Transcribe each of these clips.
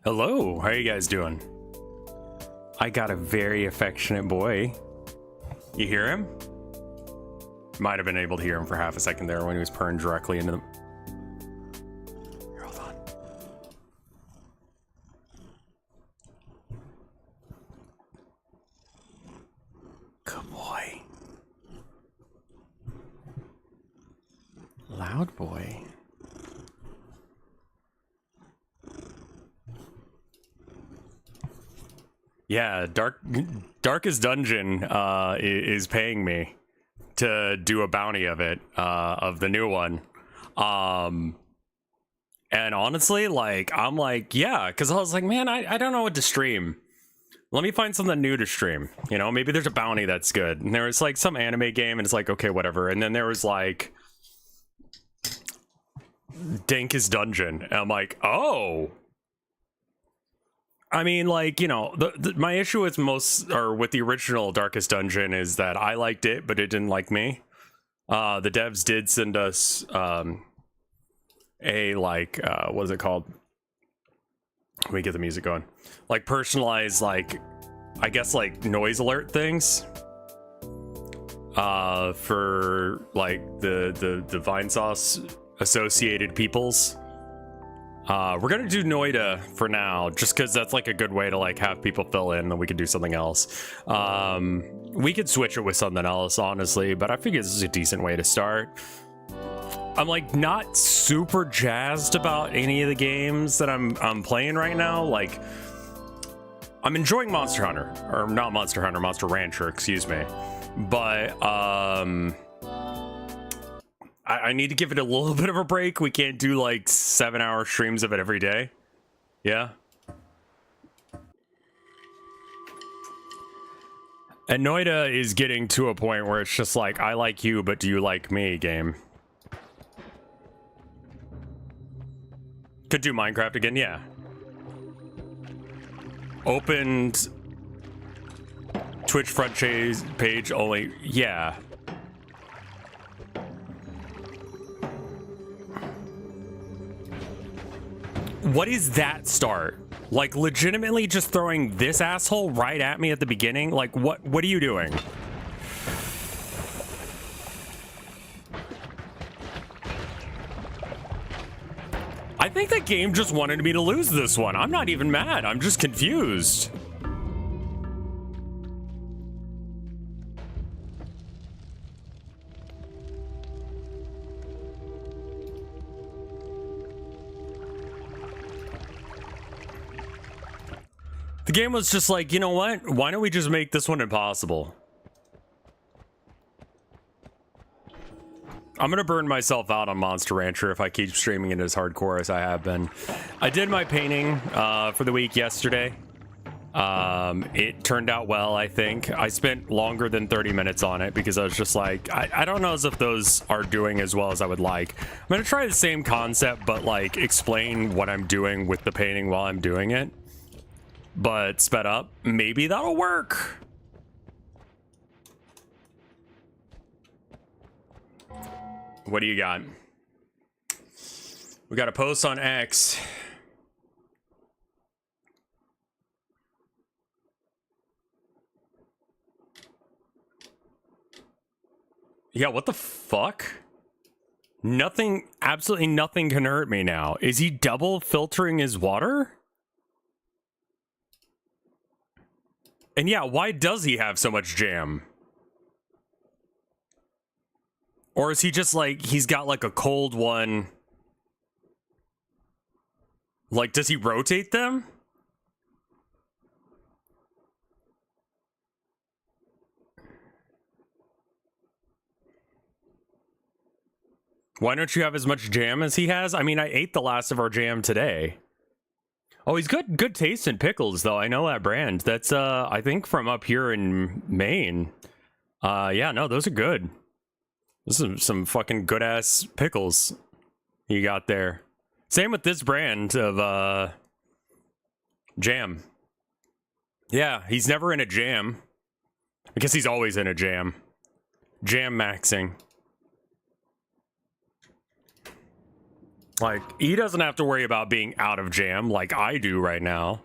Hello, how are you guys doing? I got a very affectionate boy. You hear him? Might have been able to hear him for half a second there when he was purring directly into them. Here, hold on. Good boy. Loud boy. Yeah, Darkest Dungeon is paying me to do a bounty of it, of the new one. And honestly, like, I'm like, yeah, because I was like, man, I don't know what to stream. Let me find something new to stream. You know, maybe there's a bounty that's good. And there was like some anime game, and it's like, okay, whatever. And then there was like Darkest Dungeon. And I'm like, oh. I mean, like, you know, my issue with with the original Darkest Dungeon is that I liked it, but it didn't like me. The devs did send us a, like, what is it called? Let me get the music going. Like, personalized, like, I guess, like, noise alert things. For, like, the Vine Sauce associated peoples. We're gonna do Noita for now, just because that's like a good way to like have people fill in, then we could do something else. We could switch it with something else, honestly, but I figure this is a decent way to start. I'm like not super jazzed about any of the games that I'm playing right now. Like, I'm enjoying Monster Hunter, or not Monster Hunter, Monster Rancher, excuse me. But I need to give it a little bit of a break. We can't do like 7-hour streams of it every day. Yeah. And Noita is getting to a point where it's just like, I like you, but do you like me game? Could do Minecraft again, yeah. Opened Twitch front page only, yeah. What is that start? Like, legitimately just throwing this asshole right at me at the beginning? Like, what are you doing? I think that game just wanted me to lose this one. I'm not even mad. I'm just confused. The game was just like, you know what? Why don't we just make this one impossible? I'm gonna burn myself out on Monster Rancher if I keep streaming it as hardcore as I have been. I did my painting for the week yesterday. It turned out well, I think. I spent longer than 30 minutes on it because I was just like, I don't know as if those are doing as well as I would like. I'm gonna try the same concept, but like explain what I'm doing with the painting while I'm doing it. But sped up, maybe that'll work. What do you got? We got a post on X. Yeah, what the fuck? Nothing, absolutely nothing can hurt me now. Is he double filtering his water? And yeah, why does he have so much jam? Or is he just like, he's got like a cold one? Like, does he rotate them? Why don't you have as much jam as he has? I mean, I ate the last of our jam today. Oh, he's good taste in pickles, though. I know that brand. That's, I think from up here in Maine. Yeah, no, those are good. This is some fucking good-ass pickles you got there. Same with this brand of, jam. Yeah, he's never in a jam. I guess he's always in a jam. Jam maxing. Like, he doesn't have to worry about being out of jam like I do right now.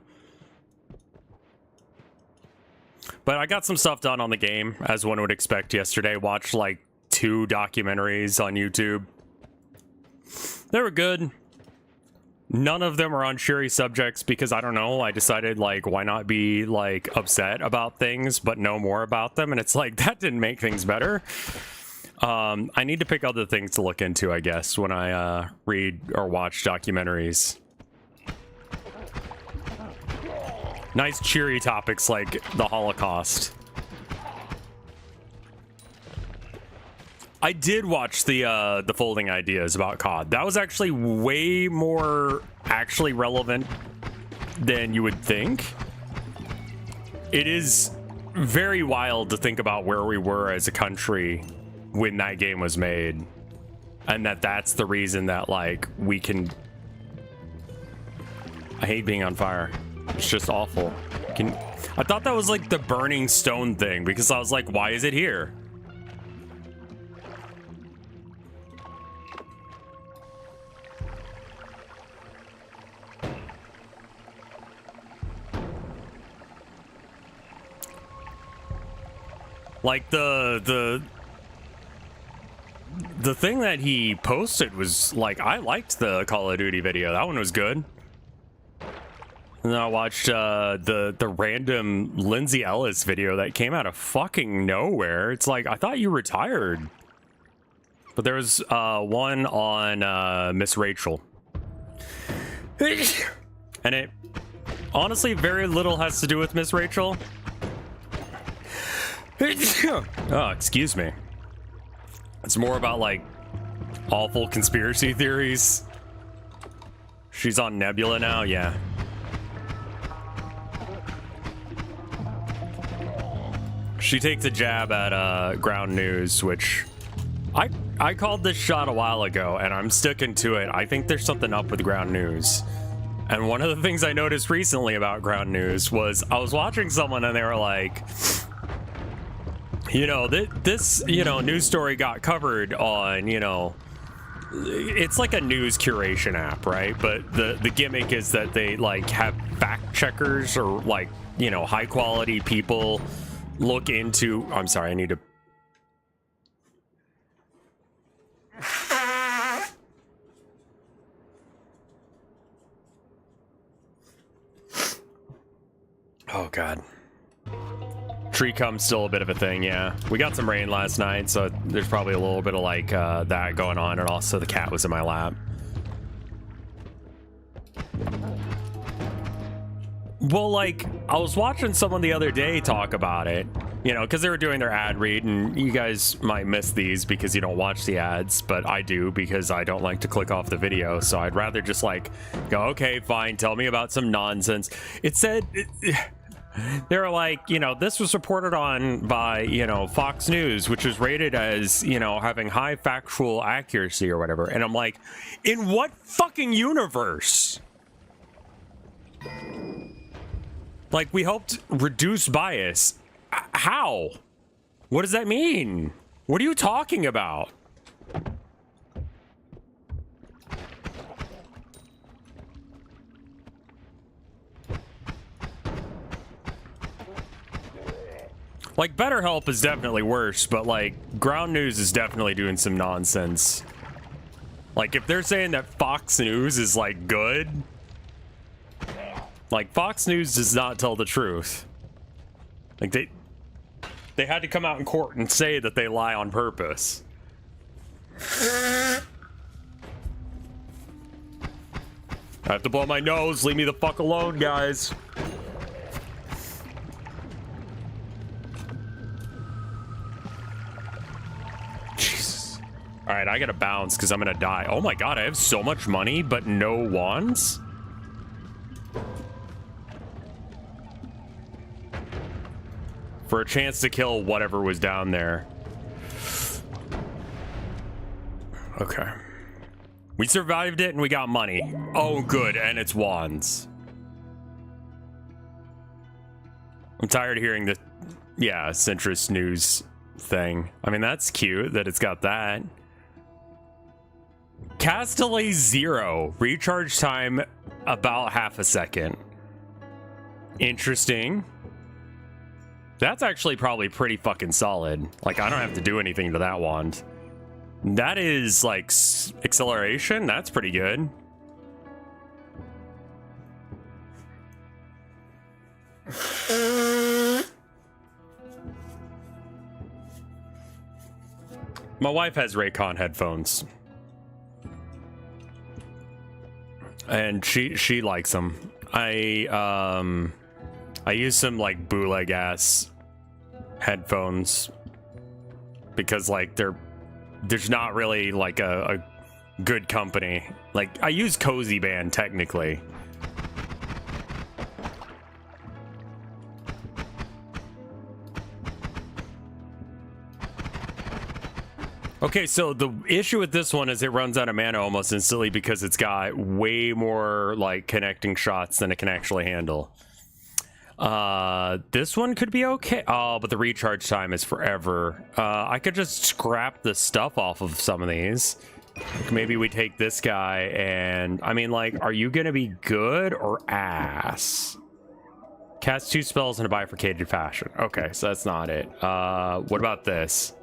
But I got some stuff done on the game, as one would expect yesterday. Watched like 2 documentaries on YouTube. They were good. None of them are on cheery subjects because, I don't know, I decided, like, why not be, like, upset about things but know more about them? And it's like, that didn't make things better. I need to pick other things to look into, I guess, when I read or watch documentaries. Nice cheery topics like the Holocaust. I did watch the Folding Ideas about COD. That was actually way more actually relevant than you would think. It is very wild to think about where we were as a country when that game was made, and that's the reason that, like, we can... I hate being on fire. It's just awful. I thought that was like the burning stone thing, because I was like, why is it here? Like the thing that he posted was like, I liked the Call of Duty video. That one was good. And then I watched the random Lindsay Ellis video that came out of fucking nowhere. It's like, I thought you retired. But there was one on Miss Rachel. And it honestly very little has to do with Miss Rachel. Oh, excuse me. It's more about, like, awful conspiracy theories. She's on Nebula now, yeah. She takes a jab at ground news, which I called this shot a while ago, and I'm sticking to it. I think there's something up with ground news. And one of the things I noticed recently about ground news was I was watching someone and they were like, you know, this, you know, news story got covered on, you know, it's like a news curation app, right? But the gimmick is that they, like, have fact checkers or, like, you know, high quality people look into... I'm sorry, I need to... Oh, God. Tree cum's still a bit of a thing, yeah. We got some rain last night, so there's probably a little bit of, like, that going on, and also the cat was in my lap. Well, like, I was watching someone the other day talk about it, you know, because they were doing their ad read, and you guys might miss these because you don't watch the ads, but I do because I don't like to click off the video, so I'd rather just, like, go, okay, fine, tell me about some nonsense. It said... They were like, you know, this was reported on by, you know, Fox News, which is rated as, you know, having high factual accuracy or whatever. And I'm like, in what fucking universe? Like, we hoped reduce bias. How? What does that mean? What are you talking about? Like, BetterHelp is definitely worse, but, like, ground news is definitely doing some nonsense. Like, if they're saying that Fox News is, like, good, like, Fox News does not tell the truth. Like, they had to come out in court and say that they lie on purpose. I have to blow my nose. Leave me the fuck alone, guys. All right, I gotta bounce because I'm gonna die. Oh my god, I have so much money, but no wands? For a chance to kill whatever was down there. Okay. We survived it and we got money. Oh, good, and it's wands. I'm tired of hearing the, yeah, Centrist News thing. I mean, that's cute that it's got that. Cast delay 0. Recharge time about half a second. Interesting. That's actually probably pretty fucking solid. Like, I don't have to do anything to that wand. That is, like, acceleration. That's pretty good. My wife has Raycon headphones. And she likes them. I use some like bootleg ass headphones because like there's not really like a good company. Like I use Cozy Band technically. Okay, so the issue with this one is it runs out of mana almost instantly because it's got way more like connecting shots than it can actually handle. This one could be okay. Oh, but the recharge time is forever. I could just scrap the stuff off of some of these. Like maybe we take this guy and I mean, like, are you gonna be good or ass? Cast 2 spells in a bifurcated fashion. Okay, so that's not it. What about this?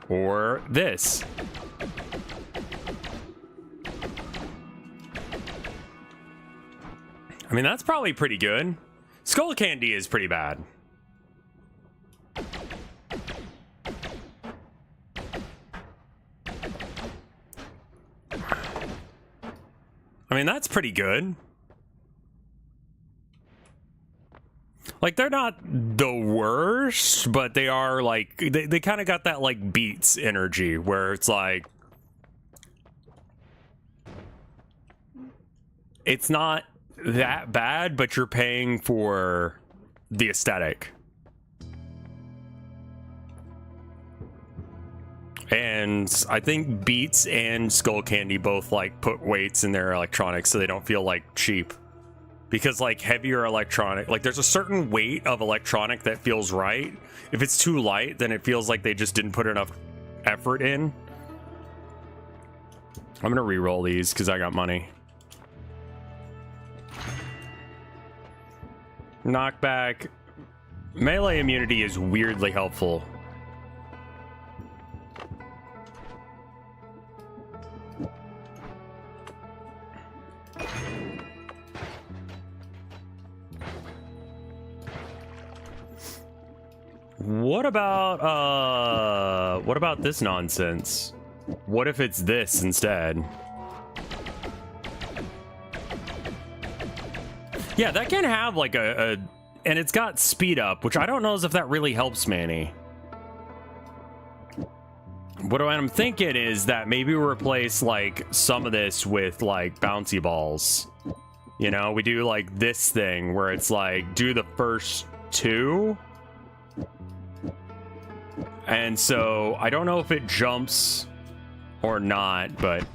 Or this. I mean, that's probably pretty good. Skull Candy is pretty bad. I mean, that's pretty good. Like, they're not the worst, but they are, like, they kind of got that, like, Beats energy, where it's, like, it's not that bad, but you're paying for the aesthetic. And I think Beats and Skull Candy both, like, put weights in their electronics so they don't feel, like, cheap. Because, like, heavier electronic, like, there's a certain weight of electronic that feels right. If it's too light, then it feels like they just didn't put enough effort in. I'm gonna re-roll these because I got money. Knockback. Melee immunity is weirdly helpful. What about this nonsense? What if it's this instead? Yeah, that can have like and it's got speed up, which I don't know if that really helps Manny. What I'm thinking is that maybe we replace like some of this with like bouncy balls. You know, we do like this thing where it's like do the first 2. And so I don't know if it jumps or not, but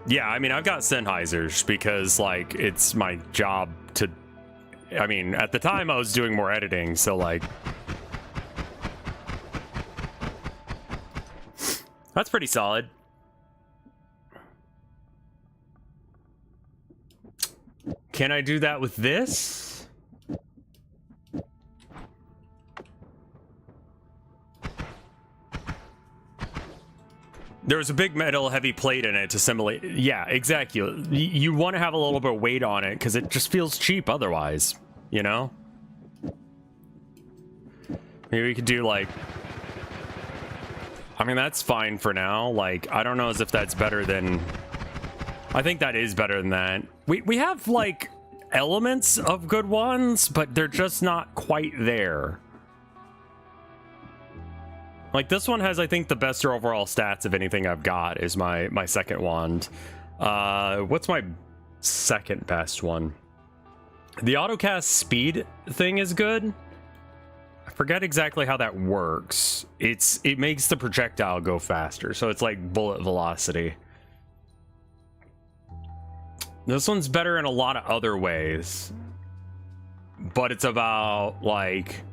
yeah, I mean, I've got Sennheisers because like it's my job to, I mean, at the time I was doing more editing, so like that's pretty solid. Can I do that with this? There was a big metal heavy plate in it to simulate. Yeah, exactly. You want to have a little bit of weight on it because it just feels cheap otherwise, you know? Maybe we could do like, I mean, that's fine for now. Like, I don't know as if that's better than, I think that is better than that. We have like elements of good ones, but they're just not quite there. Like this one has, I think, the best overall stats of anything I've got is my second wand. What's my second best one? The autocast speed thing is good. I forget exactly how that works. It makes the projectile go faster, so it's like bullet velocity. This one's better in a lot of other ways. But it's about, like...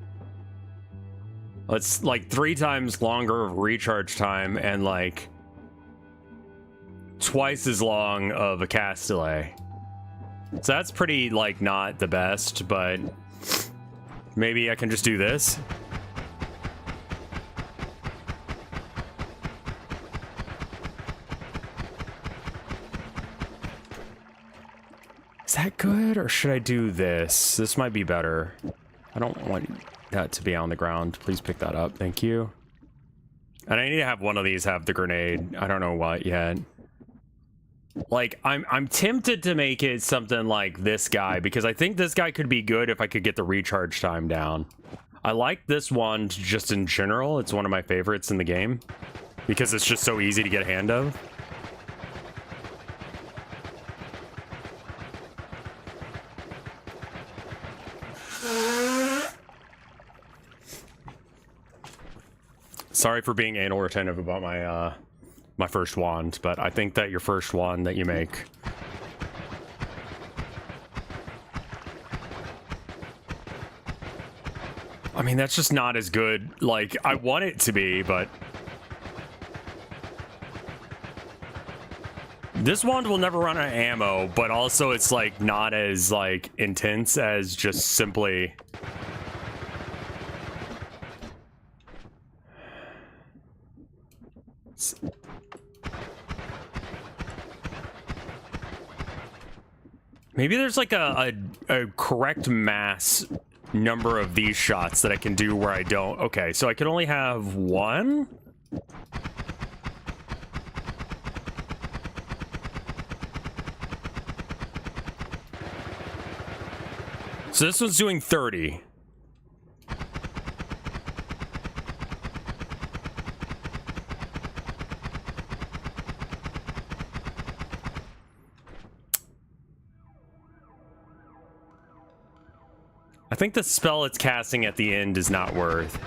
It's, like, 3 times longer of recharge time and, like... twice as long of a cast delay. So that's pretty, like, not the best, but... maybe I can just do this. Is that good, or should I do this? This might be better. I don't want that to be on the ground. Please pick that up. Thank you. And I need to have one of these have the grenade. I don't know what yet. Like, I'm tempted to make it something like this guy, because I think this guy could be good if I could get the recharge time down. I like this one just in general. It's one of my favorites in the game, because it's just so easy to get a hand of. Sorry for being anal retentive about my my first wand, but I think that your first wand that you make. I mean, that's just not as good. Like, I want it to be, but this wand will never run out of ammo, but also it's like not as like intense as just simply. Maybe there's like a correct mass number of these shots that I can do where I don't. Okay, so I can only have one? So this one's doing 30. I think the spell it's casting at the end is not worth.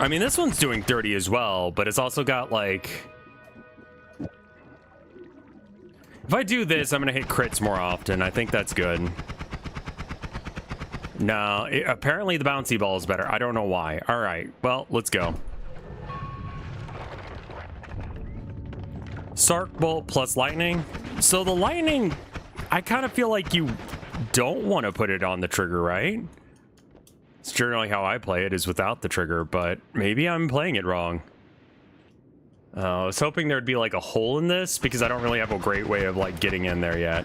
I mean, this one's doing 30 as well, but it's also got like... If I do this, I'm gonna hit crits more often. I think that's good. No, apparently the bouncy ball is better. I don't know why. All right, well, let's go. Sark bolt plus lightning. So the lightning, I kind of feel like you don't want to put it on the trigger, right? It's generally how I play it, is without the trigger, but maybe I'm playing it wrong. I was hoping there'd be like a hole in this, because I don't really have a great way of like getting in there yet.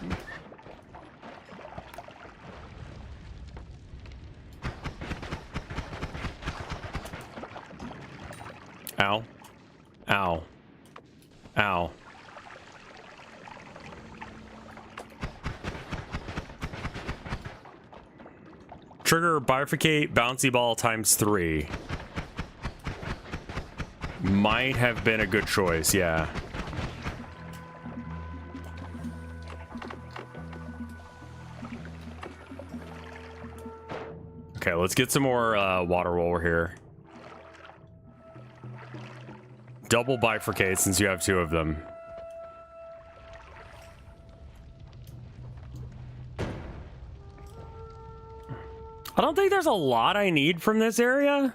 Ow. Ow. Ow. Trigger bifurcate bouncy ball times 3. Might have been a good choice, yeah. Okay, let's get some more water roller here. Double bifurcate since you have 2 of them. I don't think there's a lot I need from this area.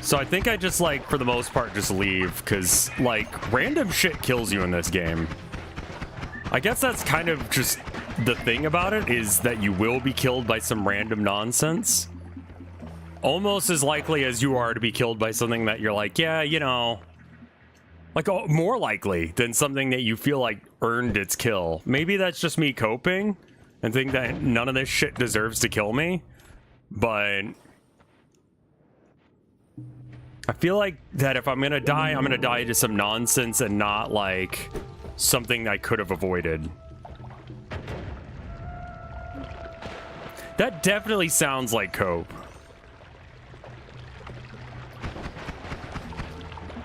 So I think I just, like, for the most part, just leave. Because, like, random shit kills you in this game. I guess that's kind of just the thing about it, is that you will be killed by some random nonsense. Almost as likely as you are to be killed by something that you're like, yeah, you know. Like, more likely than something that you feel like earned its kill. Maybe that's just me coping and think that none of this shit deserves to kill me. But I feel like that if I'm gonna die, I'm gonna die to some nonsense and not like something I could have avoided. That definitely sounds like cope.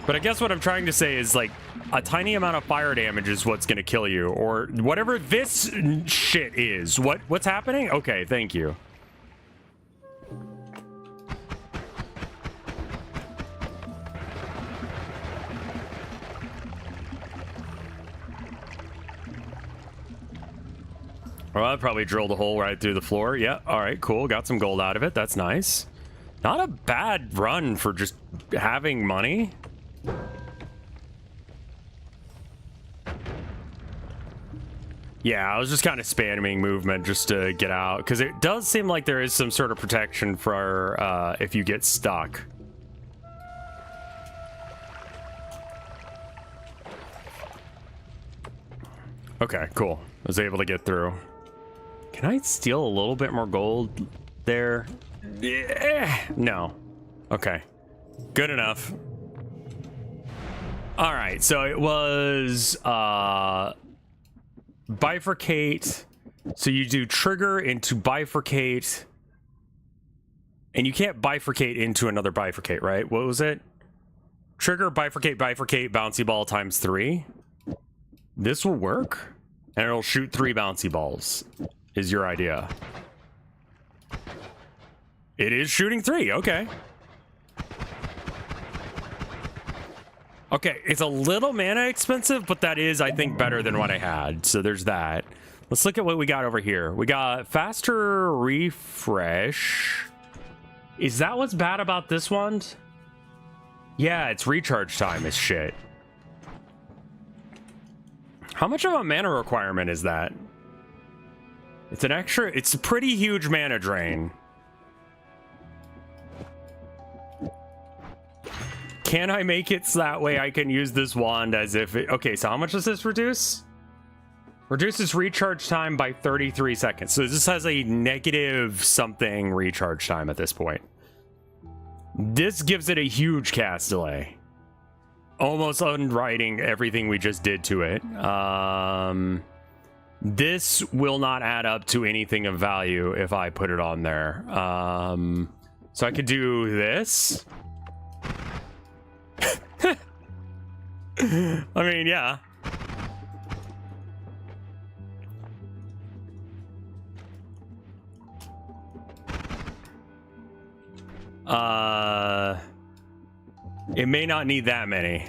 But I guess what I'm trying to say is, like, a tiny amount of fire damage is what's gonna kill you, or whatever this shit is. What's happening? Okay, thank you. Well, I probably drilled a hole right through the floor. Yeah, all right, cool. Got some gold out of it. That's nice. Not a bad run for just having money. Yeah, I was just kind of spamming movement just to get out, because it does seem like there is some sort of protection for if you get stuck. Okay, cool. I was able to get through. Can I steal a little bit more gold there? Yeah. No. Okay. Good enough. All right, so it was bifurcate. So you do trigger into bifurcate, and you can't bifurcate into another bifurcate, right? What was it? Trigger, bifurcate, bifurcate, bouncy ball times 3. This will work, and it'll shoot 3 bouncy balls, is your idea. It is shooting 3, okay. Okay, it's a little mana expensive, but that is, I think, better than what I had. So there's that. Let's look at what we got over here. We got faster refresh. Is that what's bad about this one? Yeah, it's recharge time is shit. How much of a mana requirement is that? It's an extra, it's a pretty huge mana drain. Can I make it so that way I can use this wand as if it... Okay, so how much does this reduce? Reduces recharge time by 33 seconds. So this has a negative something recharge time at this point. This gives it a huge cast delay. Almost unwriting everything we just did to it. This will not add up to anything of value if I put it on there. So I could do this. I mean, yeah. It may not need that many.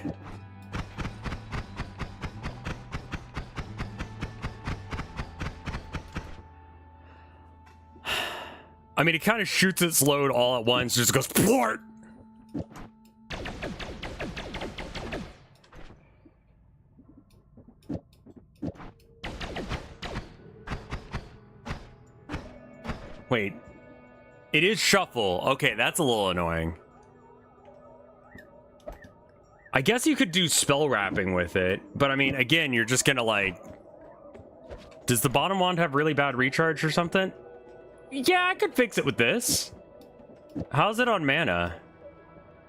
I mean, it kind of shoots its load all at once, just goes plort. Wait, it is shuffle. Okay, that's a little annoying. I guess you could do spell wrapping with it, but I mean, again, you're just gonna like... Does the bottom wand have really bad recharge or something? Yeah, I could fix it with this. How's it on mana?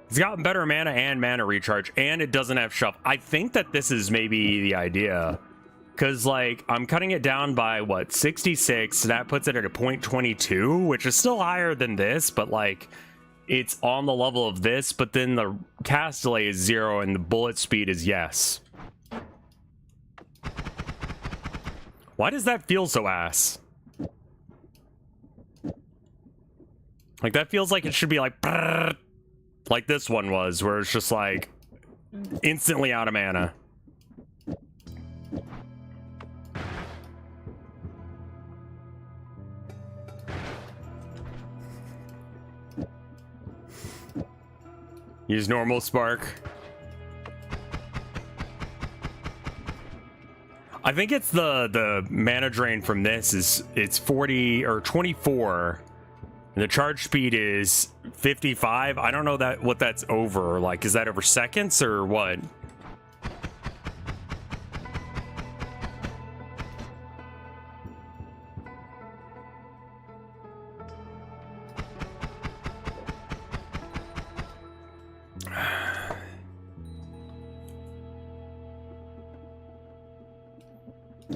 It's got better mana and mana recharge, and it doesn't have shuffle. I think that this is maybe the idea. Because, like, I'm cutting it down by, what, 66? So that puts it at a 0.22, which is still higher than this, but, like, it's on the level of this, but then the cast delay is 0 and the bullet speed is yes. Why does that feel so ass? Like, that feels like it should be like this one was, where it's just, like, instantly out of mana. Use normal spark. I think it's the mana drain from this is it's 40 or 24. And the charge speed is 55. I don't know what that's over. Like, is that over seconds or what?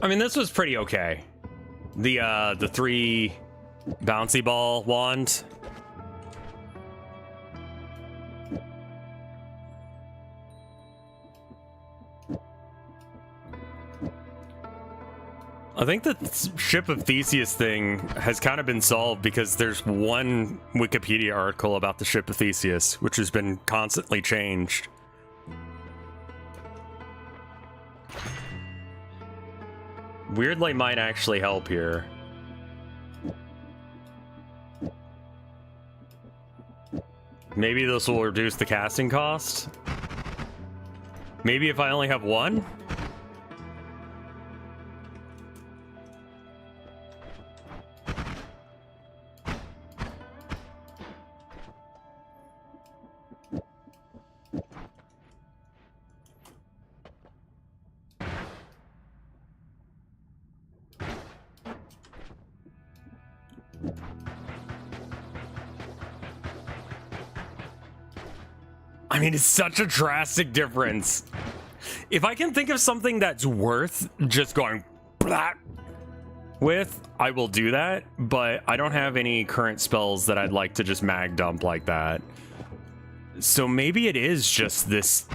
I mean, this was pretty okay. The 3 bouncy ball wand. I think the Ship of Theseus thing has kind of been solved because there's one Wikipedia article about the Ship of Theseus, which has been constantly changed. Weirdly might actually help here. Maybe this will reduce the casting cost. Maybe if I only have one? I mean, it's such a drastic difference. If I can think of something that's worth just going blah with, I will do that, but I don't have any current spells that I'd like to just mag dump like that. So maybe it is just this.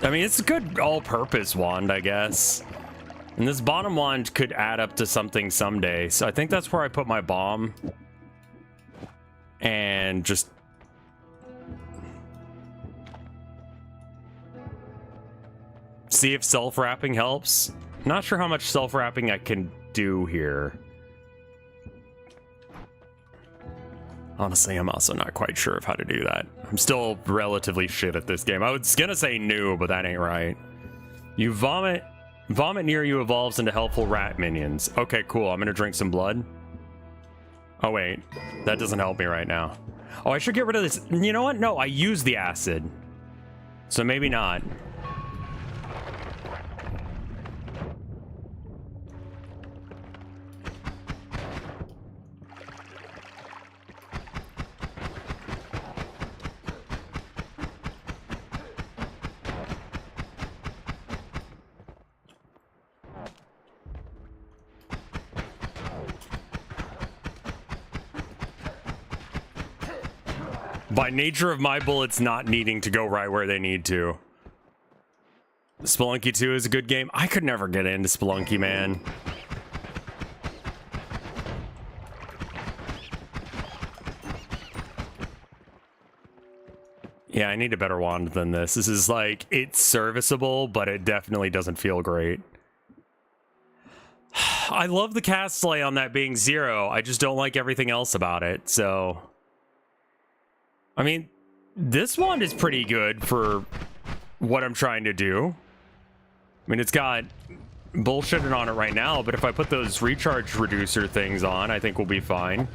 I mean, it's a good all-purpose wand, I guess. And this bottom wand could add up to something someday. So I think that's where I put my bomb. And just... see if self-wrapping helps. Not sure how much self-wrapping I can do here. Honestly, I'm also not quite sure of how to do that. I'm still relatively shit at this game. I was gonna say new, but that ain't right. You vomit near you evolves into helpful rat minions. Okay, cool. I'm gonna drink some blood. Oh wait, that doesn't help me right now. Oh, I should get rid of this. You know what? No, I used the acid. So maybe not. By nature of my bullets not needing to go right where they need to. Spelunky 2 is a good game. I could never get into Spelunky, man. Yeah, I need a better wand than this. This is like, it's serviceable, but it definitely doesn't feel great. I love the cast delay on that being 0. I just don't like everything else about it, so... I mean, this wand is pretty good for what I'm trying to do. I mean, it's got bullshitting on it right now, but if I put those recharge reducer things on, I think we'll be fine.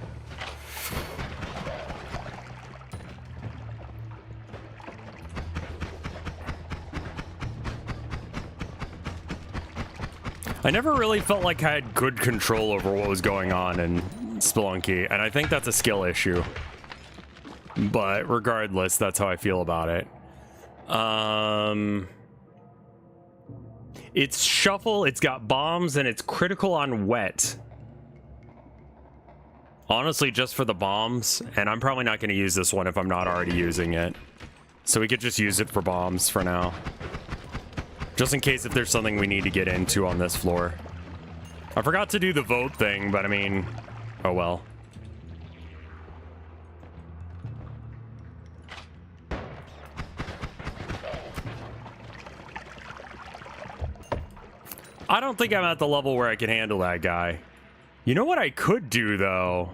I never really felt like I had good control over what was going on in Spelunky, and I think that's a skill issue. But regardless, that's how I feel about it. It's shuffle, it's got bombs, and it's critical on wet. Honestly, just for the bombs, and I'm probably not going to use this one if I'm not already using it. So we could just use it for bombs for now. Just in case if there's something we need to get into on this floor. I forgot to do the vote thing, but I mean, oh well. I don't think I'm at the level where I can handle that guy. You know what I could do, though?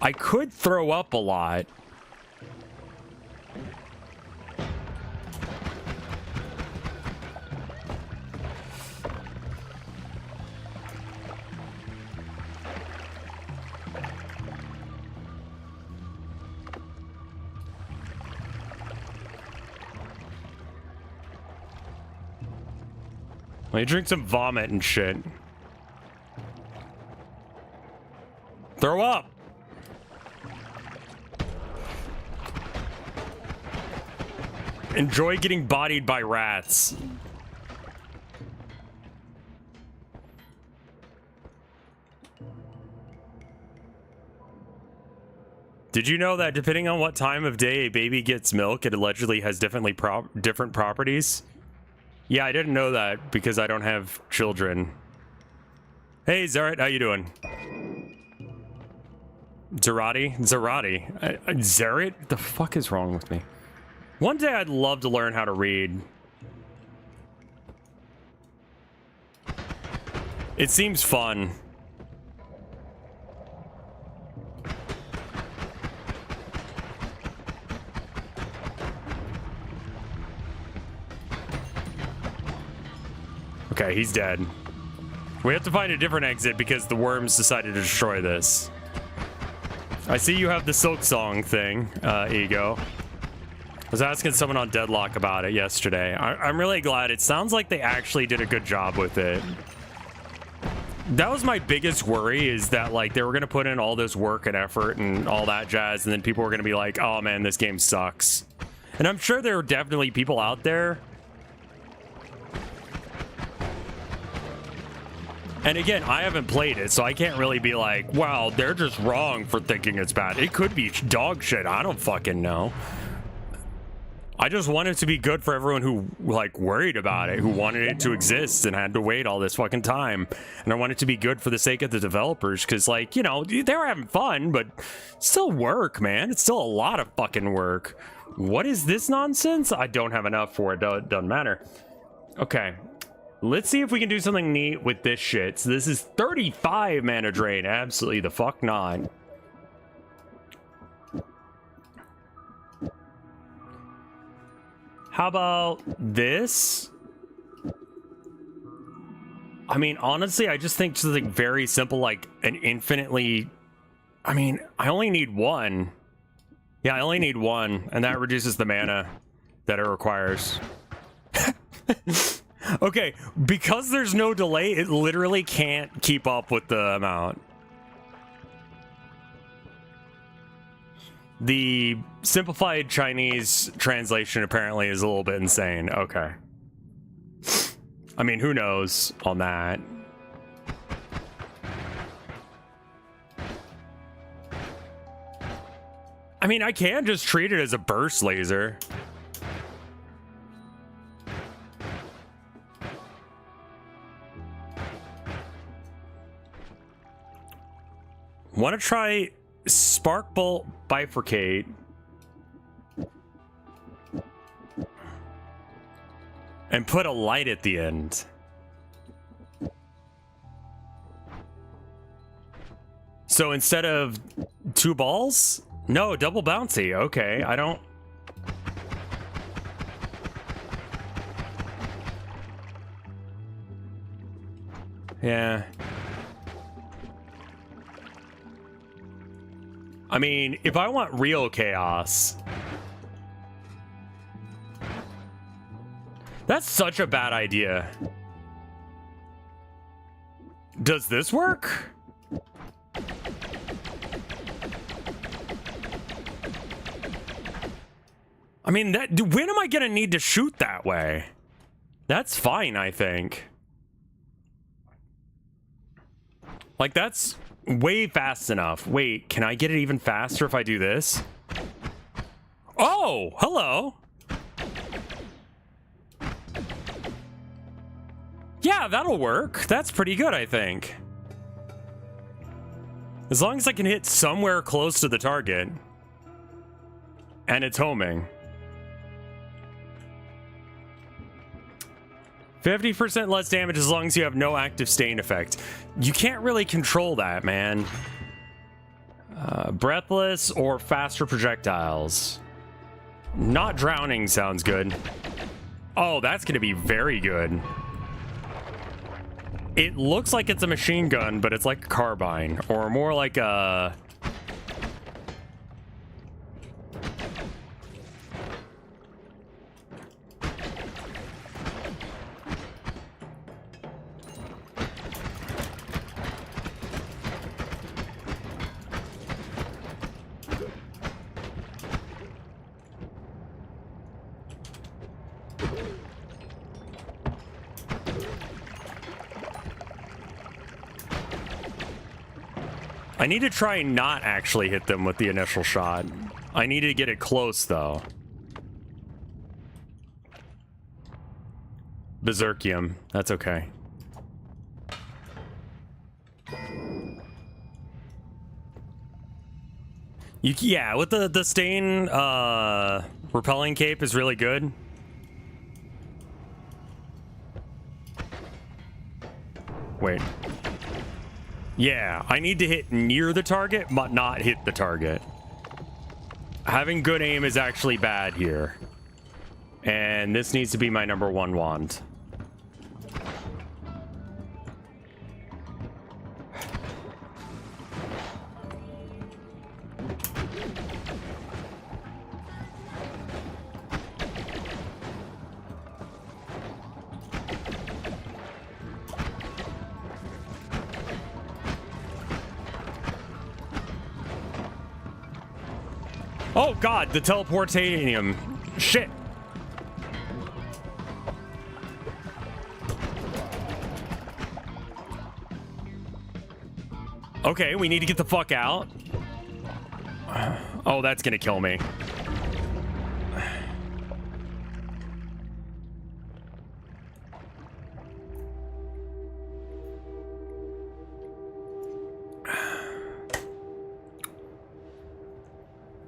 I could throw up a lot. Let me drink some vomit and shit. Throw up! Enjoy getting bodied by rats. Did you know that depending on what time of day a baby gets milk, it allegedly has different properties? Yeah, I didn't know that because I don't have children. Hey, Zaret, how you doing? Zerati? Zaret? What the fuck is wrong with me? One day I'd love to learn how to read. It seems fun. Okay, he's dead. We have to find a different exit because the worms decided to destroy this. I see you have the Silk Song thing, Ego. I was asking someone on Deadlock about it yesterday. I'm really glad. It sounds like they actually did a good job with it. That was my biggest worry, is that like they were going to put in all this work and effort and all that jazz, and then people were going to be like, oh man, this game sucks. And I'm sure there are definitely people out there. And again, I haven't played it, so I can't really be like, wow, they're just wrong for thinking it's bad. It could be dog shit. I don't fucking know. I just want it to be good for everyone who like worried about it, who wanted it to exist and had to wait all this fucking time. And I want it to be good for the sake of the developers, because like, you know, they were having fun, but still work, man. It's still a lot of fucking work. What is this nonsense? I don't have enough for it. Doesn't matter. Okay. Let's see if we can do something neat with this shit. So this is 35 mana drain. Absolutely the fuck not. How about this? I mean, honestly, I just think something very simple, like an infinitely... I mean, I only need one. Yeah, I only need one, and that reduces the mana that it requires. Okay, because there's no delay, it literally can't keep up with the amount. The simplified Chinese translation apparently is a little bit insane. Okay. I mean, who knows on that? I mean, I can just treat it as a burst laser. Want to try Spark Bolt Bifurcate. And put a light at the end. So instead of 2 balls? No, double bouncy. Okay, I don't... Yeah. I mean, if I want real chaos... That's such a bad idea. Does this work? I mean, when am I gonna need to shoot that way? That's fine, I think. Like, that's way fast enough. Wait, can I get it even faster if I do this? Oh, hello. Yeah, that'll work. That's pretty good, I think. As long as I can hit somewhere close to the target. And it's homing. 50% less damage as long as you have no active stain effect. You can't really control that, man. Breathless or faster projectiles. Not drowning sounds good. Oh, that's going to be very good. It looks like it's a machine gun, but it's like a carbine, or more like a... I need to try and not actually hit them with the initial shot. I need to get it close, though. Berserkium. That's okay. Yeah, with the stain repelling cape is really good. Wait. Yeah, I need to hit near the target, but not hit the target. Having good aim is actually bad here. And this needs to be my #1 wand. Oh god, the teleportanium. Shit. Okay, we need to get the fuck out. Oh, that's gonna kill me.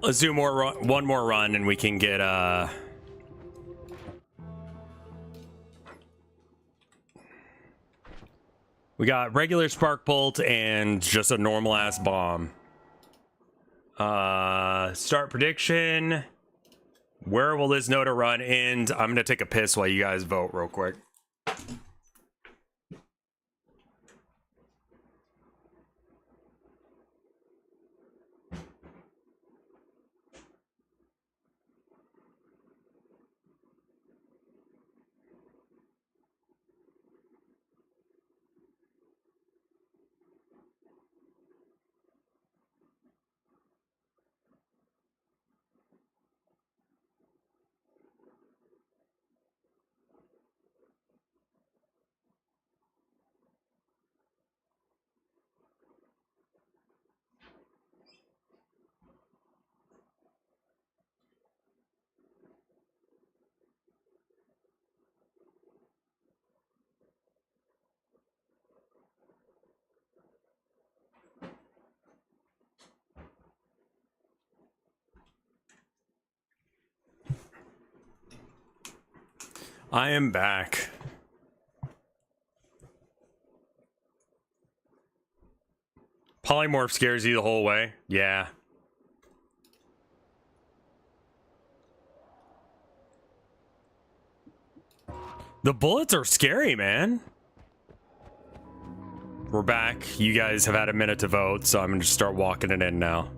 Let's do one more run and we can get we got regular spark bolt and just a normal ass bomb. Start prediction. Where will this Noita run end? I'm gonna take a piss while you guys vote real quick. I am back. Polymorph scares you the whole way? Yeah. The bullets are scary, man. We're back. You guys have had a minute to vote, so I'm gonna just start walking it in now.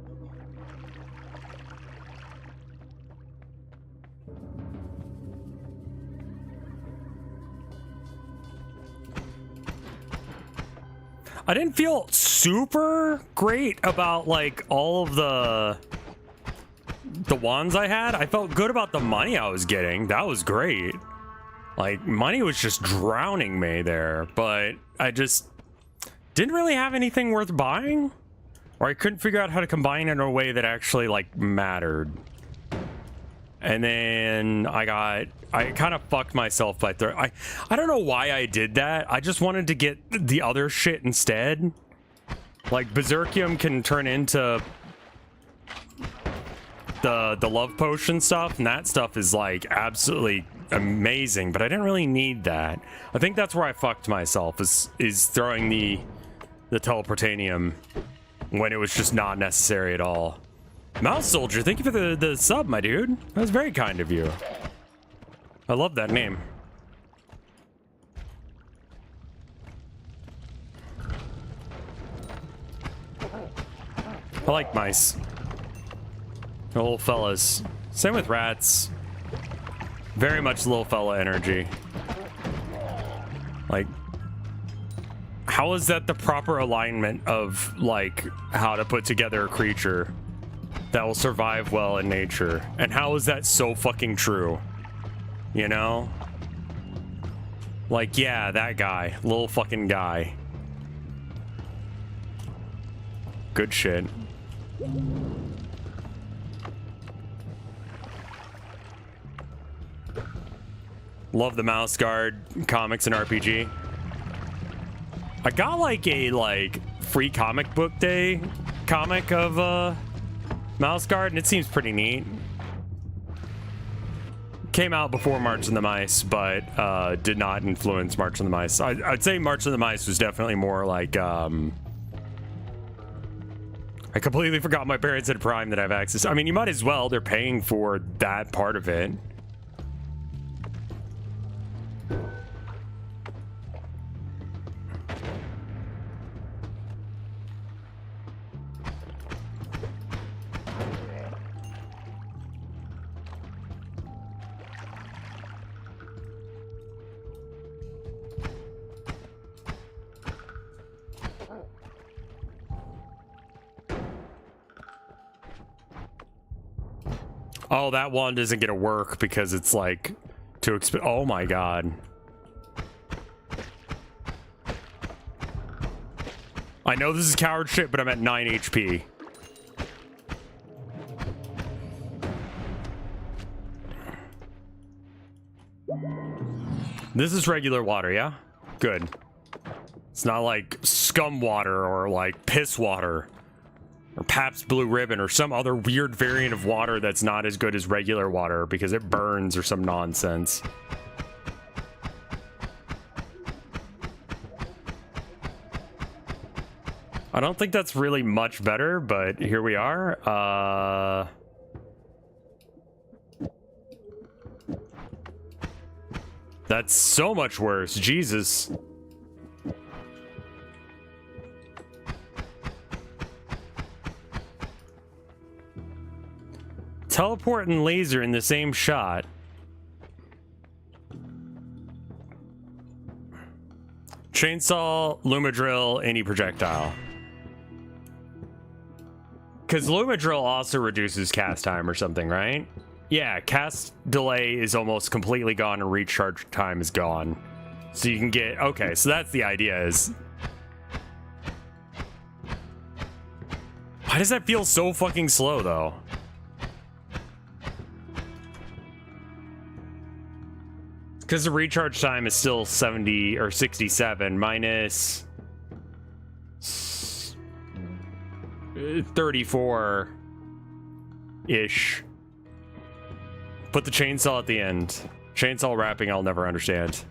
I didn't feel super great about like all of the wands I had. I felt good about the money I was getting. That was great. Like money was just drowning me there, but I just didn't really have anything worth buying, or I couldn't figure out how to combine it in a way that actually like mattered. And then I kind of fucked myself by I don't know why I did that. I just wanted to get the other shit instead. Like Berserkium can turn into the love potion stuff, and that stuff is like absolutely amazing, but I didn't really need that. I think that's where I fucked myself, is throwing the teleportanium when it was just not necessary at all. Mouse Soldier, thank you for the sub, my dude. That was very kind of you. I love that name. I like mice. The little fellas. Same with rats. Very much little fella energy. Like, how is that the proper alignment of, like, how to put together a creature that will survive well in nature? And how is that so fucking true? You know? Like, yeah, that guy. Little fucking guy. Good shit. Love the Mouse Guard comics and RPG. I got like a free comic book day comic of Mouse Guard, and it seems pretty neat. Came out before March of the Mice, but did not influence March of the Mice. I'd say March of the Mice was definitely more like I completely forgot my parents had Prime that I have access. I mean, you might as well. They're paying for that part of it. Oh, that wand isn't gonna work because it's like too expensive. Oh my god. I know this is coward shit, but I'm at 9 HP. This is regular water, yeah? Good. It's not like scum water or like piss water or Pabst Blue Ribbon or some other weird variant of water that's not as good as regular water because it burns or some nonsense. I don't think that's really much better, but here we are. That's so much worse. Jesus. Teleport and laser in the same shot. Chainsaw, Lumadrill, any projectile. Because Lumadrill also reduces cast time or something, right? Yeah, cast delay is almost completely gone and recharge time is gone. So you can get... Okay, so that's the idea is... Why does that feel so fucking slow, though? Because the recharge time is still 70 or 67 minus 34-ish. Put the chainsaw at the end. Chainsaw wrapping I'll never understand.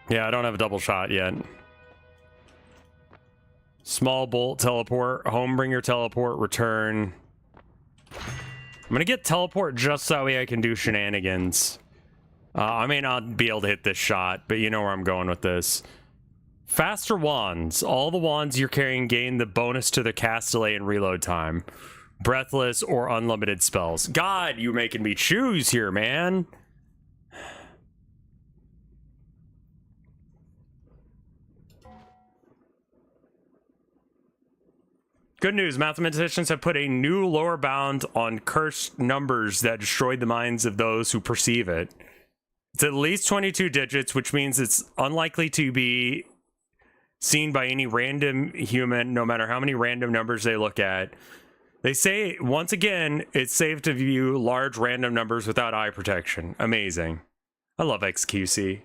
Yeah, I don't have a double shot yet. Small bolt teleport, homebringer teleport, return. I'm gonna get teleport just so that way I can do shenanigans. I may not be able to hit this shot, but you know where I'm going with this. Faster wands. All the wands you're carrying gain the bonus to the cast delay and reload time. Breathless or unlimited spells. God, you making me choose here, man. Good news, mathematicians have put a new lower bound on cursed numbers that destroyed the minds of those who perceive it. It's at least 22 digits, which means it's unlikely to be seen by any random human, no matter how many random numbers they look at. They say, once again, it's safe to view large random numbers without eye protection. Amazing. I love XQC.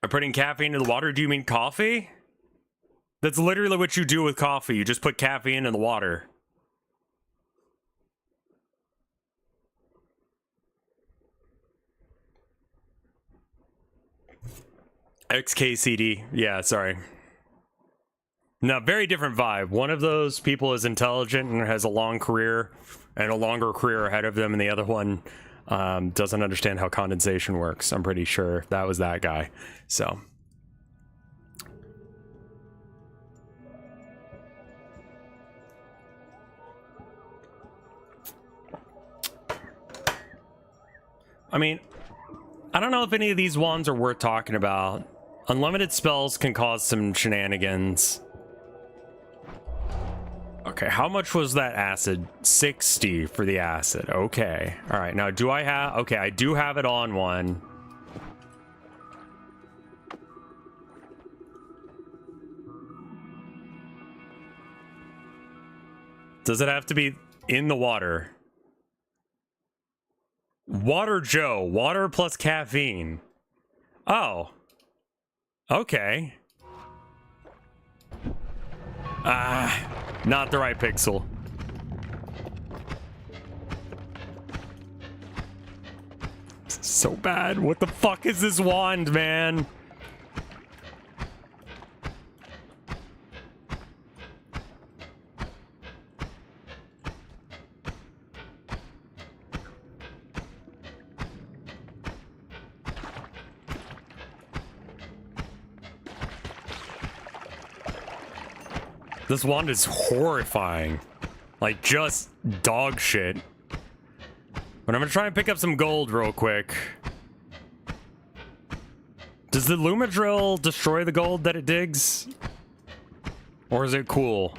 I'm putting caffeine in the water. Do you mean coffee? That's literally what you do with coffee. You just put caffeine in the water. XKCD. Yeah, sorry. No, very different vibe. One of those people is intelligent and has a long career and a longer career ahead of them, and the other one doesn't understand how condensation works. I'm pretty sure that was that guy. So... I mean, I don't know if any of these wands are worth talking about. Unlimited spells can cause some shenanigans. Okay, how much was that acid? 60 for the acid. Okay. All right, now do I have... Okay, I do have it on one. Does it have to be in the water? Water Joe. Water plus caffeine. Oh. Okay. Not the right pixel. So bad. What the fuck is this wand, man? This wand is horrifying. Like, just dog shit. But I'm gonna try and pick up some gold real quick. Does the Luma drill destroy the gold that it digs? Or is it cool?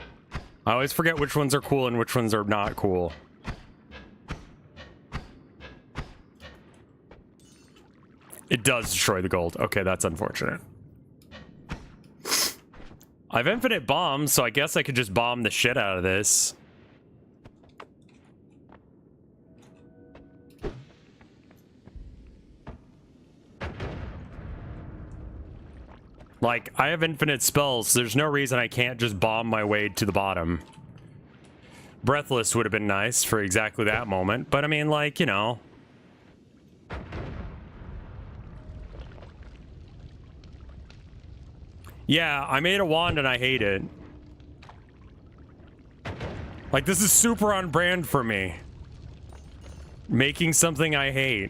I always forget which ones are cool and which ones are not cool. It does destroy the gold. Okay, that's unfortunate. I have infinite bombs, so I guess I could just bomb the shit out of this. Like, I have infinite spells, so there's no reason I can't just bomb my way to the bottom. Breathless would have been nice for exactly that moment, but I mean, like, you know. Yeah, I made a wand and I hate it. Like, this is super on brand for me. Making something I hate.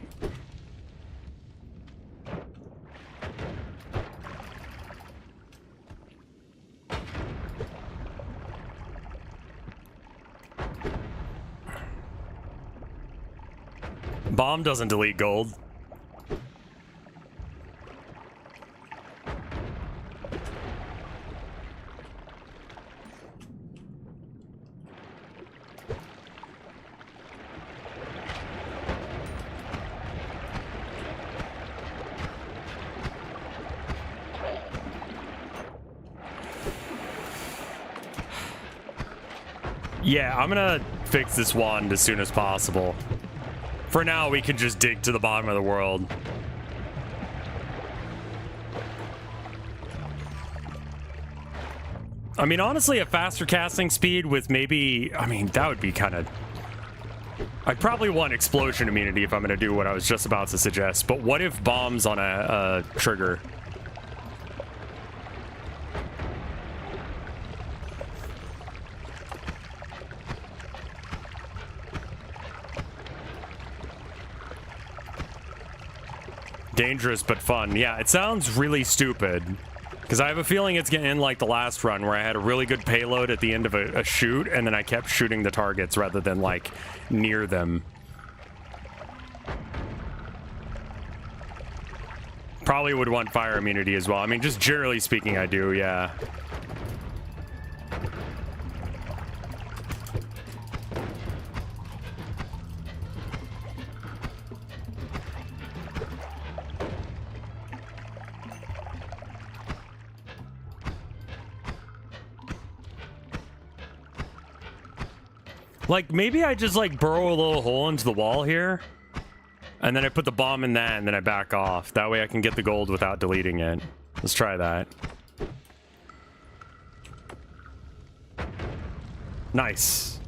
Bomb doesn't delete gold. Yeah, I'm gonna fix this wand as soon as possible. For now, we can just dig to the bottom of the world. I mean, honestly, a faster casting speed with maybe... I mean, that would be kind of... I'd probably want explosion immunity if I'm going to do what I was just about to suggest. But what if bombs on a trigger? Dangerous but fun. Yeah, it sounds really stupid. Because I have a feeling it's getting like the last run where I had a really good payload at the end of a shoot, and then I kept shooting the targets rather than like near them. Probably would want fire immunity as well. I mean, just generally speaking, I do, yeah. Like, maybe I just, like, burrow a little hole into the wall here. And then I put the bomb in that, and then I back off. That way I can get the gold without deleting it. Let's try that. Nice.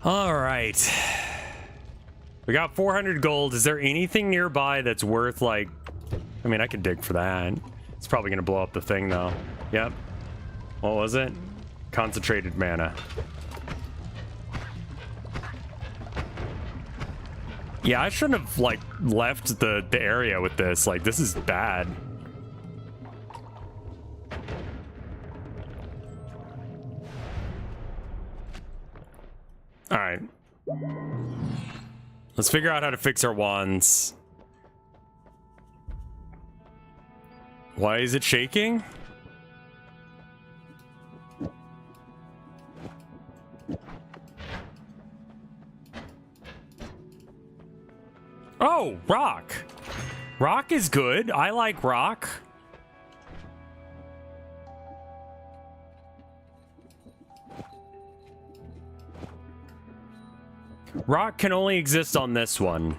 All right. We got 400 gold. Is there anything nearby that's worth, like... I mean, I could dig for that. It's probably going to blow up the thing, though. Yep. What was it? Concentrated mana. Yeah, I shouldn't have, like, left the area with this. Like, this is bad. All right. Let's figure out how to fix our wands. Why is it shaking? Oh, rock. Rock is good. I like rock. Rock can only exist on this one.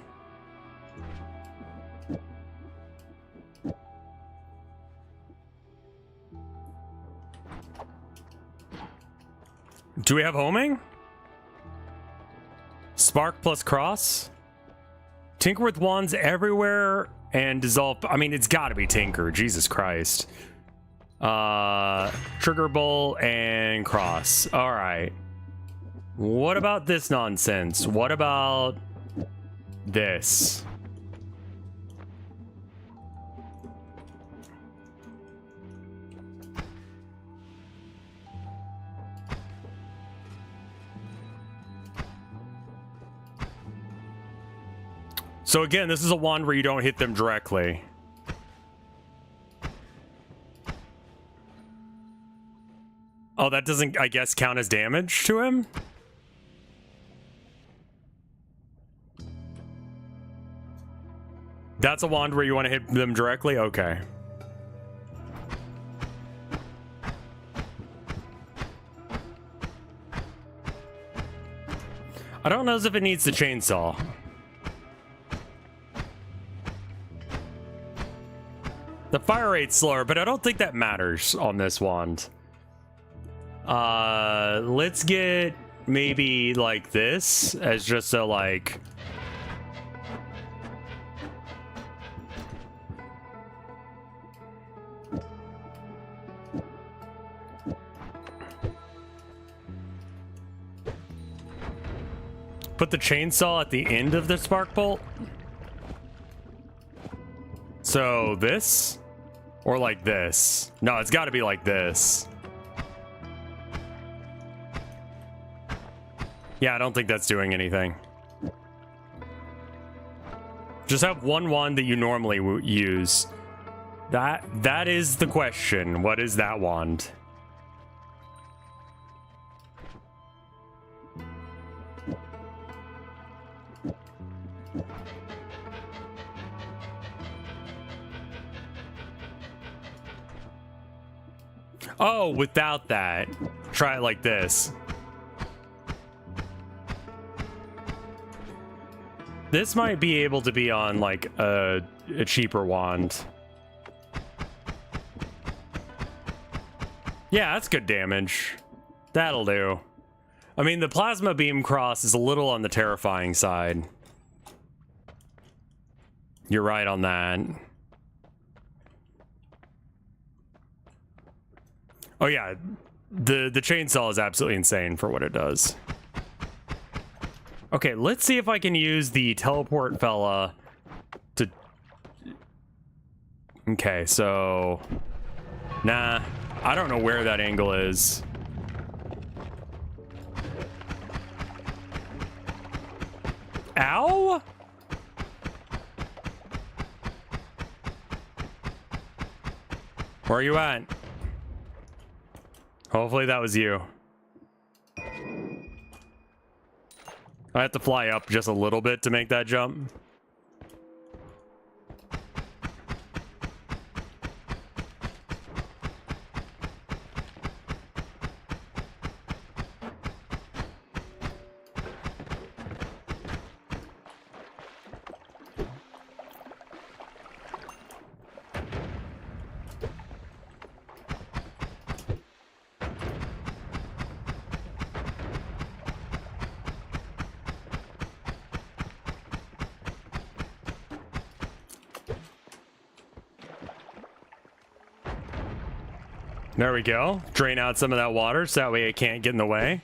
Do we have homing? Spark plus cross? Tinker with wands everywhere and dissolve. I mean, it's got to be Tinker. Jesus Christ. Trigger bowl and cross. All right. What about this nonsense? What about this? So again, this is a wand where you don't hit them directly. Oh, that doesn't, I guess, count as damage to him? That's a wand where you want to hit them directly? Okay. I don't know if it needs the chainsaw. The fire rate's slower, but I don't think that matters on this wand. Let's get maybe like this as just a like... Put the chainsaw at the end of the spark bolt. So this? Or like this? No, it's got to be like this. Yeah, I don't think that's doing anything. Just have one wand that you normally use. That is the question. What is that wand? Oh, without that. Try it like this. This might be able to be on like a cheaper wand. Yeah, that's good damage. That'll do. I mean, the plasma beam cross is a little on the terrifying side. You're right on that. Oh yeah, the chainsaw is absolutely insane for what it does. Okay, let's see if I can use the teleport fella to... Okay, so... Nah, I don't know where that angle is. Ow? Where are you at? Hopefully that was you. I have to fly up just a little bit to make that jump. There we go. Drain out some of that water so that way it can't get in the way.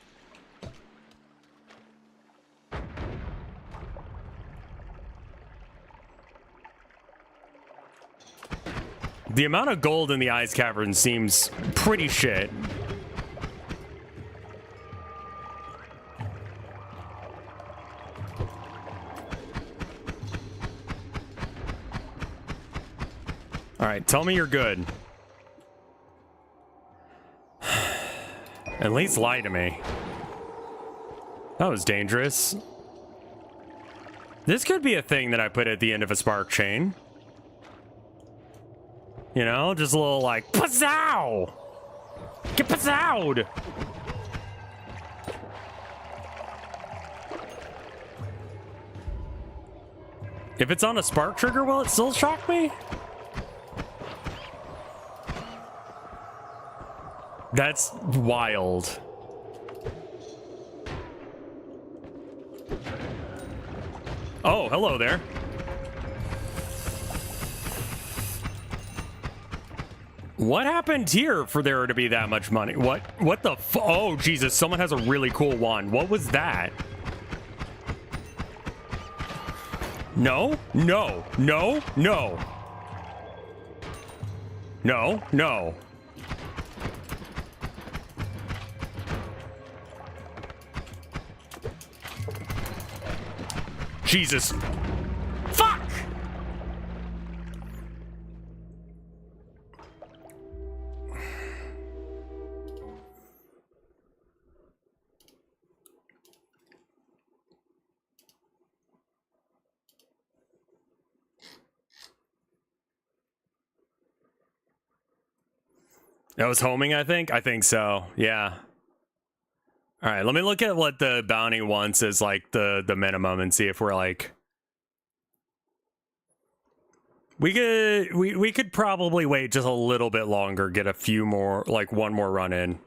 The amount of gold in the ice cavern seems pretty shit. All right, tell me you're good. At least lie to me. That was dangerous. This could be a thing that I put at the end of a spark chain. You know, just a little like, pazzow! Get pazzowed! If it's on a spark trigger, will it still shock me? That's wild. Oh, hello there. What happened here for there to be that much money? What the oh, Jesus, someone has a really cool wand. What was that? No, no, no, no. No, no. Jesus. Fuck! That was homing, I think? I think so, yeah. Alright, let me look at what the bounty wants as, like, the minimum and see if we're, like... We could probably wait just a little bit longer, get a few more, like, one more run in.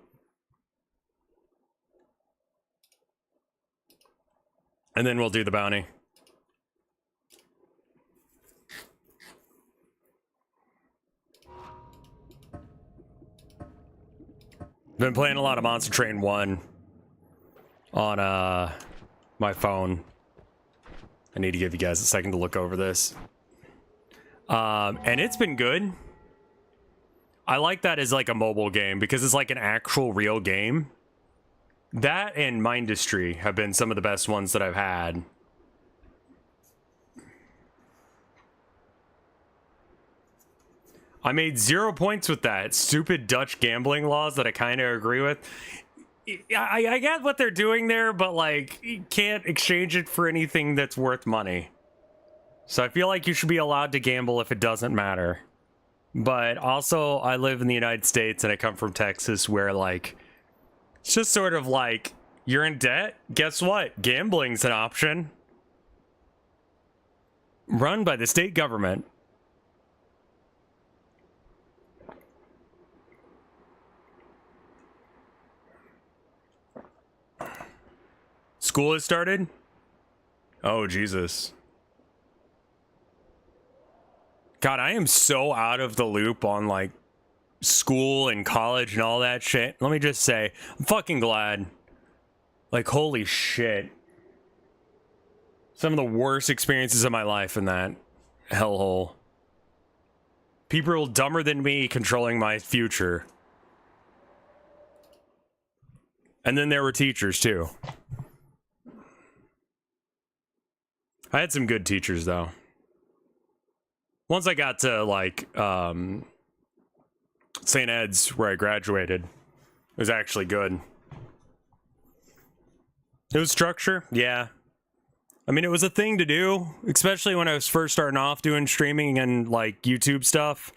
And then we'll do the bounty. Been playing a lot of Monster Train 1 on my phone. I need to give you guys a second to look over this. And it's been good. I like that as like a mobile game because it's like an actual real game. That and Mindustry have been some of the best ones that I've had. I made 0 points with that. Stupid Dutch gambling laws that I kind of agree with. I get what they're doing there, but like, you can't exchange it for anything that's worth money. So I feel like you should be allowed to gamble if it doesn't matter. But also, I live in the United States and I come from Texas where like, it's just sort of like, you're in debt? Guess what? Gambling's an option. Run by the state government. School has started? Oh, Jesus. God, I am so out of the loop on, like, school and college and all that shit. Let me just say, I'm fucking glad. Like, holy shit. Some of the worst experiences of my life in that hellhole. People dumber than me controlling my future. And then there were teachers, too. I had some good teachers, though. Once I got to, like, St. Ed's, where I graduated, it was actually good. It was structure, yeah. I mean, it was a thing to do, especially when I was first starting off doing streaming and, like, YouTube stuff.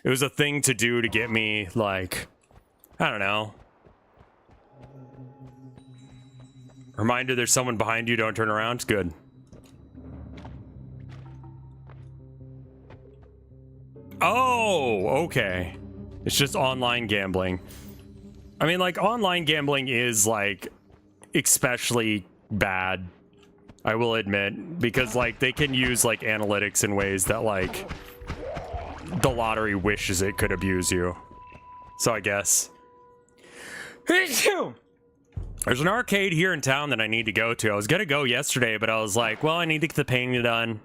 It was a thing to do to get me, like, I don't know. Reminder, there's someone behind you, don't turn around, it's good. Oh, okay. It's just online gambling. I mean, like, online gambling is, like, especially bad, I will admit, because, like, they can use, like, analytics in ways that, like, the lottery wishes it could abuse you. So I guess. There's an arcade here in town that I need to go to. I was gonna go yesterday, but I was like, well, I need to get the painting done.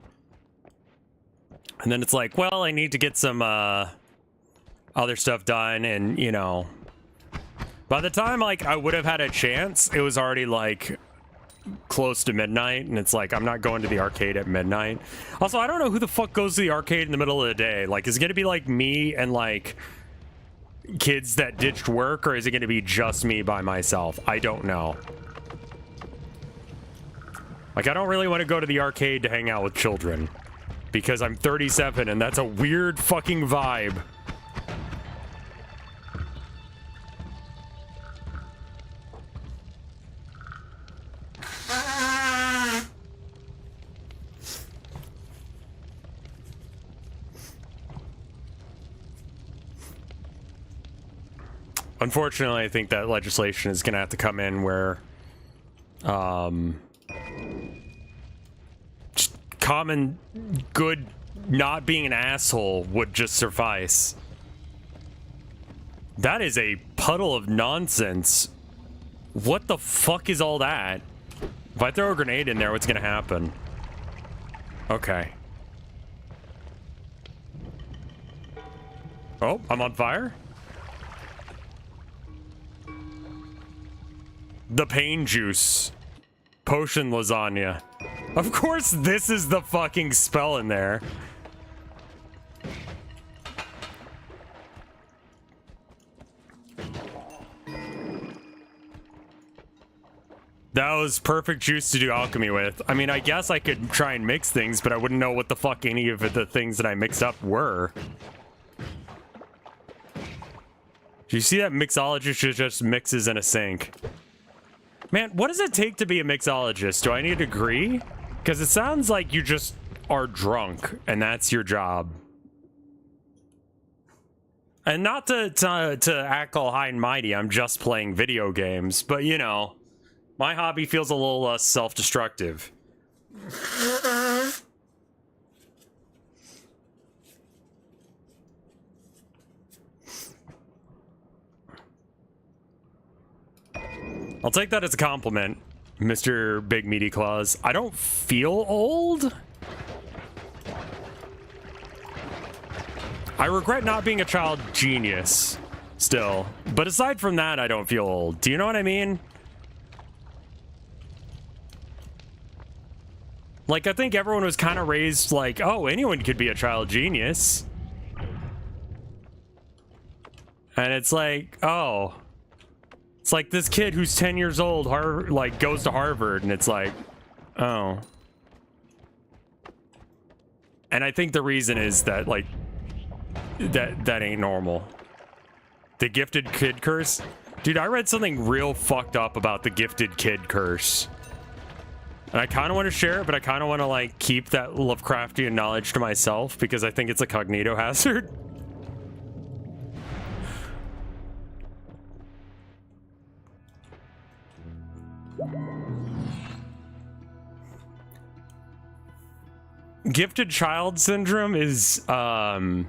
And then it's like, well, I need to get some other stuff done, and, you know, by the time, like, I would have had a chance, it was already, like, close to midnight, and it's like, I'm not going to the arcade at midnight. Also, I don't know who the fuck goes to the arcade in the middle of the day. Like, is it gonna be, like, me and, like, kids that ditched work, or is it gonna be just me by myself? I don't know. Like, I don't really want to go to the arcade to hang out with children. Because I'm 37 and that's a weird fucking vibe. Unfortunately, I think that legislation is going to have to come in where common good not being an asshole would just suffice. That is a puddle of nonsense. What the fuck is all that? If I throw a grenade in there, what's gonna happen? Okay. Oh, I'm on fire? The pain juice. Potion lasagna. Of course this is the fucking spell in there. That was perfect juice to do alchemy with. I mean, I guess I could try and mix things, but I wouldn't know what the fuck any of the things that I mixed up were. Do you see that mixologist just mixes in a sink? Man, what does it take to be a mixologist? Do I need a degree? Because it sounds like you just are drunk and that's your job. And not to act all high and mighty, I'm just playing video games. But, you know, my hobby feels a little less self-destructive. I'll take that as a compliment, Mr. Big Meaty Claws. I don't feel old. I regret not being a child genius still. But aside from that, I don't feel old. Do you know what I mean? Like, I think everyone was kind of raised like, oh, anyone could be a child genius. And it's like, oh. It's like this kid who's 10 years old, like, goes to Harvard, and it's like, oh. And I think the reason is that, like, that ain't normal. The gifted kid curse? Dude, I read something real fucked up about the gifted kid curse. And I kind of want to share it, but I kind of want to, like, keep that Lovecraftian knowledge to myself because I think it's a cognito hazard. Gifted child syndrome is, the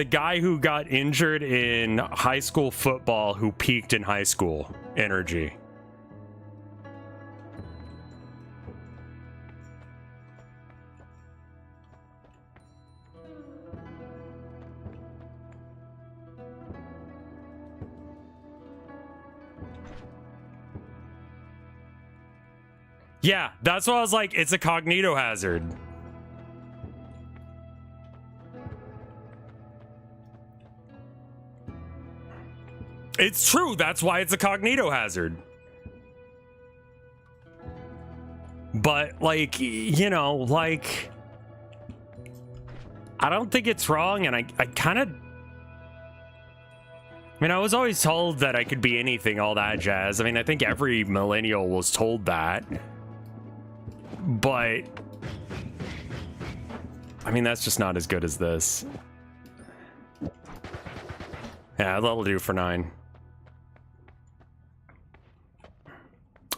guy who got injured in high school football who peaked in high school energy. Yeah, that's why I was like, it's a cognito hazard. It's true, that's why it's a cognito hazard. But, like, you know, like, I don't think it's wrong, and I kind of... I mean, I was always told that I could be anything, all that jazz. I mean, I think every millennial was told that. But... I mean, that's just not as good as this. Yeah, that'll do for 9.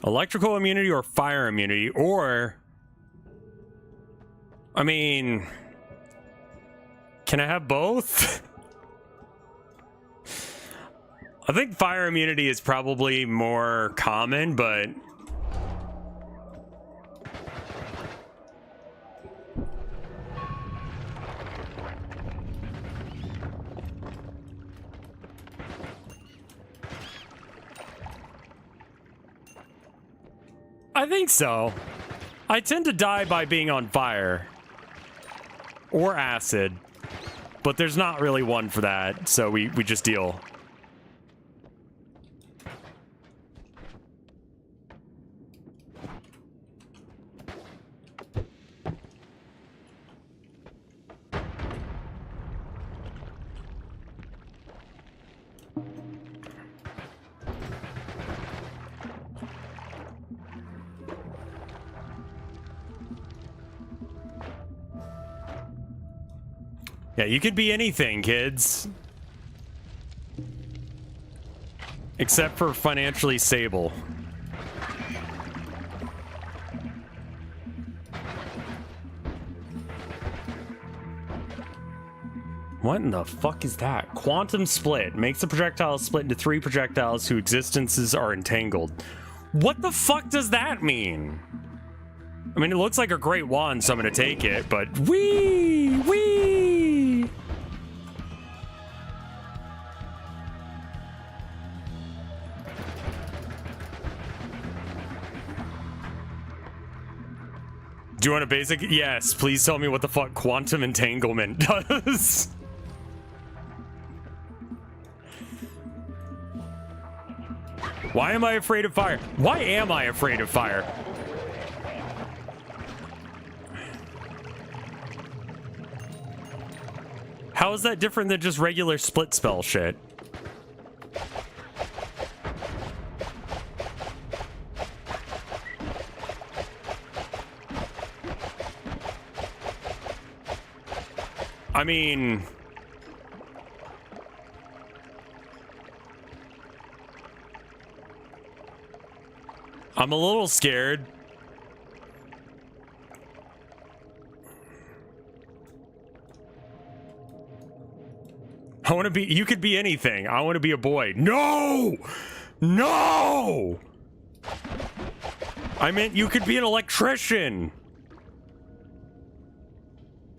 Electrical immunity or fire immunity, or... I mean... Can I have both? I think fire immunity is probably more common, but... I think so. I tend to die by being on fire. Or acid. But there's not really one for that, so we just deal. Yeah, you could be anything, kids. Except for financially stable. What in the fuck is that? Quantum split. Makes a projectile split into 3 projectiles whose existences are entangled. What the fuck does that mean? I mean, it looks like a great wand, so I'm gonna take it, but wee! Do you want a basic? Yes, please tell me what the fuck quantum entanglement does. Why am I afraid of fire? Why am I afraid of fire? How is that different than just regular split spell shit? I mean, I'm a little scared. I want to be, you could be anything. I want to be a boy. No! No! I meant you could be an electrician.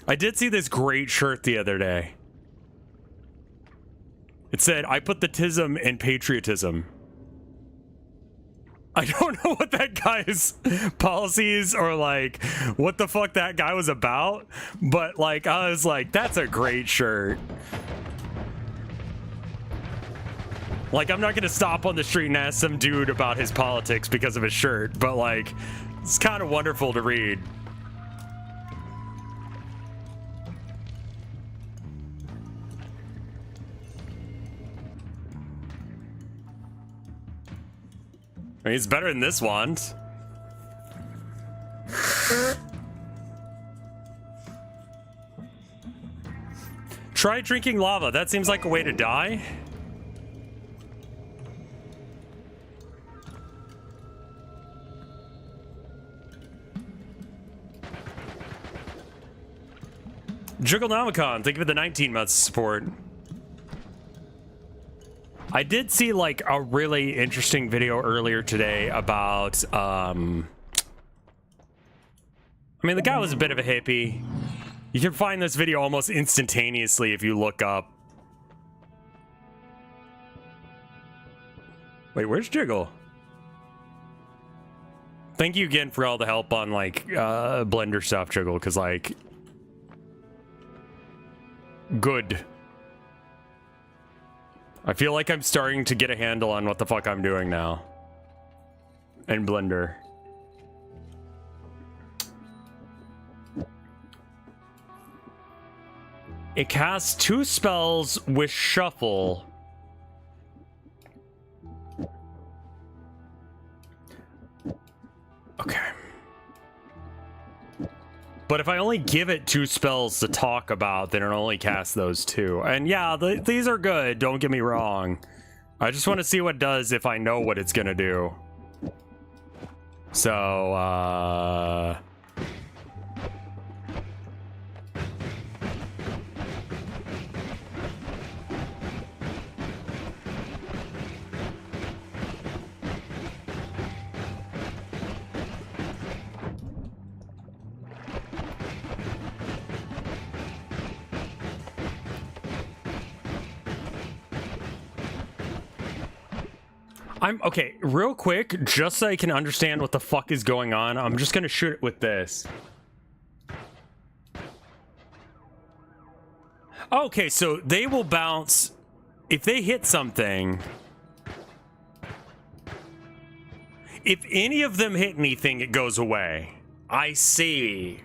I did see this great shirt the other day. It said, I put the tism in patriotism. I don't know what that guy's policies or like what the fuck that guy was about, but like I was like, that's a great shirt. Like, I'm not gonna stop on the street and ask some dude about his politics because of his shirt, but like, it's kind of wonderful to read. I mean, it's better than this one. Try drinking lava. That seems like a way to die. Jugglenomicon, thank you for the 19 months support. I did see like a really interesting video earlier today about I mean, the guy was a bit of a hippie. You can find this video almost instantaneously if you look up. Wait, where's Jiggle? Thank you again for all the help on like Blender stuff, Jiggle, because like good. I feel like I'm starting to get a handle on what the fuck I'm doing now. In Blender. It casts 2 spells with Shuffle. Okay. But if I only give it 2 spells to talk about, then it only casts those 2. And yeah, these are good, don't get me wrong. I just want to see what it does if I know what it's gonna do. So, I'm okay, real quick, just so I can understand what the fuck is going on, I'm just gonna shoot it with this. Okay, so they will bounce if they hit something. If any of them hit anything, it goes away. I see.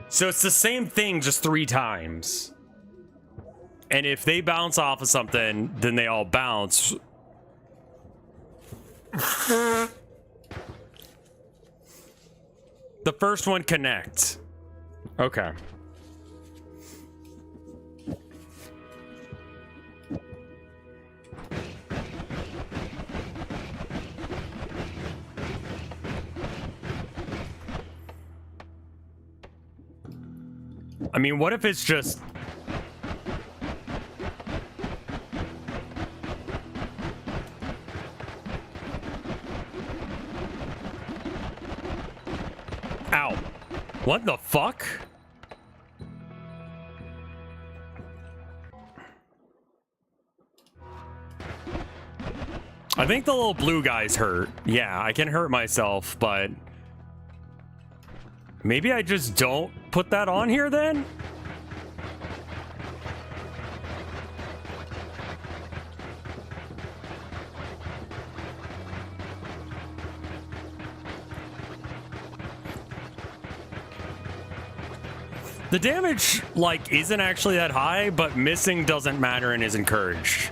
So it's the same thing, just 3 times. And if they bounce off of something, then they all bounce. The first one connects. Okay. I mean, what if it's just... Ow. What the fuck? I think the little blue guy's hurt. Yeah, I can hurt myself, but... maybe I just don't put that on here then? The damage, like, isn't actually that high, but missing doesn't matter and is encouraged.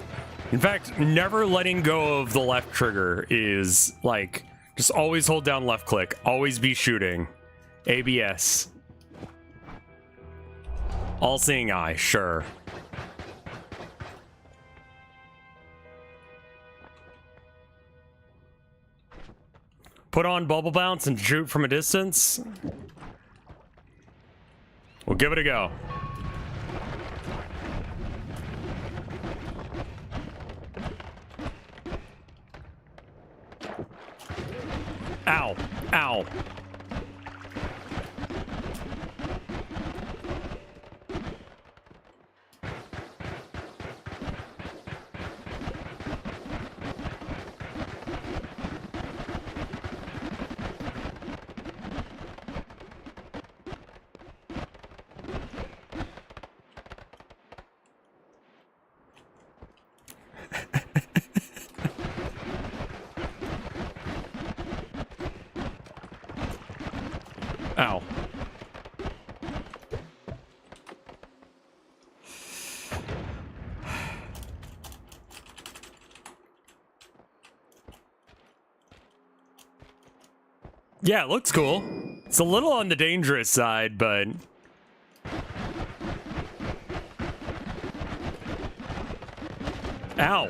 In fact, never letting go of the left trigger is, like, just always hold down left click. Always be shooting. ABS. All-seeing eye, sure. Put on bubble bounce and shoot from a distance. We'll give it a go. Ow. Ow. Ow. Yeah, it looks cool. It's a little on the dangerous side, but... Ow.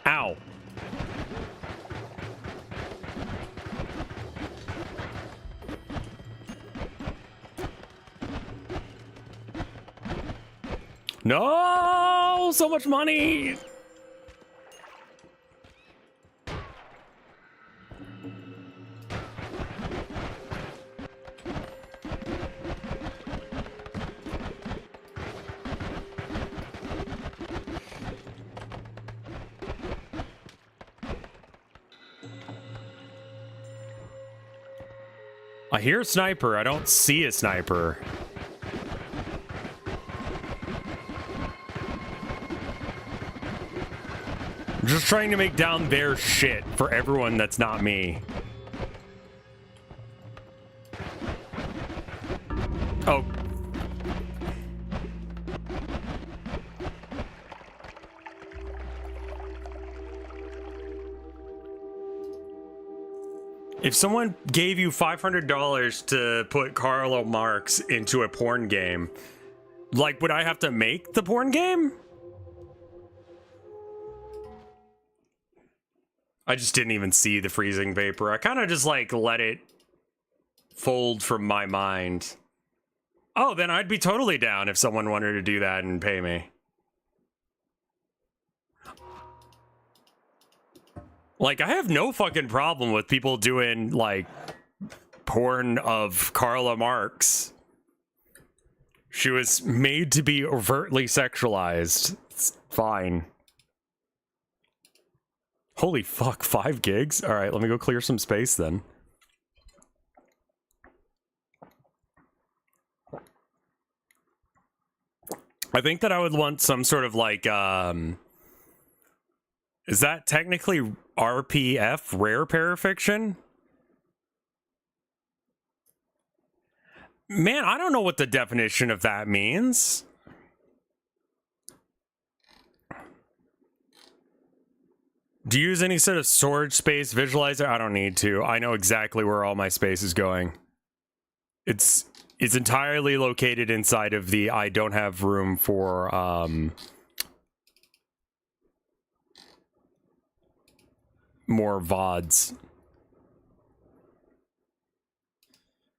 Ow. No! So much money! I hear a sniper. I don't see a sniper. I'm just trying to make down their shit for everyone that's not me. Oh. If someone gave you $500 to put Karl Marx into a porn game, like, would I have to make the porn game? I just didn't even see the freezing vapor. I kind of just, like, let it fold from my mind. Oh, then I'd be totally down if someone wanted to do that and pay me. Like, I have no fucking problem with people doing, like, porn of Karl Marx. She was made to be overtly sexualized. It's fine. Holy fuck, 5 gigs? All right, let me go clear some space then. I think that I would want some sort of, like, is that technically RPF, rare parafiction? Man, I don't know what the definition of that means. Do you use any sort of storage space visualizer? I don't need to. I know exactly where all my space is going. It's entirely located inside of the I don't have room for more VODs.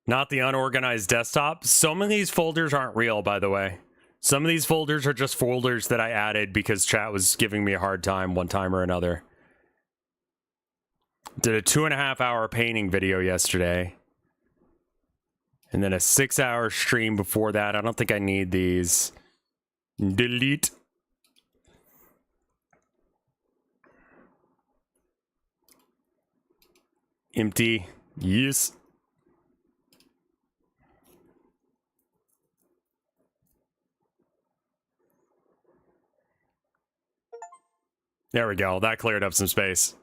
Not the unorganized desktop. Some of these folders aren't real, by the way. Some of these folders are just folders that I added because chat was giving me a hard time one time or another. Did a 2.5-hour painting video yesterday. And then a 6-hour stream before that. I don't think I need these. Delete. Empty. Yes. There we go. That cleared up some space.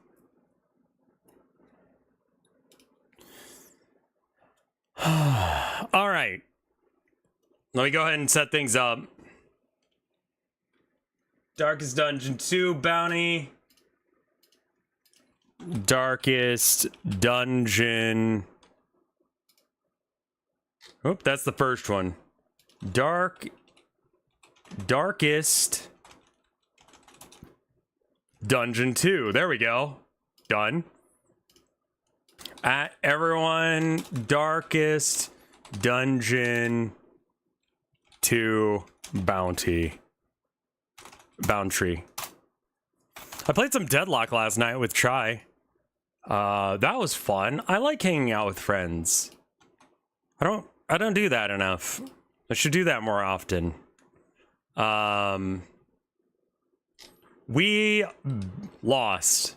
Let me go ahead and set things up. Darkest Dungeon 2 bounty. Darkest Dungeon. Oop, that's the first one. Darkest Dungeon 2. There we go. Done. At everyone, Darkest Dungeon 2 bounty. Boundary. I played some Deadlock last night with Chai. That was fun. I like hanging out with friends. I don't do that enough. I should do that more often. We lost.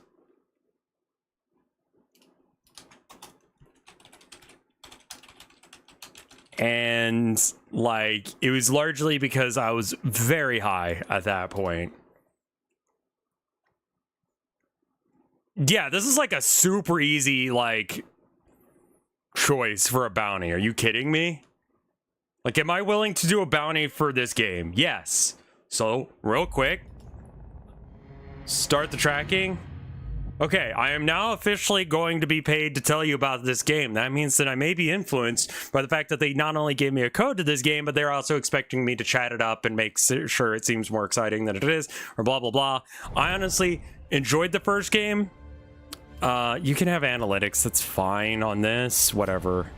And like it was largely because I was very high at that point. Yeah, this is like a super easy like choice for a bounty. Are you kidding me? Like, am I willing to do a bounty for this game? Yes. So, real quick, start the tracking. Okay, I am now officially going to be paid to tell you about this game. That means that I may be influenced by the fact that they not only gave me a code to this game, but they're also expecting me to chat it up and make sure it seems more exciting than it is, or blah, blah, blah. I honestly enjoyed the first game. You can have analytics, that's fine on this, whatever.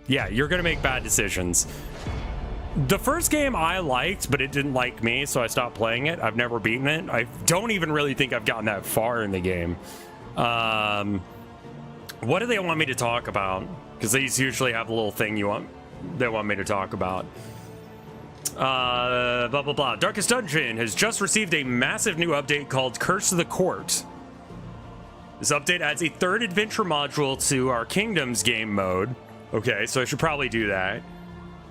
Yeah, you're gonna make bad decisions. The first game I liked, but it didn't like me, so I stopped playing it. I've never beaten it. I don't even really think I've gotten that far in the game. What do they want me to talk about? Because they usually have a little thing they want me to talk about. Blah, blah, blah. Darkest Dungeon has just received a massive new update called Curse of the Court. This update adds a third adventure module to our Kingdoms game mode. Okay, so I should probably do that.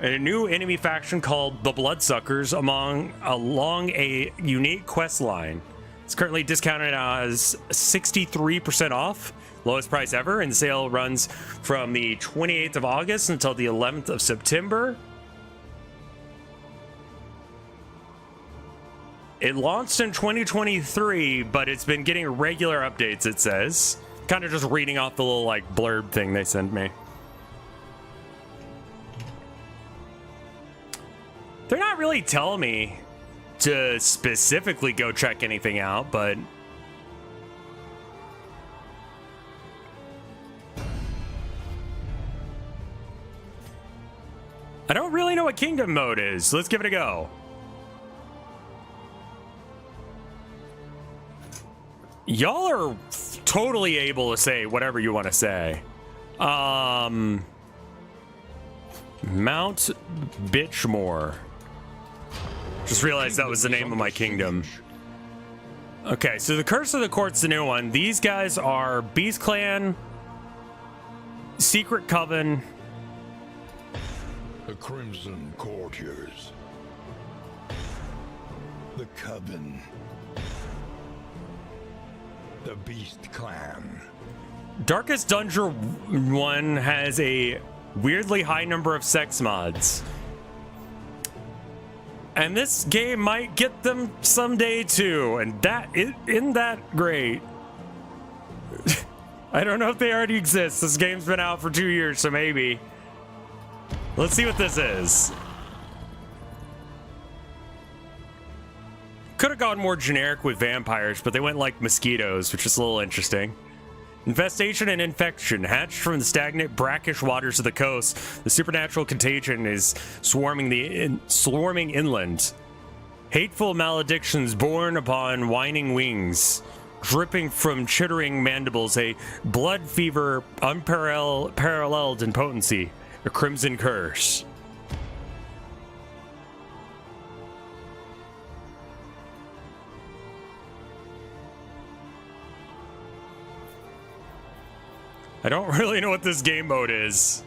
And a new enemy faction called the Bloodsuckers along a unique quest line. It's currently discounted as 63% off, lowest price ever, and the sale runs from the 28th of August until the 11th of September. It launched in 2023, but it's been getting regular updates, it says. Kind of just reading off the little like blurb thing they sent me. They're not really telling me to specifically go check anything out, but I don't really know what Kingdom mode is. Let's give it a go. Y'all are totally able to say whatever you want to say. Mount Bitchmore. Just realized that was the name of my kingdom. Okay, so the Curse of the Court's the new one. These guys are Beast Clan, Secret Coven, the Crimson Courtiers, the Coven, the Beast Clan. Darkest Dungeon 1 has a weirdly high number of sex mods. And this game might get them someday too, and isn't that great? I don't know if they already exist. This game's been out for 2 years, so maybe. Let's see what this is. Could have gone more generic with vampires, but they went like mosquitoes, which is a little interesting. Infestation and infection. Hatched from the stagnant, brackish waters of the coast, the supernatural contagion is swarming inland. Hateful maledictions born upon whining wings, dripping from chittering mandibles, a blood fever unparalleled in potency, a crimson curse. I don't really know what this game mode is.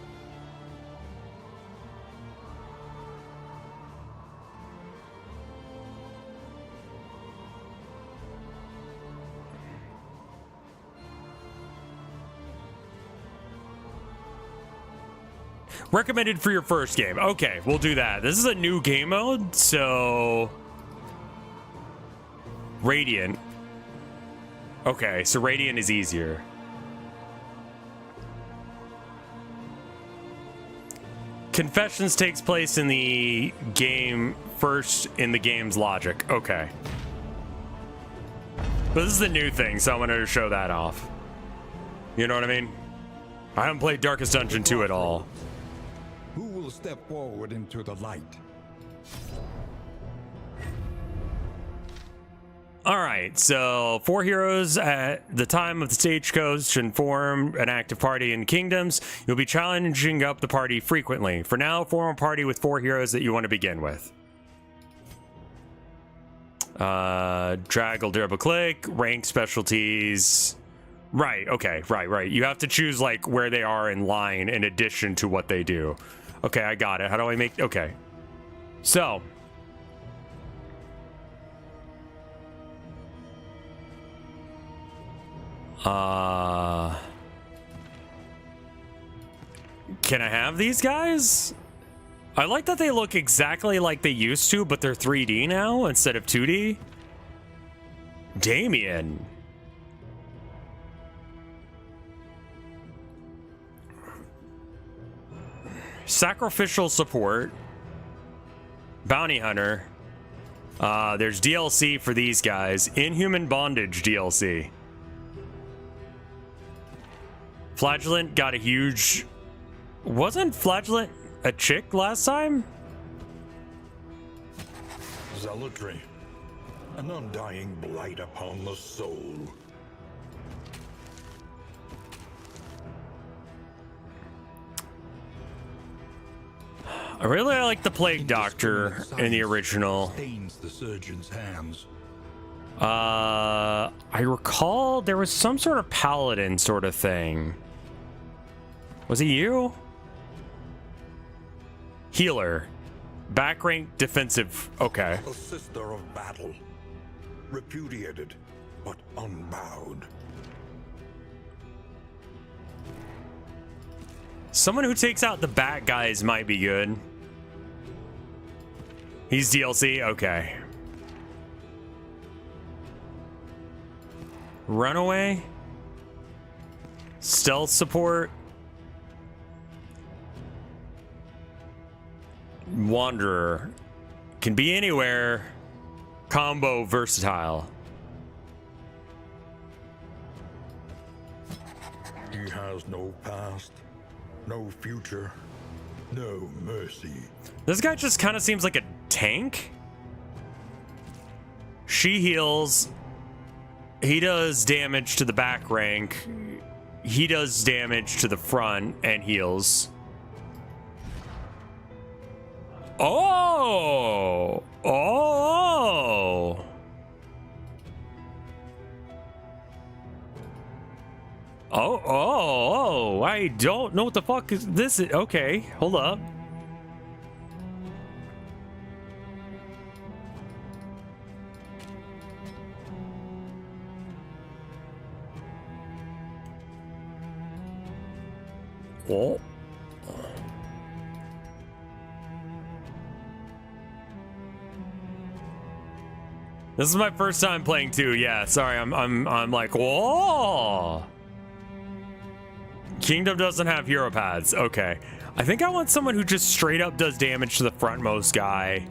Recommended for your first game. Okay, we'll do that. This is a new game mode, so... Radiant. Okay, so Radiant is easier. Confessions takes place in the game first in the game's logic. Okay. But this is the new thing, so I wanted to show that off. You know what I mean? I haven't played Darkest Dungeon 2 at all. Who will step forward into the light? All right, so 4 heroes at the time of the stagecoach should form an active party in kingdoms. You'll be challenging up the party frequently. For now, form a party with 4 heroes that you want to begin with. Drag will double click, rank specialties. Right, okay, right. You have to choose like where they are in line in addition to what they do. Okay, I got it. How do I make... Okay. So... Can I have these guys? I like that they look exactly like they used to, but they're 3D now instead of 2D. Damien. Sacrificial support. Bounty hunter. There's DLC for these guys. Inhuman bondage DLC. Flagellant got a huge... Wasn't Flagellant a chick last time? Zealotry. An undying blight upon the soul. I really like the Plague Doctor in the original. Stains the surgeon's hands. I recall there was some sort of paladin sort of thing. Was it you? Healer. Back rank defensive. Okay. A sister of battle. Repudiated, but unbowed. Someone who takes out the bat guys might be good. He's DLC? Okay. Runaway? Stealth support? Wanderer. Can be anywhere. Combo versatile. He has no past, no future, no mercy. This guy just kind of seems like a tank. She heals. He does damage to the back rank. He does damage to the front and heals. Oh! Oh! Oh, I don't know what the fuck is this. Okay, hold up. Oh. This is my first time playing too. Yeah, sorry. I'm like, whoa. Kingdom doesn't have hero pads. Okay. I think I want someone who just straight up does damage to the frontmost guy.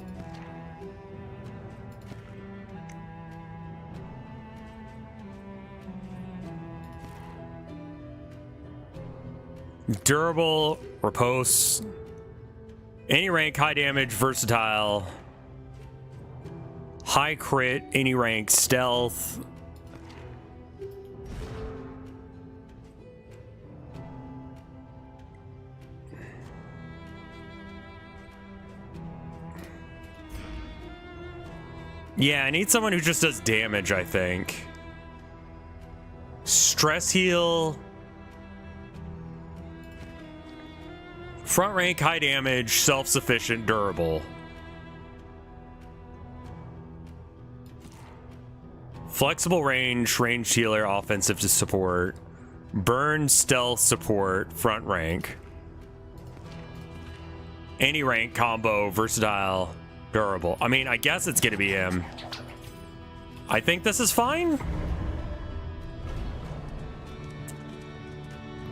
Durable, repose, any rank, high damage, versatile, high crit, any rank, stealth. Yeah, I need someone who just does damage, I think. Stress heal. Front rank, high damage, self-sufficient, durable. Flexible range, ranged healer, offensive to support. Burn, stealth, support, front rank. Any rank, combo, versatile, durable. I mean, I guess it's gonna be him. I think this is fine.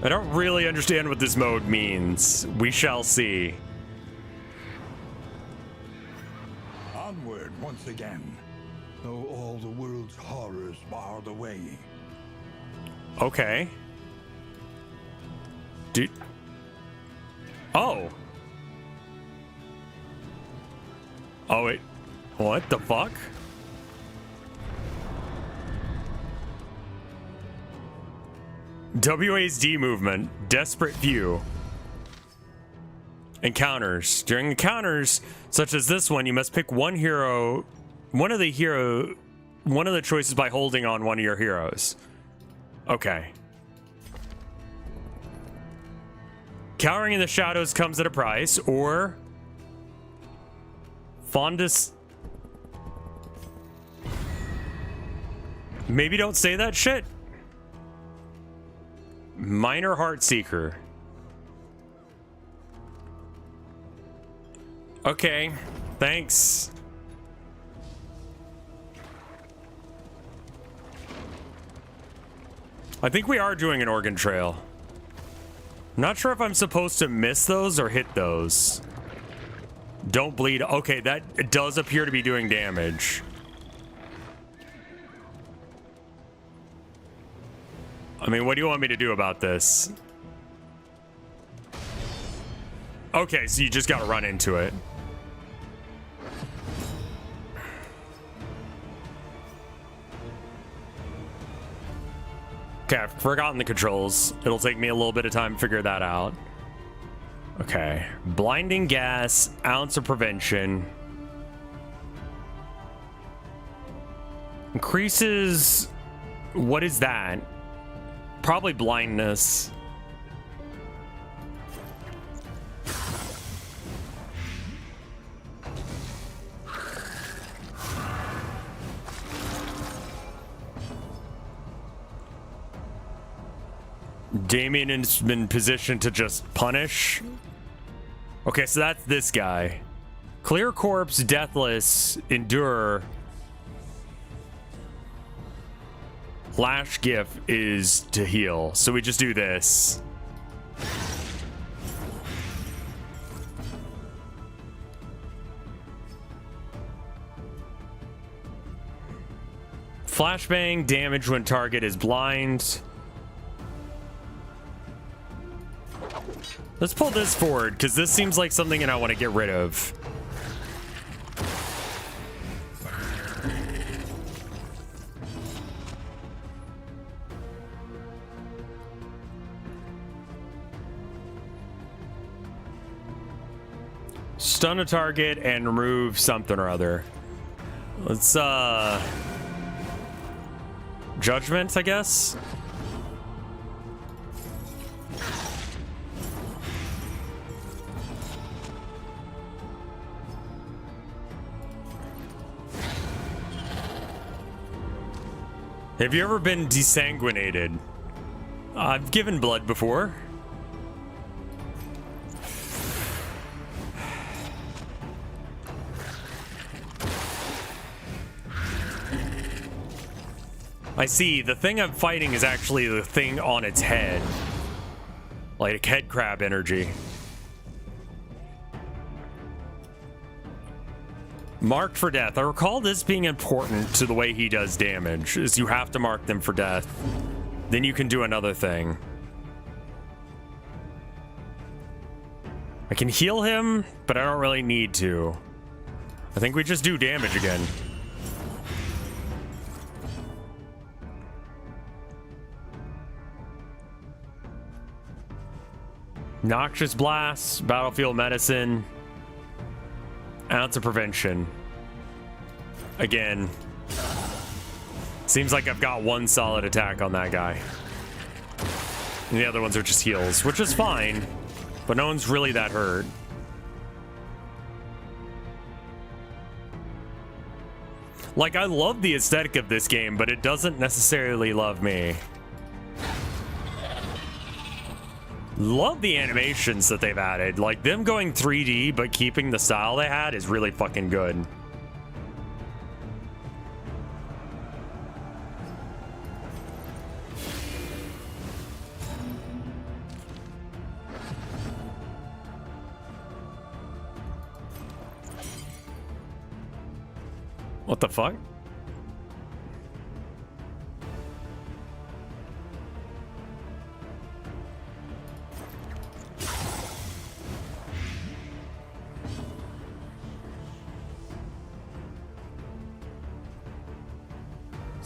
I don't really understand what this mode means. We shall see. Onward once again, though all the world's horrors bar the way. Okay. Dude. Oh. Oh, wait. What the fuck? WASD movement. Desperate view. Encounters. During encounters such as this one, you must pick one hero, one of the choices by holding on one of your heroes. Okay. Cowering in the shadows comes at a price, or fondest. Maybe don't say that shit. Minor Heart Seeker. Okay, thanks. I think we are doing an organ trail. Not sure if I'm supposed to miss those or hit those. Don't bleed. Okay, that does appear to be doing damage. I mean, what do you want me to do about this? Okay, so you just gotta run into it. Okay, I've forgotten the controls. It'll take me a little bit of time to figure that out. Okay. Blinding gas, ounce of prevention. Increases... What is that? Probably blindness. Damien has been positioned to just punish. Okay, so that's this guy. Clear corpse, deathless, endure. Lash gif is to heal. So we just do this. Flashbang, damage when target is blind. Let's pull this forward, because this seems like something that I want to get rid of. Stun a target and remove something or other. Let's, Judgment, I guess? Have you ever been desanguinated? I've given blood before. I see. The thing I'm fighting is actually the thing on its head. Like head crab energy. Marked for death. I recall this being important to the way he does damage, is you have to mark them for death. Then you can do another thing. I can heal him, but I don't really need to. I think we just do damage again. Noxious Blast, Battlefield Medicine, Ounce of Prevention. Again, seems like I've got one solid attack on that guy. And the other ones are just heals, which is fine, but no one's really that hurt. Like, I love the aesthetic of this game, but it doesn't necessarily love me. Love the animations that they've added. Like, them going 3D but keeping the style they had is really fucking good. What the fuck?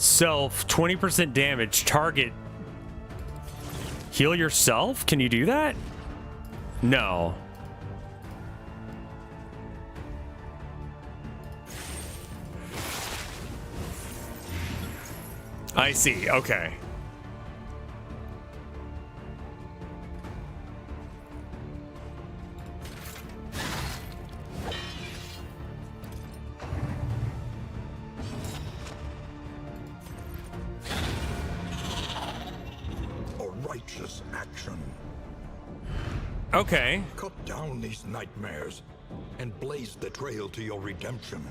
Self, 20% damage, target. Heal yourself? Can you do that? No. I see, okay. Righteous action. Okay. Cut down these nightmares and blaze the trail to your redemption.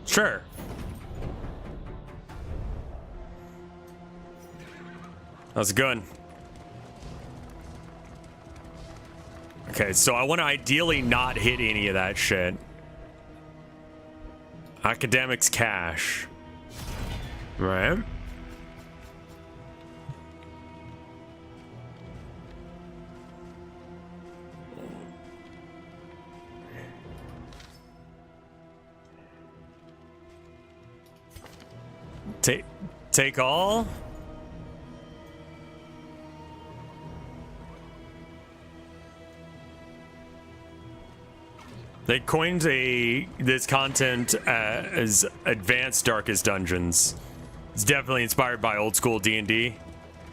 Sure. That's good. Okay, so I want to ideally not hit any of that shit. Academics cash. Right. Take all. They coined this content as advanced Darkest Dungeons. It's definitely inspired by old school D&D.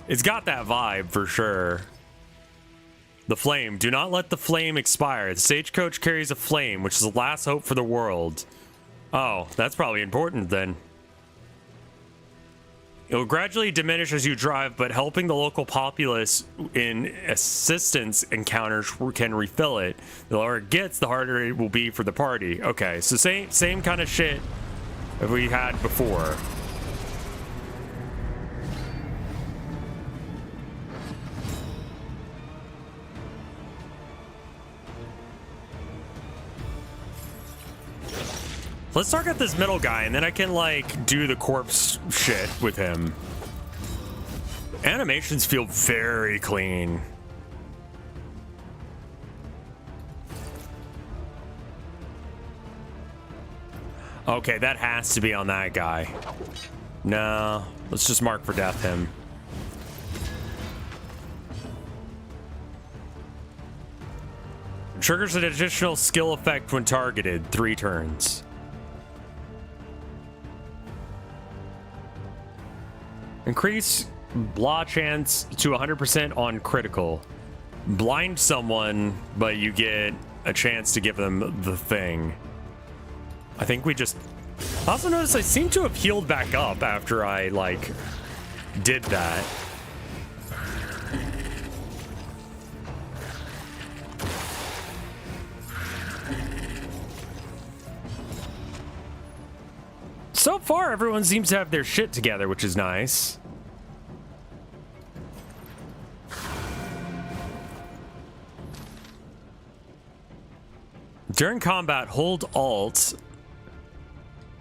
It's got that vibe for sure. The flame. Do not let the flame expire. The stagecoach carries a flame, which is the last hope for the world. Oh, that's probably important then. It will gradually diminish as you drive, but helping the local populace in assistance encounters can refill it. The lower it gets, the harder it will be for the party. Okay, so same kind of shit that we had before. Let's target this middle guy, and then I can, like, do the corpse shit with him. Animations feel very clean. Okay, that has to be on that guy. No, let's just mark for death him. Triggers an additional skill effect when targeted, 3 turns. Increase blah chance to 100% on critical. Blind someone, but you get a chance to give them the thing. I think we just... I also noticed I seem to have healed back up after I, like, did that. So far, everyone seems to have their shit together, which is nice. During combat, hold Alt,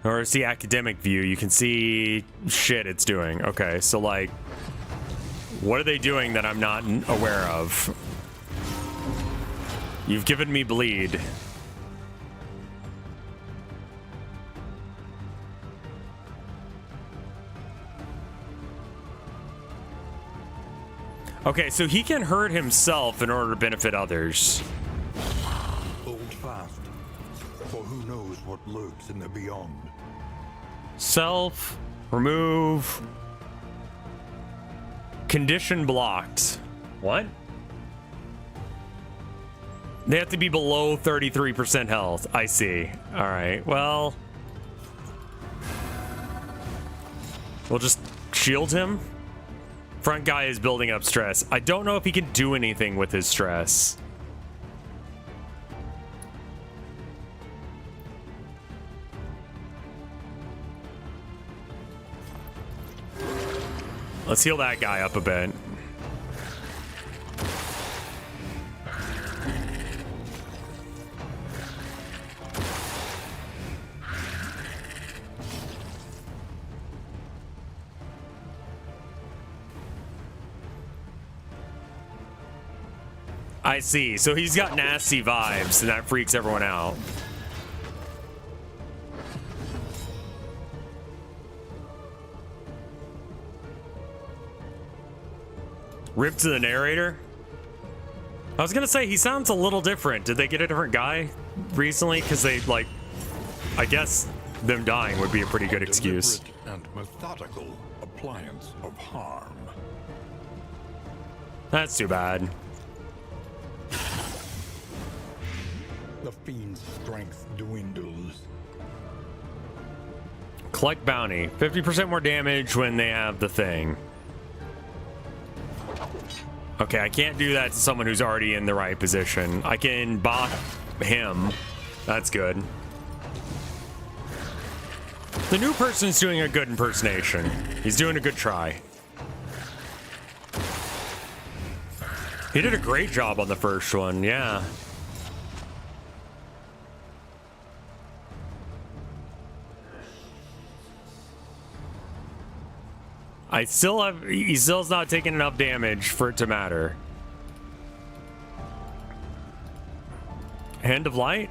or it's the academic view. You can see shit it's doing. Okay, so like, what are they doing that I'm not aware of? You've given me bleed. Okay, so he can hurt himself in order to benefit others. Hold fast, for who knows what lurks in the beyond. Self, remove, condition blocked. What? They have to be below 33% health. I see. All right, well, we'll just shield him Front guy is building up stress. I don't know if he can do anything with his stress. Let's heal that guy up a bit. I see. So he's got nasty vibes, and that freaks everyone out. Rip to the narrator? I was gonna say, he sounds a little different. Did they get a different guy recently? Because they, like, I guess them dying would be a pretty good excuse. And methodical appliance of harm. That's too bad. The fiend's strength dwindles. Collect bounty. 50% more damage when they have the thing. Okay, I can't do that to someone who's already in the right position. I can bot him. That's good. The new person's doing a good impersonation. He's doing a good try. He did a great job on the first one, yeah. He still's not taking enough damage for it to matter. Hand of Light?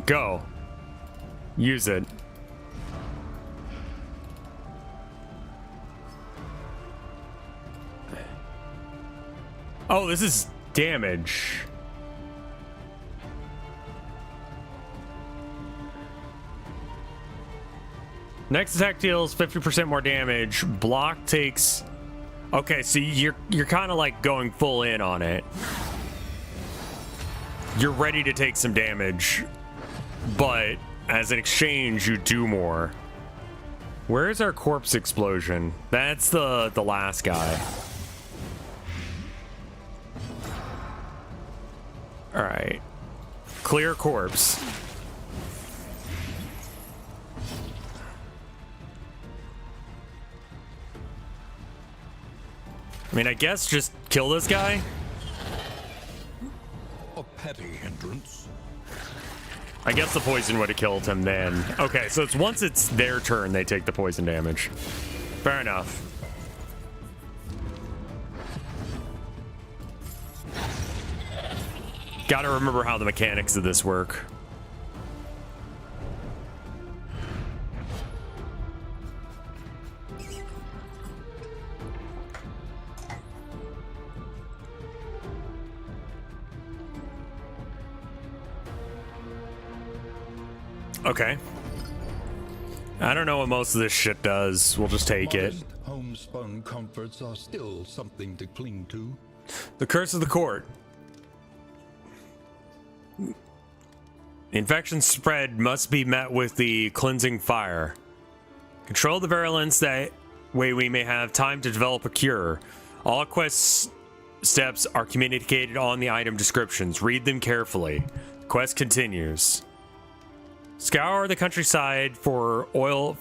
Go. Use it. Oh, this is damage. Next attack deals 50% more damage. Block takes... Okay, so you're kind of like going full in on it. You're ready to take some damage, but as an exchange, you do more. Where's our corpse explosion? That's the last guy. All right. Clear corpse. I mean, I guess just kill this guy. A petty hindrance. I guess the poison would have killed him then. Okay, so it's once it's their turn, they take the poison damage. Fair enough. Gotta remember how the mechanics of this work. Okay. I don't know what most of this shit does. We'll just take it. Homespun comforts are still something to cling to. The curse of the court. Infection spread must be met with the cleansing fire. Control the virulence, that way we may have time to develop a cure. All quest steps are communicated on the item descriptions. Read them carefully. The quest continues. Scour the countryside for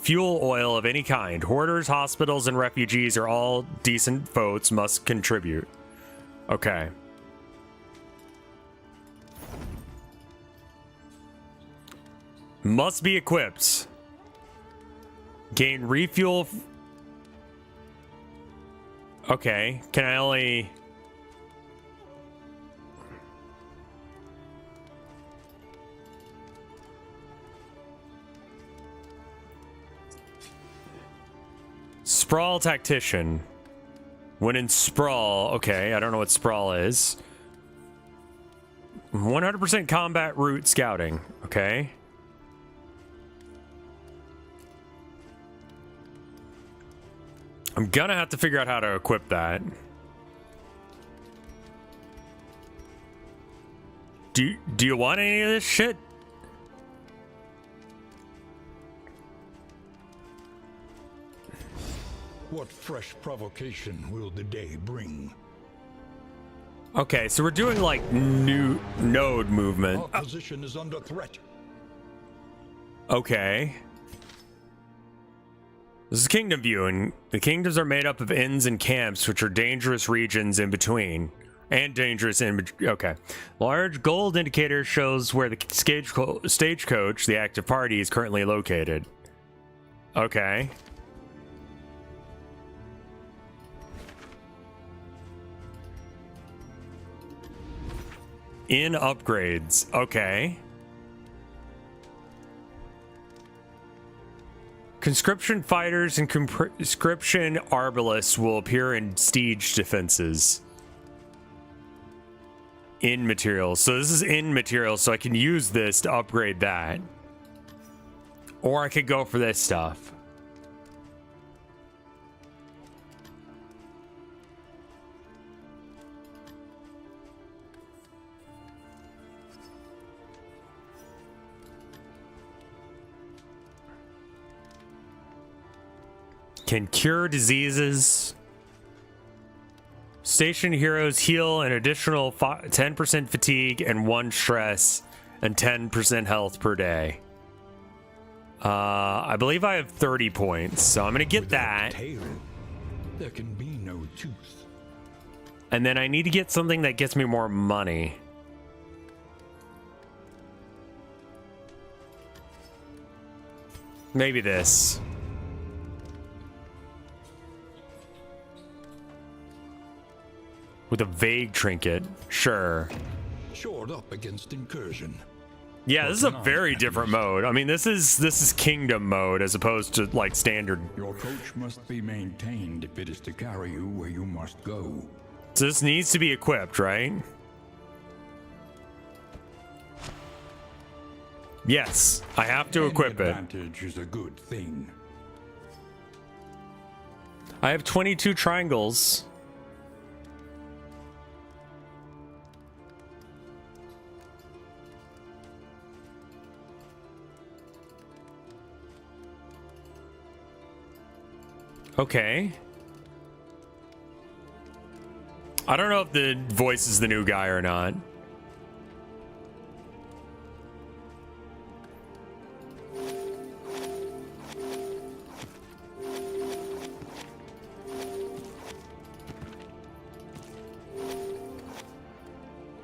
fuel oil of any kind. Hoarders, hospitals, and refugees are all decent votes must contribute. Okay. Must be equipped. Gain refuel. Okay. Can I only... Sprawl Tactician. When in Sprawl... Okay, I don't know what Sprawl is. 100% combat route scouting. Okay. I'm gonna have to figure out how to equip that. Do you want any of this shit? What fresh provocation will the day bring? Okay, so we're doing like new node movement. Our position is under threat. Okay. This is Kingdom View, and the kingdoms are made up of inns and camps, which are dangerous regions in between. And dangerous in between. Okay. Large gold indicator shows where the stagecoach, the active party, is currently located. Okay. In upgrades. Okay. Conscription fighters and conscription arbalists will appear in siege defenses. In materials. So this is in materials, so I can use this to upgrade that. Or I could go for this stuff. Can cure diseases. Station heroes heal an additional 10% fatigue and 1 stress and 10% health per day. I believe I have 30 points, so I'm gonna get that. Tail, there can be no tooth. And then I need to get something that gets me more money. Maybe this. With a vague trinket, sure. Shored up against incursion. Yeah, this is a very different mode. I mean, this is kingdom mode as opposed to like standard. Your coach must be maintained if it is to carry you where you must go. So this needs to be equipped, right? Yes, I have to equip it. Advantage is a good thing. I have 22 triangles. Okay. I don't know if the voice is the new guy or not.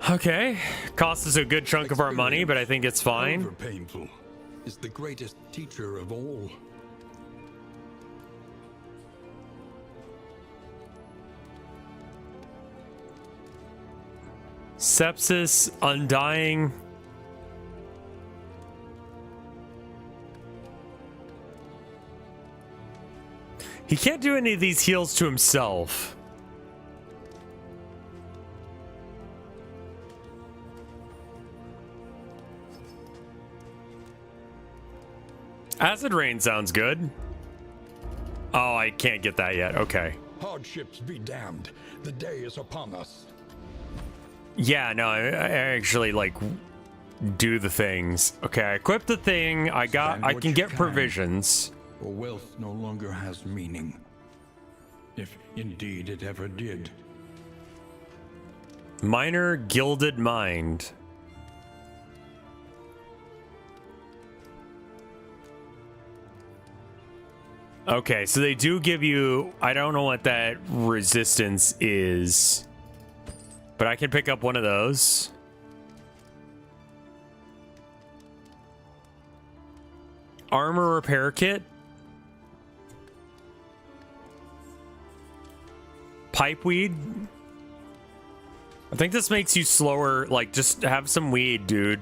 Okay. Cost us a good chunk of our money, but I think it's fine. However painful, is the greatest teacher of all. Sepsis, undying. He can't do any of these heals to himself. Acid rain sounds good. Oh, I can't get that yet. Okay. Hardships be damned. The day is upon us. Yeah, no, I actually like do the things. Okay, I equip the thing. I can get provisions. For wealth no longer has meaning. If indeed it ever did. Minor gilded mind. Okay, so they do give you, I don't know what that resistance is, but I can pick up one of those. Armor repair kit. Pipeweed. I think this makes you slower. Like, just have some weed, dude.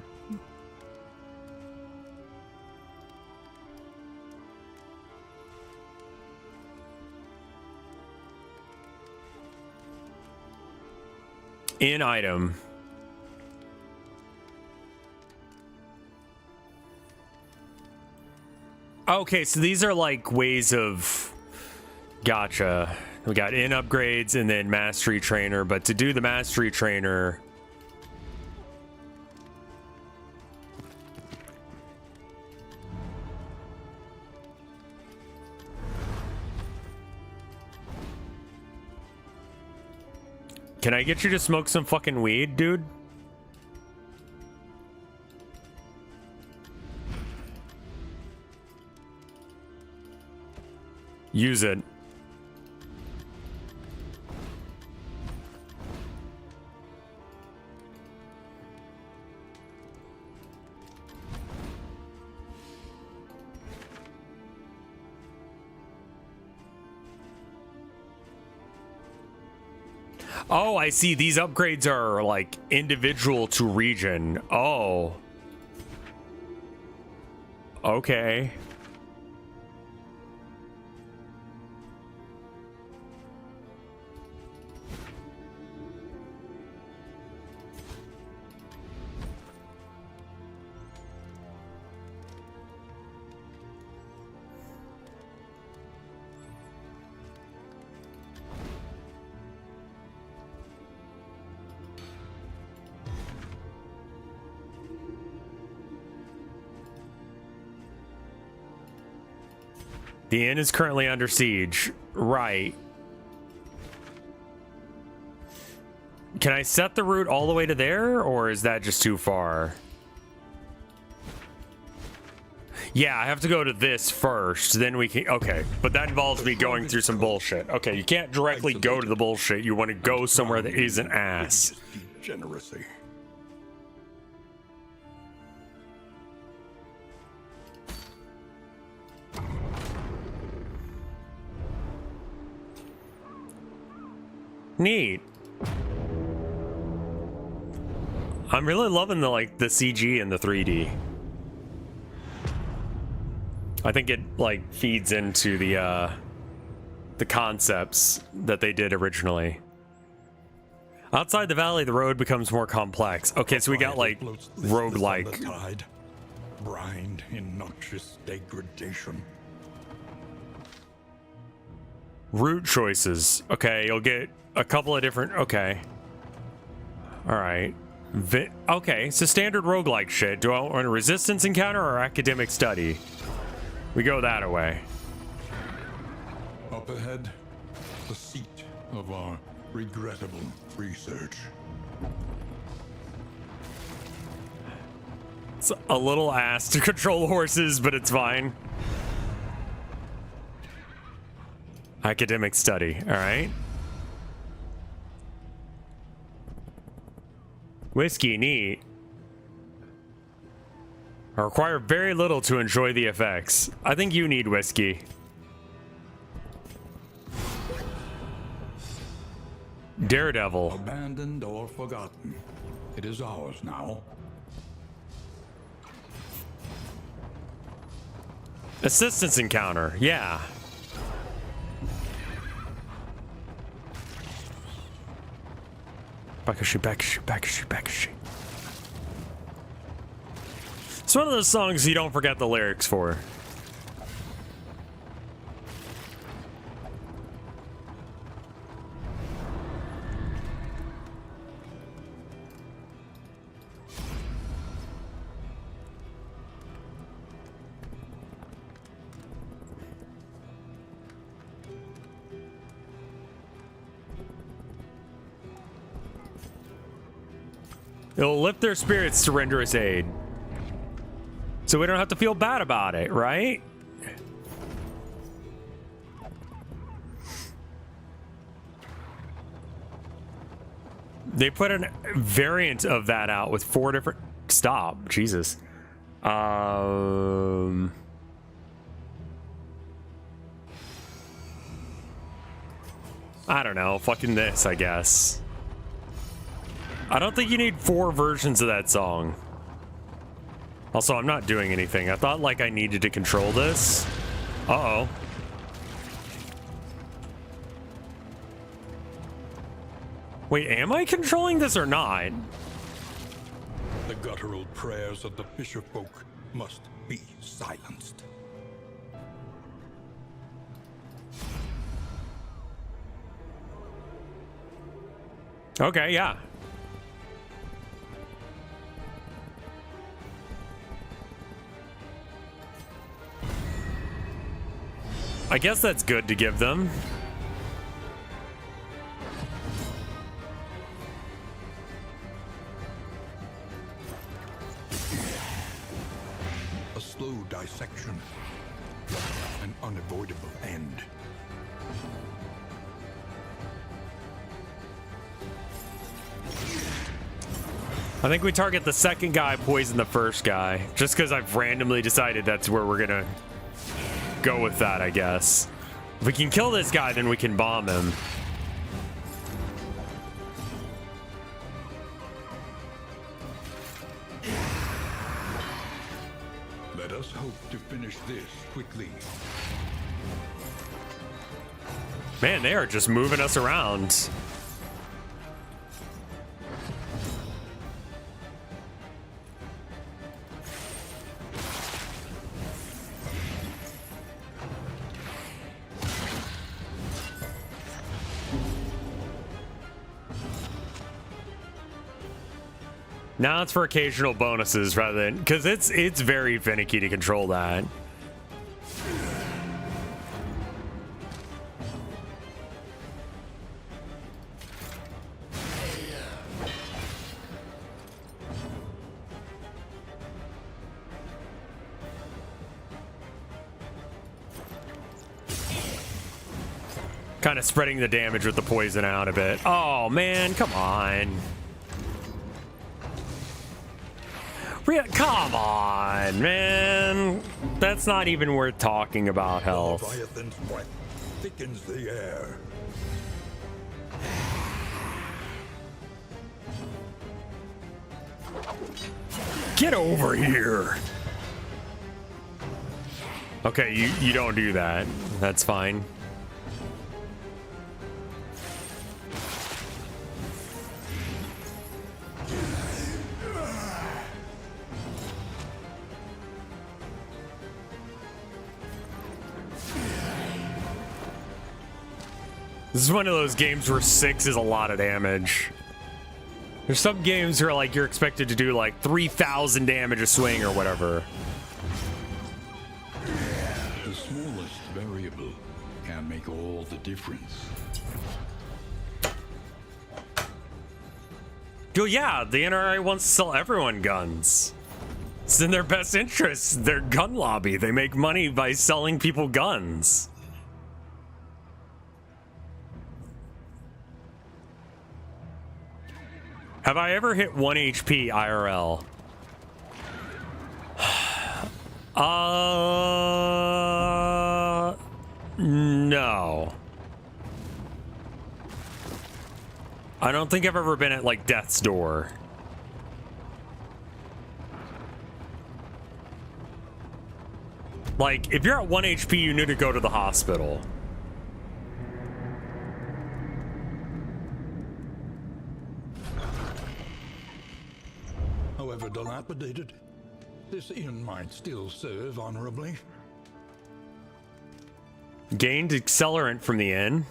In item. Okay, so these are like ways of... Gotcha. We got in upgrades and then mastery trainer, but to do the mastery trainer... Can I get you to smoke some fucking weed, dude? Use it. Oh, I see. These upgrades are like individual to region. Oh. Okay. The inn is currently under siege. Right. Can I set the route all the way to there, or is that just too far? Yeah, I have to go to this first, then we can... Okay, but that involves me going through some bullshit. Okay, you can't directly go to the bullshit. You want to go somewhere that isn't ass. Degeneracy. Neat. I'm really loving the CG and the 3D. I think it like feeds into the concepts that they did originally. Outside the valley, the road becomes more complex. Okay, so we got like roguelike. Brined in noxious degradation. Route choices. Okay, you'll get a couple of different... Okay. Alright. Okay, so standard roguelike shit. Do I want a resistance encounter or academic study? We go that away. Up ahead, the seat of our regrettable research. It's a little ass to control horses, but it's fine. Academic study, alright. Whiskey, neat. I require very little to enjoy the effects. I think you need whiskey. Daredevil. Abandoned or forgotten. It is ours now. Assistance encounter, yeah. Bakashi. It's one of those songs you don't forget the lyrics for. It'll lift their spirits to render us aid. So we don't have to feel bad about it, right? They put a variant of that out with 4 different... Stop. Jesus. I don't know. Fucking this, I guess. I don't think you need 4 versions of that song. Also, I'm not doing anything. I thought like I needed to control this. Uh-oh. Wait, am I controlling this or not? The guttural prayers of the fisherfolk must be silenced. Okay, yeah. I guess that's good to give them. section. An unavoidable end. I think we target the second guy, poison the first guy. Just because I've randomly decided that's where we're gonna go with that, I guess. If we can kill this guy, then we can bomb him. Let us hope to finish this quickly. Man, they are just moving us around. Now it's for occasional bonuses rather than, because it's very finicky to control that. Kind of spreading the damage with the poison out a bit. Oh man, come on. Come on, man. That's not even worth talking about health. Leviathan's breath thickens the air. Get over here. Okay, you don't do that. That's fine. This is one of those games where 6 is a lot of damage. There's some games where like you're expected to do like 3,000 damage a swing or whatever. The smallest variable can make all the difference. Well, yeah, the NRA wants to sell everyone guns. It's in their best interest. Their gun lobby. They make money by selling people guns. Have I ever hit 1 HP IRL? No. I don't think I've ever been at like death's door. Like, if you're at 1 HP, you need to go to the hospital. However dilapidated, this inn might still serve honorably. Gained accelerant from the inn.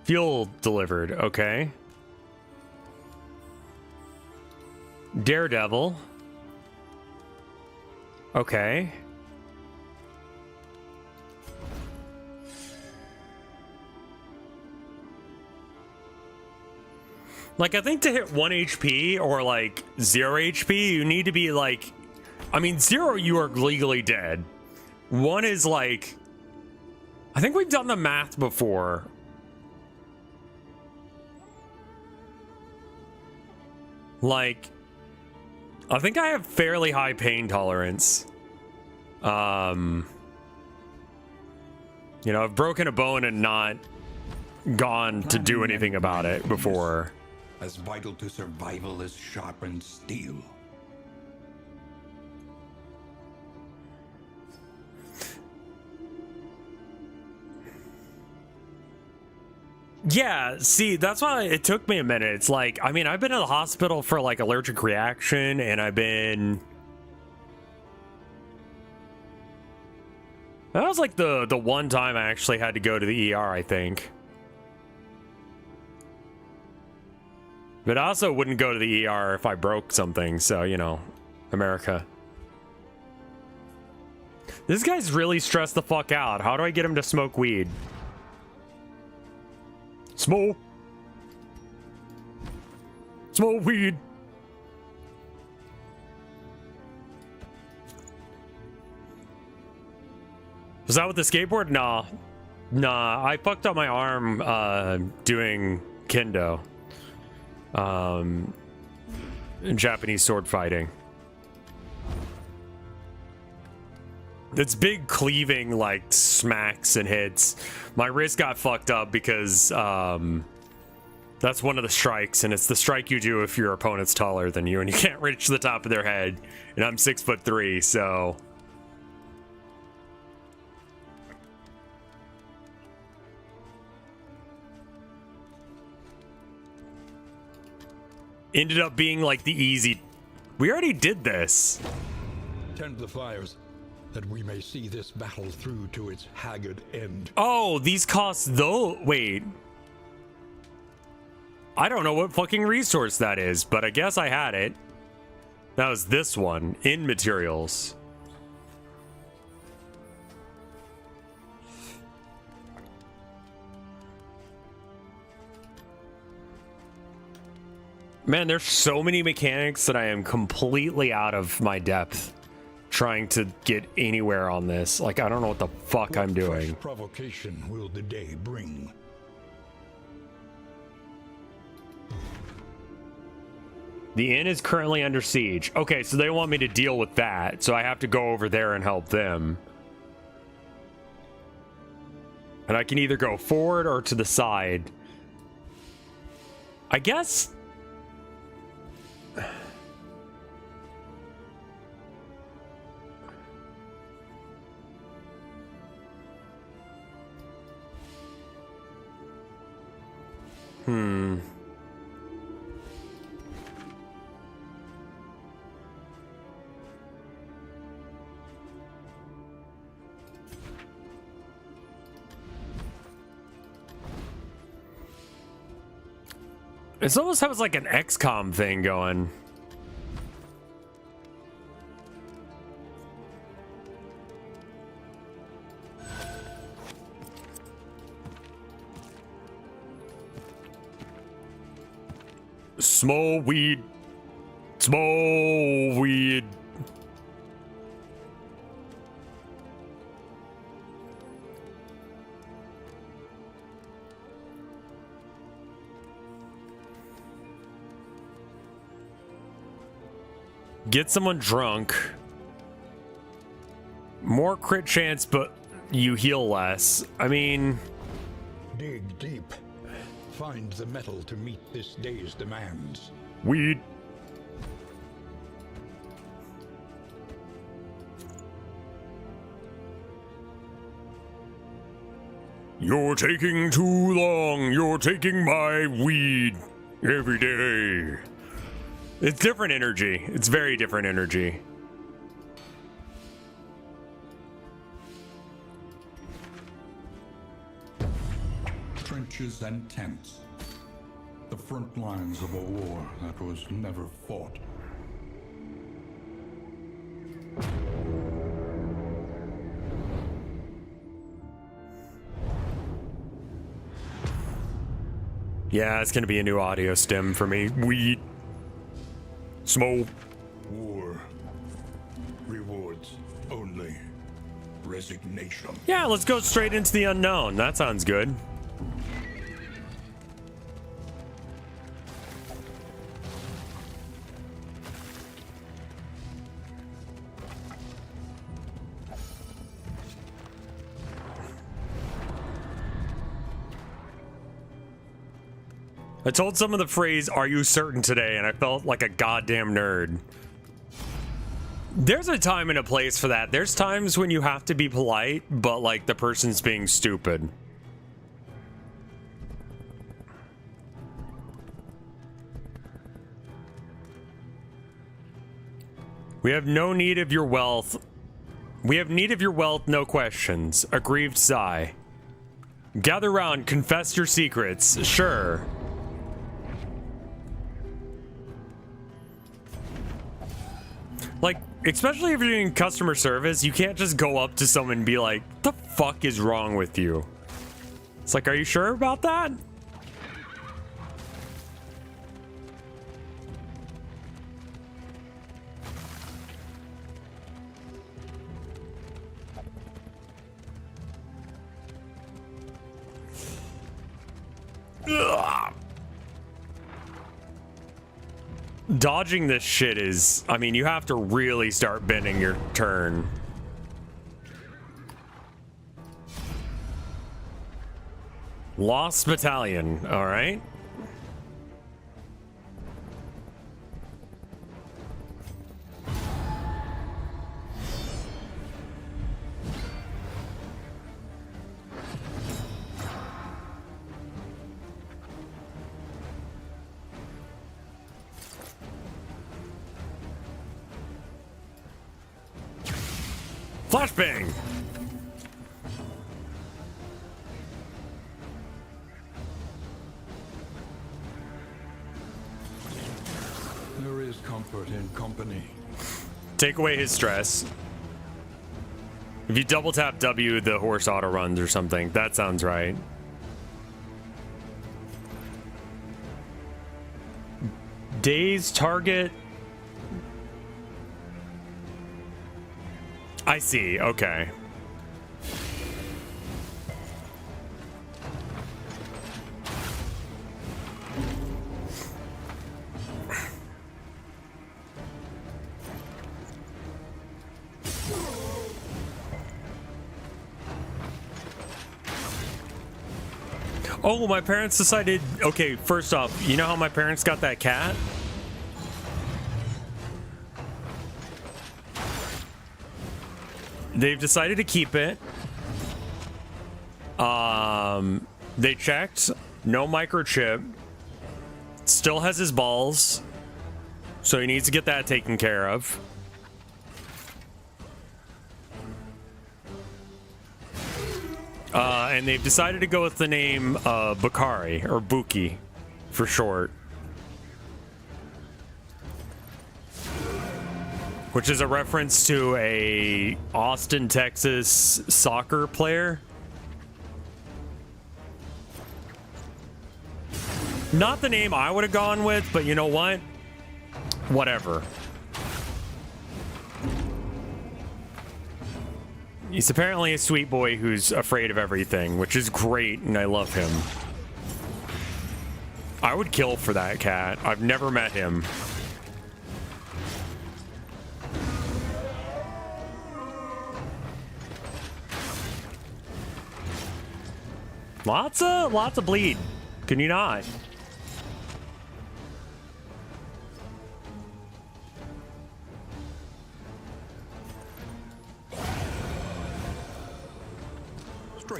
Fuel delivered, okay. Daredevil. Okay. Like, I think to hit 1 HP or like 0 HP, you need to be like, I mean, 0, you are legally dead. 1 is like, I think we've done the math before. Like, I think I have fairly high pain tolerance. You know, I've broken a bone and not gone to do anything about it before. As vital to survival as sharpened steel. Yeah, see, that's why it took me a minute. It's like, I mean, I've been in the hospital for like allergic reaction, and I've been... That was like the one time I actually had to go to the ER, I think. But I also wouldn't go to the ER if I broke something, so, you know, America. This guy's really stressed the fuck out. How do I get him to smoke weed? Smoke weed. Was that with the skateboard? Nah. Nah, I fucked up my arm doing kendo. Japanese sword fighting. It's big cleaving, like, smacks and hits. My wrist got fucked up because that's one of the strikes, and it's the strike you do if your opponent's taller than you and you can't reach the top of their head. And I'm 6'3", so... Ended up being like the easy... We already did this. Tend the fires, that we may see this battle through to its haggard end. Oh, these costs though... Wait. I don't know what fucking resource that is, but I guess I had it. That was this one, in materials. Man, there's so many mechanics that I am completely out of my depth trying to get anywhere on this. Like, I don't know what the fuck I'm doing. What provocation will the day bring? The inn is currently under siege. Okay, so they want me to deal with that, so I have to go over there and help them. And I can either go forward or to the side. I guess... It almost has like an XCOM thing going. Small weed. Small weed. Get someone drunk. More crit chance, but you heal less. I mean... Dig deep. Find the metal to meet this day's demands. Weed. You're taking too long. You're taking my weed every day. It's different energy. It's very different energy. Trenches and tents. The front lines of a war that was never fought. Yeah, it's gonna be a new audio stem for me. Weed. Smoke. War. Rewards only. Resignation. Yeah, let's go straight into the unknown. That sounds good. I told someone the phrase, "Are you certain today?" and I felt like a goddamn nerd. There's a time and a place for that. There's times when you have to be polite, but like the person's being stupid. We have no need of your wealth. We have need of your wealth, no questions. Aggrieved sigh. Gather round, confess your secrets. Sure. Like, especially if you're doing customer service, you can't just go up to someone and be like, "What the fuck is wrong with you?" It's like, are you sure about that? Dodging this shit is, I mean, you have to really start bending your turn. Lost Battalion, all right. Flashbang! There is comfort in company. Take away his stress. If you double tap W, the horse auto runs or something. That sounds right. Days target. I see, okay. Oh, my parents decided, okay, first off, you know how my parents got that cat? They've decided to keep it. They checked, no microchip. Still has his balls, so he needs to get that taken care of. And they've decided to go with the name Bakari, or Buki for short. Which is a reference to a Austin, Texas soccer player. Not the name I would have gone with, but you know what? Whatever. He's apparently a sweet boy who's afraid of everything, which is great, and I love him. I would kill for that cat. I've never met him. Lots of bleed. Can you not?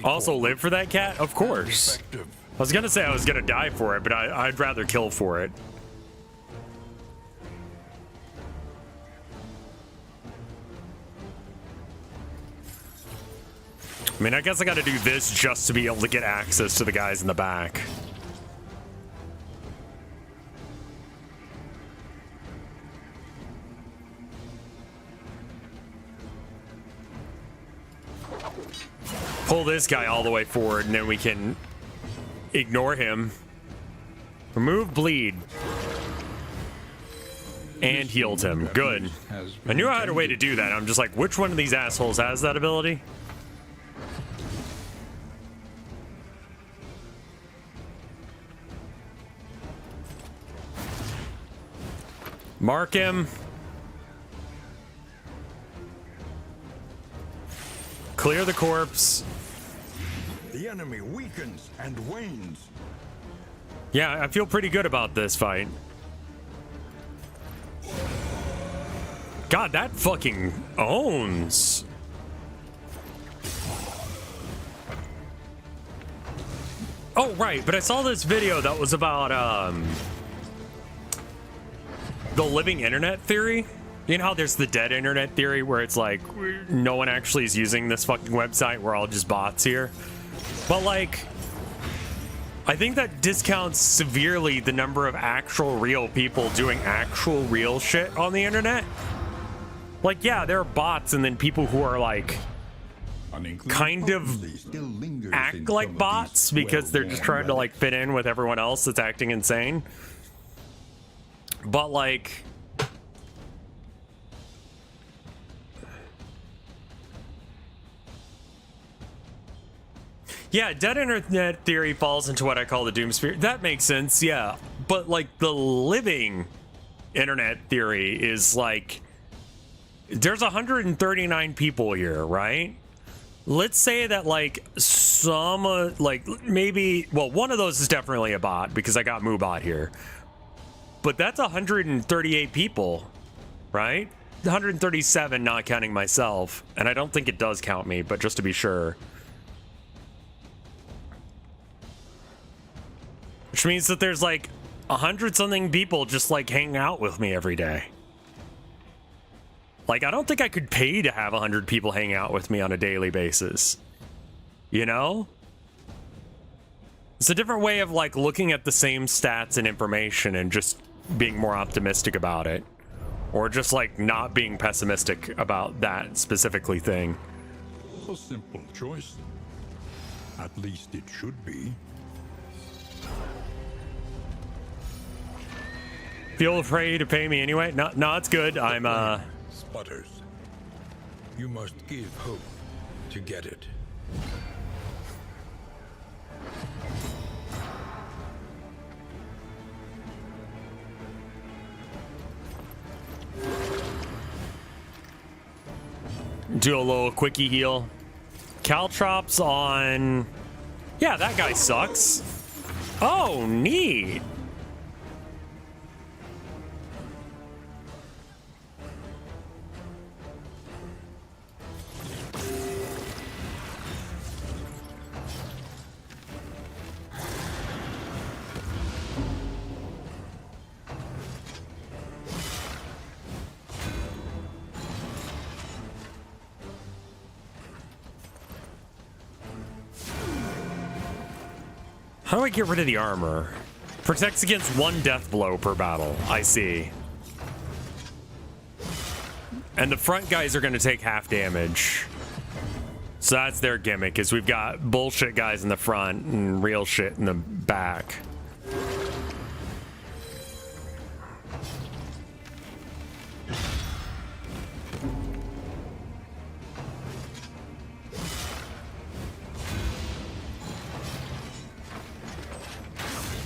Also live for that cat? Of course. I was gonna say I was gonna die for it, but I'd rather kill for it. I mean, I guess I gotta do this just to be able to get access to the guys in the back. Pull this guy all the way forward, and then we can ignore him. Remove bleed. And healed him. Good. I knew I had a way to do that. I'm just like, which one of these assholes has that ability? Mark him. Clear the corpse. The enemy weakens and wanes. Yeah, I feel pretty good about this fight. God, that fucking owns. Oh, right, but I saw this video that was about the living internet theory. You know how there's the dead internet theory where it's like no one actually is using this fucking website, we're all just bots here. But like, I think that discounts severely the number of actual real people doing actual real shit on the internet. Like, yeah, there are bots and then people who are like kind of act like bots because they're just trying to like fit in with everyone else that's acting insane. But like, yeah, dead internet theory falls into what I call the doom spirit. That makes sense, yeah. But like the living internet theory is like, there's 139 people here, right? Let's say that like some, like maybe, well, one of those is definitely a bot because I got Moobot here. But that's 138 people, right? 137 not counting myself. And I don't think it does count me, but just to be sure. Which means that there's like 100-something people just like hanging out with me every day. Like, I don't think I could pay to have 100 people hang out with me on a daily basis. You know? It's a different way of like looking at the same stats and information and just being more optimistic about it. Or just like not being pessimistic about that specifically thing. A simple choice. At least it should be. Feel free to pay me anyway? No, it's good. I'm Sputters. You must give hope to get it. do a little quickie heal. Caltrops on... Yeah, that guy sucks. Oh, neat. How do I get rid of the armor? Protects against 1 death blow per battle. I see. And the front guys are going to take half damage. So that's their gimmick, is we've got bullshit guys in the front and real shit in the back.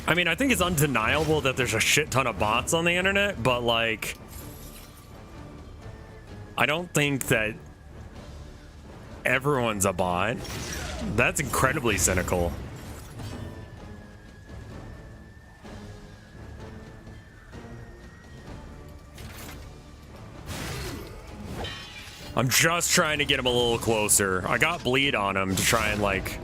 I mean, I think it's undeniable that there's a shit ton of bots on the internet, but like, I don't think that everyone's a bot. That's incredibly cynical. I'm just trying to get him a little closer. I got bleed on him to try and like...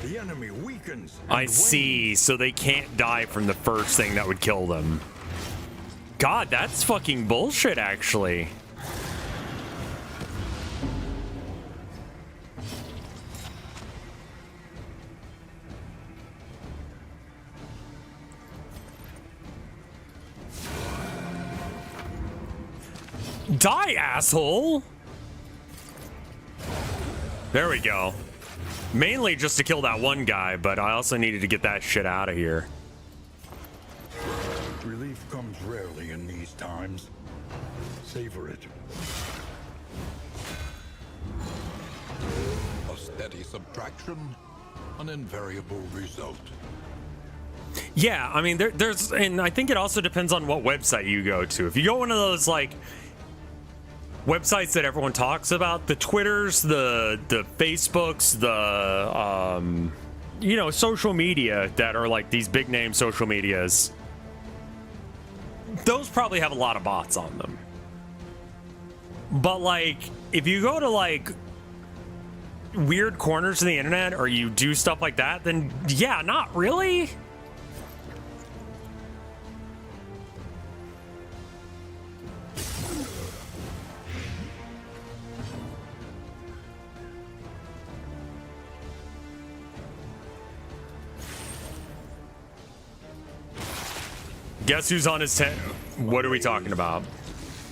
The enemy weakens. I see, so they can't die from the first thing that would kill them. God, that's fucking bullshit, actually. Die, asshole! There we go. Mainly just to kill that one guy, but I also needed to get that shit out of here. Relief comes rarely in these times. Savor it. A steady subtraction, an invariable result. Yeah, I mean, there's, and I think it also depends on what website you go to. If you go one of those, like, websites that everyone talks about, the Twitters, the Facebooks, the, you know, social media that are like these big name social medias, those probably have a lot of bots on them. But like, if you go to like weird corners of the internet or you do stuff like that, then yeah, not really. Guess who's on his tent? What are we talking about?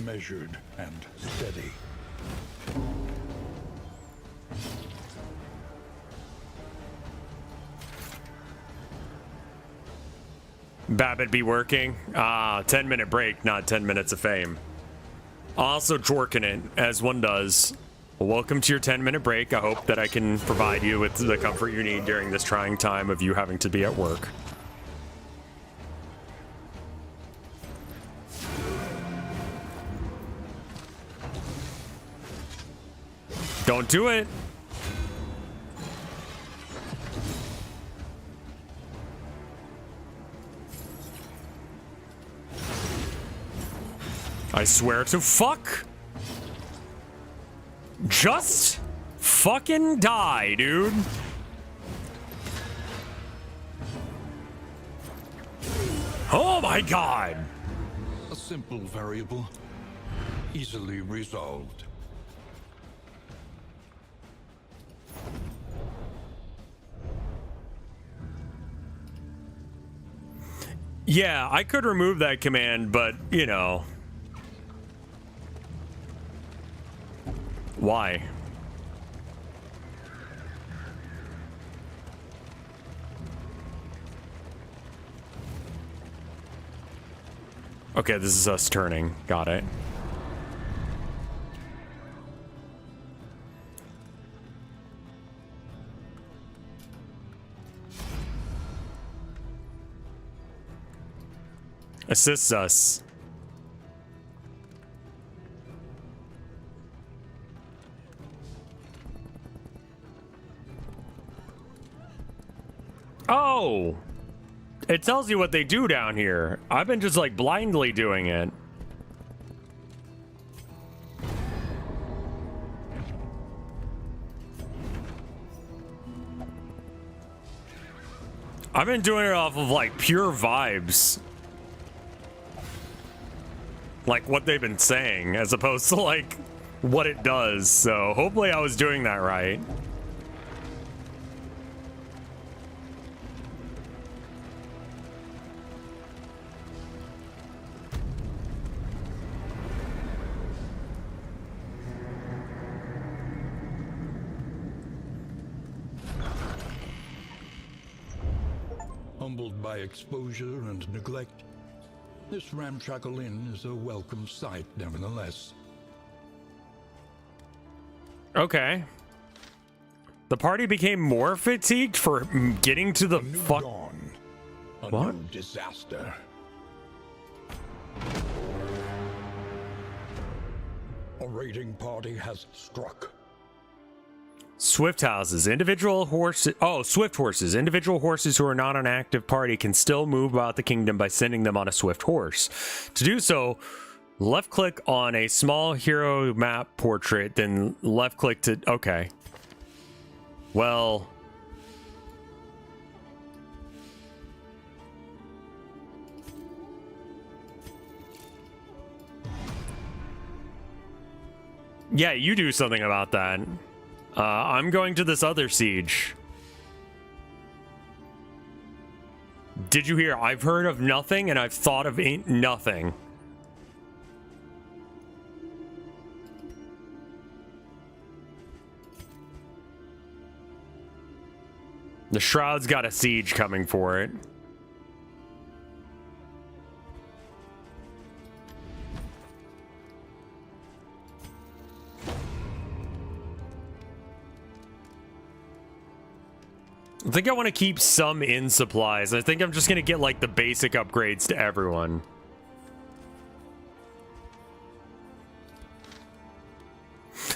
Measured and steady. Babbitt be working? 10-minute break, not 10 minutes of fame. Also jorking it, as one does. Well, welcome to your 10-minute break. I hope that I can provide you with the comfort you need during this trying time of you having to be at work. Don't do it. I swear to fuck. Just fucking die, dude. Oh my god. A simple variable, easily resolved. Yeah, I could remove that command, but, you know. Why? Okay, this is us turning. Got it. Assists us. Oh! It tells you what they do down here. I've been just like blindly doing it. I've been doing it off of like pure vibes. Like what they've been saying, as opposed to like what it does. So hopefully I was doing that right. Humbled by exposure and neglect, this ramshackle inn is a welcome sight, nevertheless. Okay. The party became more fatigued for getting to the fuck. Dawn. A What? new disaster. A raiding party has struck. Swift houses, individual horses. Oh, swift horses. Individual horses who are not an active party can still move about the kingdom by sending them on a swift horse. To do so, left click on a small hero map portrait, then left click to. Okay. Well. Yeah, you do something about that. I'm going to this other siege. Did you hear? I've heard of nothing and I've thought of ain't nothing. The Shroud's got a siege coming for it. I think I want to keep some in supplies. I think I'm just going to get like the basic upgrades to everyone.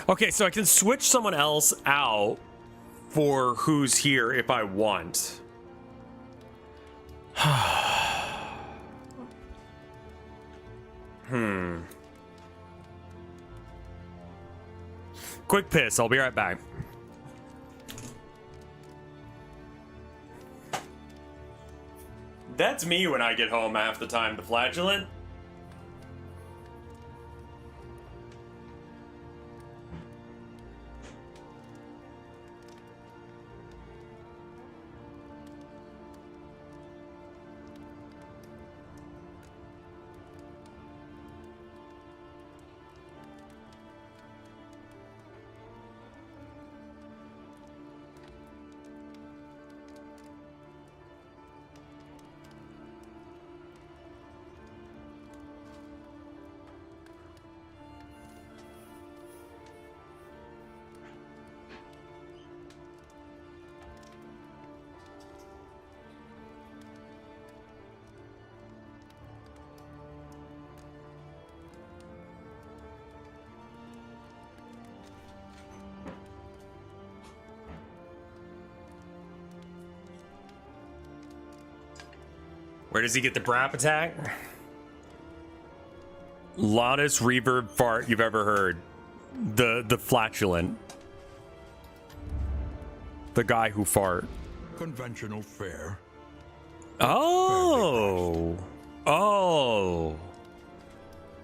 Okay, so I can switch someone else out for who's here if I want. Quick piss. I'll be right back. That's me when I get home half the time, the flagellant. Where does he get the brap attack? Loudest reverb fart you've ever heard. The flatulent. The guy who fart. Conventional fare. Oh. Oh.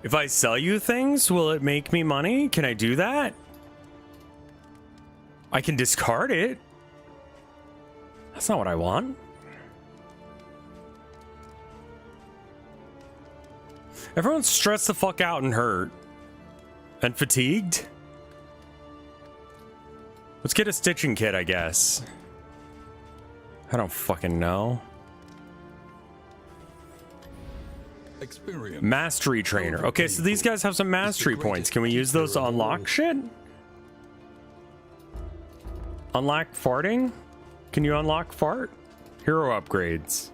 If I sell you things, will it make me money? Can I do that? I can discard it. That's not what I want. Everyone's stressed the fuck out and hurt. And fatigued. Let's get a stitching kit, I guess. I don't fucking know. Experience. Mastery trainer. Okay, so these guys have some mastery points. Can we use those to unlock shit? Unlock farting? Can you unlock fart? Hero upgrades.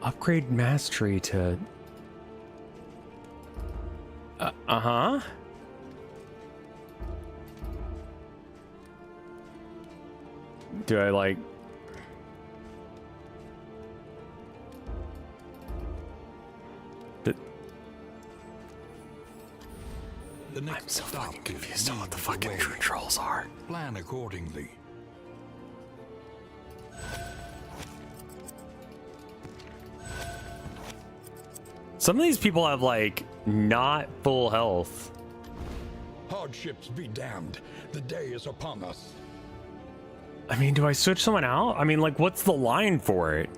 Upgrade mastery to... Uh-huh. Do I like... I'm so fucking confused on what the fucking controls are. Plan accordingly. Some of these people have like not full health. Hardships be damned. The day is upon us. I mean, do I switch someone out? I mean, like, what's the line for it?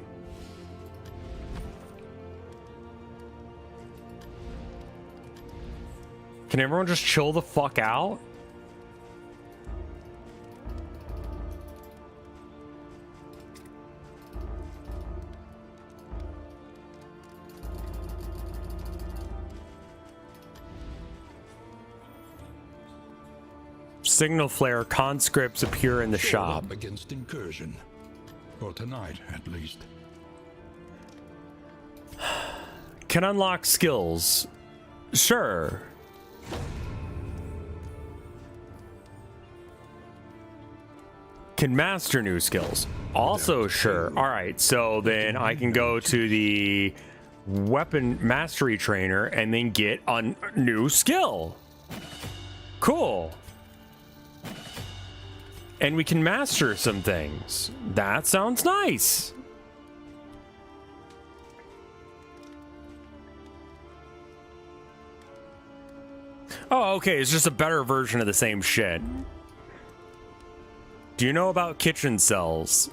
Can everyone just chill the fuck out? Signal flare conscripts appear in the shop. Up against incursion. For tonight, at least. Can unlock skills. Sure. Can master new skills. Also sure. All right, so then I can go to the weapon mastery trainer and then get a new skill. Cool. And we can master some things. That sounds nice. Oh, okay, it's just a better version of the same shit. Do you know about kitchen cells?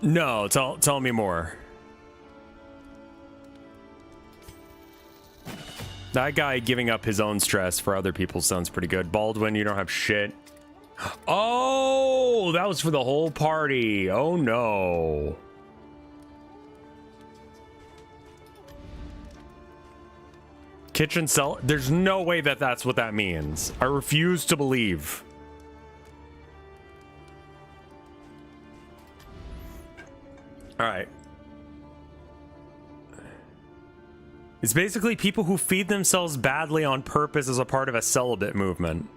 No, tell me more. That guy giving up his own stress for other people sounds pretty good. Baldwin, you don't have shit. Oh, that was for the whole party. Oh no. Kitchen cell? There's no way that that's what that means. I refuse to believe. All right. It's basically people who feed themselves badly on purpose as a part of a celibate movement.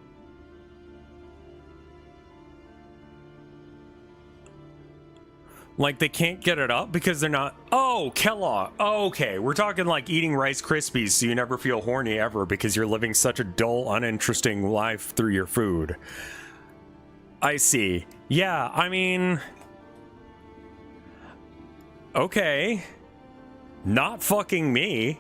Like they can't get it up because they're not... Oh, Kellogg. Oh, okay, we're talking like eating Rice Krispies so you never feel horny ever because you're living such a dull, uninteresting life through your food. I see. Yeah, I mean... Okay. Not fucking me.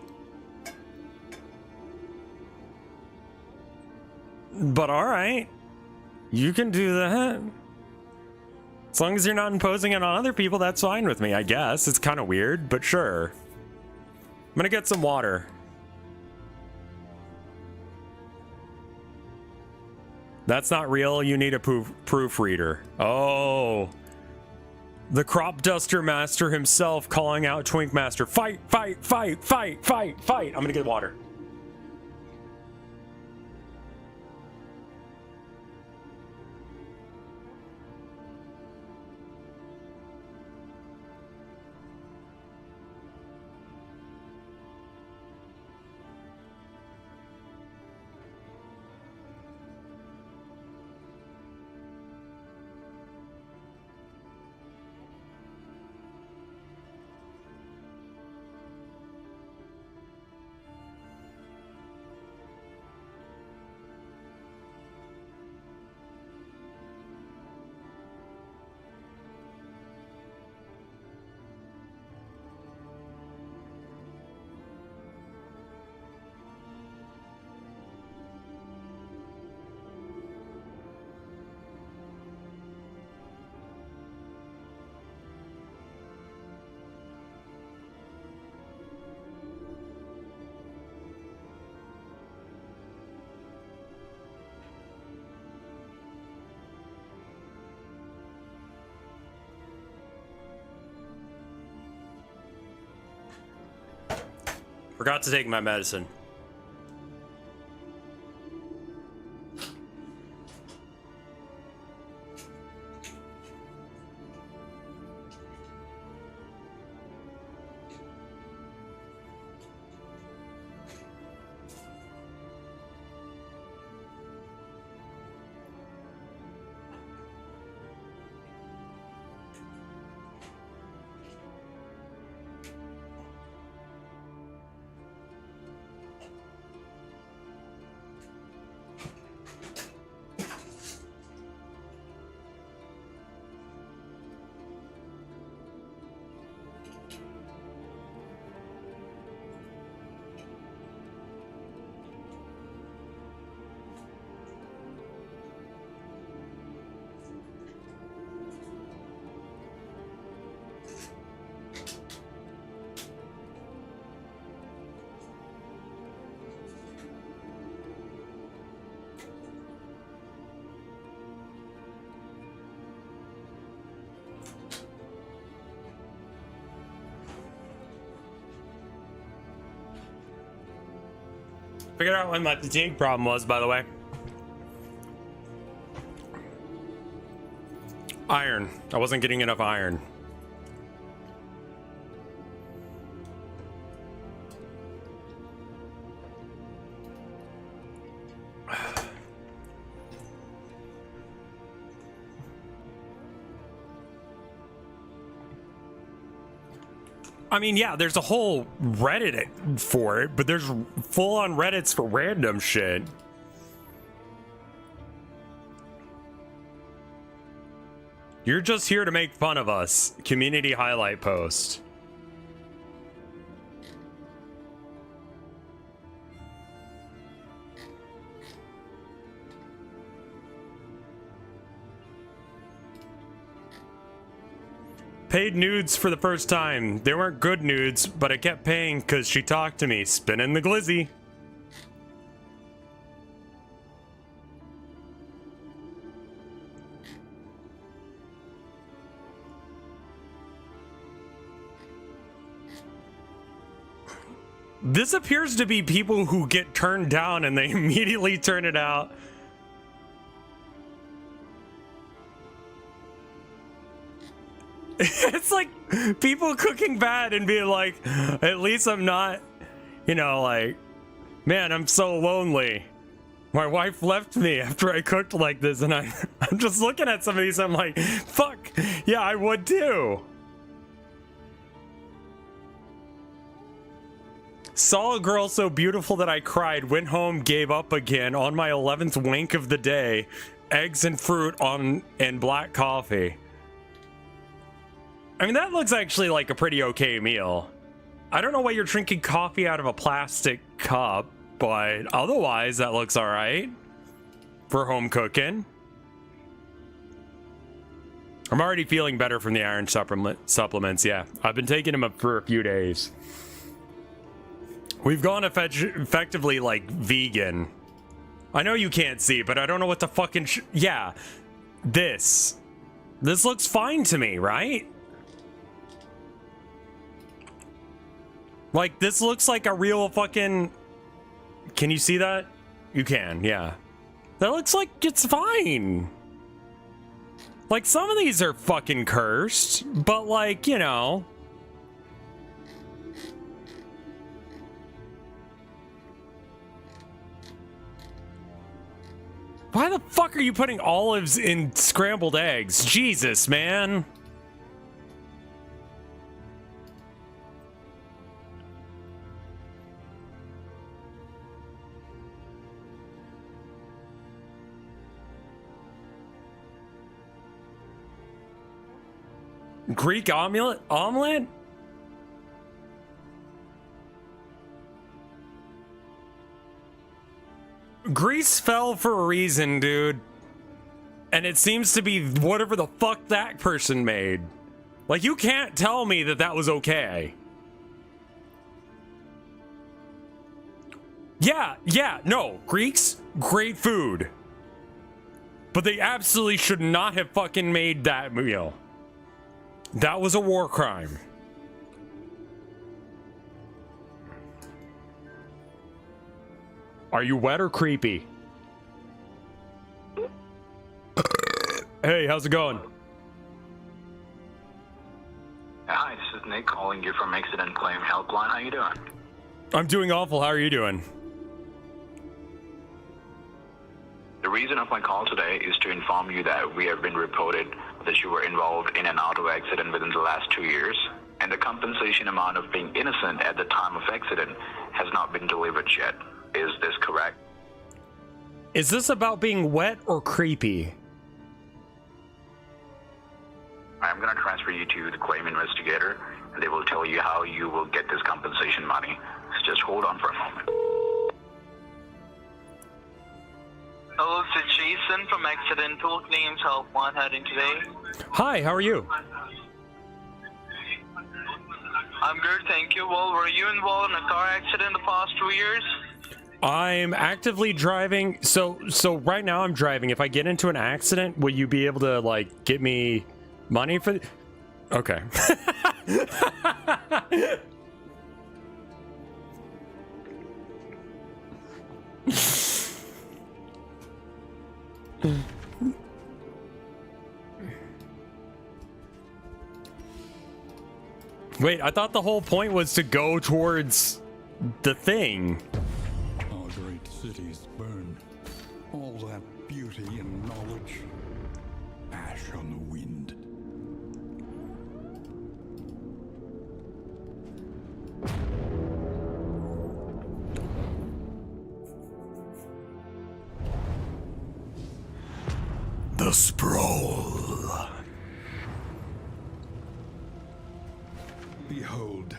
But alright. You can do that. As long as you're not imposing it on other people, that's fine with me, I guess. It's kind of weird, but sure. I'm gonna get some water. That's not real. You need a proofreader. Oh. The crop duster master himself calling out Twink Master. Fight, fight, fight, fight, fight, fight. I'm gonna get water. Forgot to take my medicine. Figured out what my fatigue problem was, by the way. Iron. I wasn't getting enough iron. I mean, yeah, there's a whole Reddit for it, but there's full-on Reddits for random shit. You're just here to make fun of us. Community highlight post. Paid nudes for the first time. They weren't good nudes, but I kept paying because she talked to me. Spinning the glizzy. This appears to be people who get turned down and they immediately turn it out. It's like people cooking bad and being like, at least I'm not, you know, like, man, I'm so lonely. My wife left me after I cooked like this, and I'm just looking at some of these, I'm like, fuck, yeah, I would too. Saw a girl so beautiful that I cried, went home, gave up again on my 11th wink of the day, eggs and fruit and black coffee. I mean, that looks actually like a pretty okay meal. I don't know why you're drinking coffee out of a plastic cup, but otherwise that looks all right for home cooking. I'm already feeling better from the iron supplements. Yeah, I've been taking them up for a few days. We've gone effectively like vegan. I know you can't see, but I don't know what the fucking yeah. This looks fine to me, right? Like, this looks like a real fucking... Can you see that? You can, yeah. That looks like it's fine. Like, some of these are fucking cursed, but like, you know... Why the fuck are you putting olives in scrambled eggs? Jesus, man. Greek omelet? Greece fell for a reason, dude. And it seems to be whatever the fuck that person made. Like, you can't tell me that that was okay. Yeah, no. Greeks, great food. But they absolutely should not have fucking made that meal. That was a war crime. Are you wet or creepy? Hey, how's it going? Hi, this is Nick calling you from Accident Claim Helpline. How you doing? I'm doing awful. How are you doing? The reason of my call today is to inform you that we have been reported that you were involved in an auto accident within the last 2 years, and the compensation amount of being innocent at the time of accident has not been delivered yet. Is this correct? Is this about being wet or creepy? I'm going to transfer you to the claim investigator, and they will tell you how you will get this compensation money. So just hold on for a moment. Hello, this is Jason from Accidental Claims Helpline heading today. Hi, how are you? I'm good, thank you. Well, were you involved in a car accident the past 2 years? I'm actively driving. So right now I'm driving. If I get into an accident, will you be able to like get me money for okay. Wait, I thought the whole point was to go towards the thing. Our great cities burn. All that beauty and knowledge. Ash on the wind. The sprawl. Behold,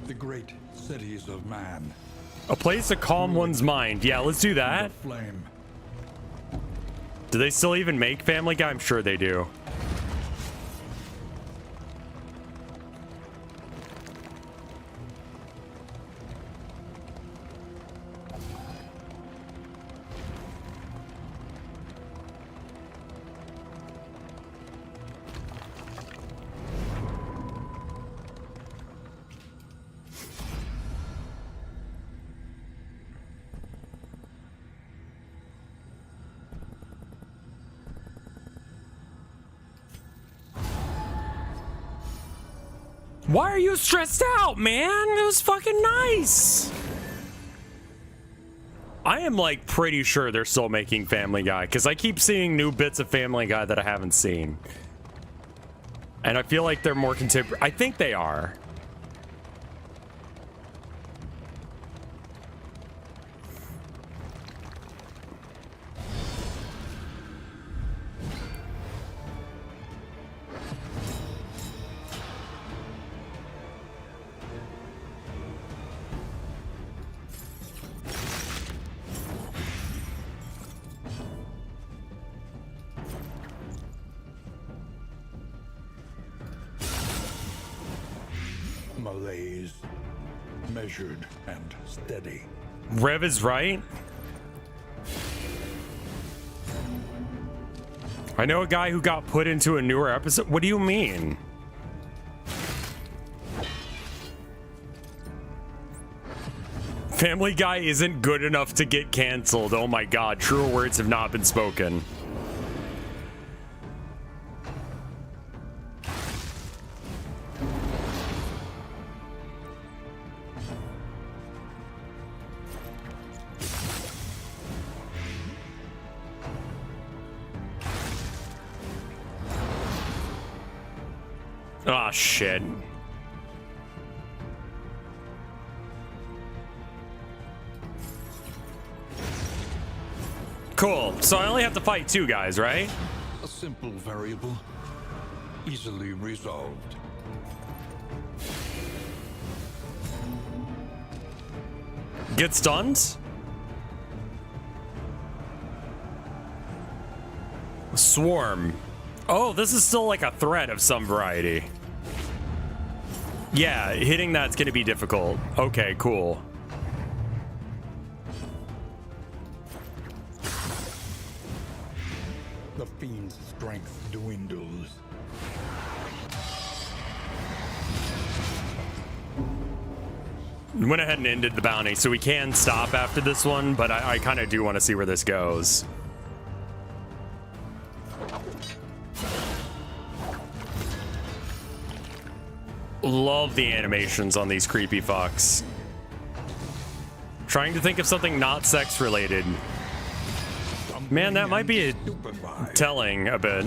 the great cities of man. A place to calm one's mind. Yeah, let's do that. The flame. Do they still even make Family Guy? I'm sure they do. Why are you stressed out, man? It was fucking nice. I am like pretty sure they're still making Family Guy because I keep seeing new bits of Family Guy that I haven't seen. And I feel like they're more contemporary. I think they are. Malaise. Measured and steady. Rev is right. I know a guy who got put into a newer episode. What do you mean? Family Guy isn't good enough to get canceled. Oh my god, truer words have not been spoken. Ah, shit. Cool. So I only have to fight 2 guys, right? A simple variable. Easily resolved. Get stunned? Swarm. Oh, this is still like a threat of some variety. Yeah, hitting that's gonna be difficult. Okay, cool. The fiend's strength dwindles. went ahead and ended the bounty, so we can stop after this one, but I kind of do want to see where this goes. Love the animations on these creepy fucks. Trying to think of something not sex related. Man, that might be telling a bit.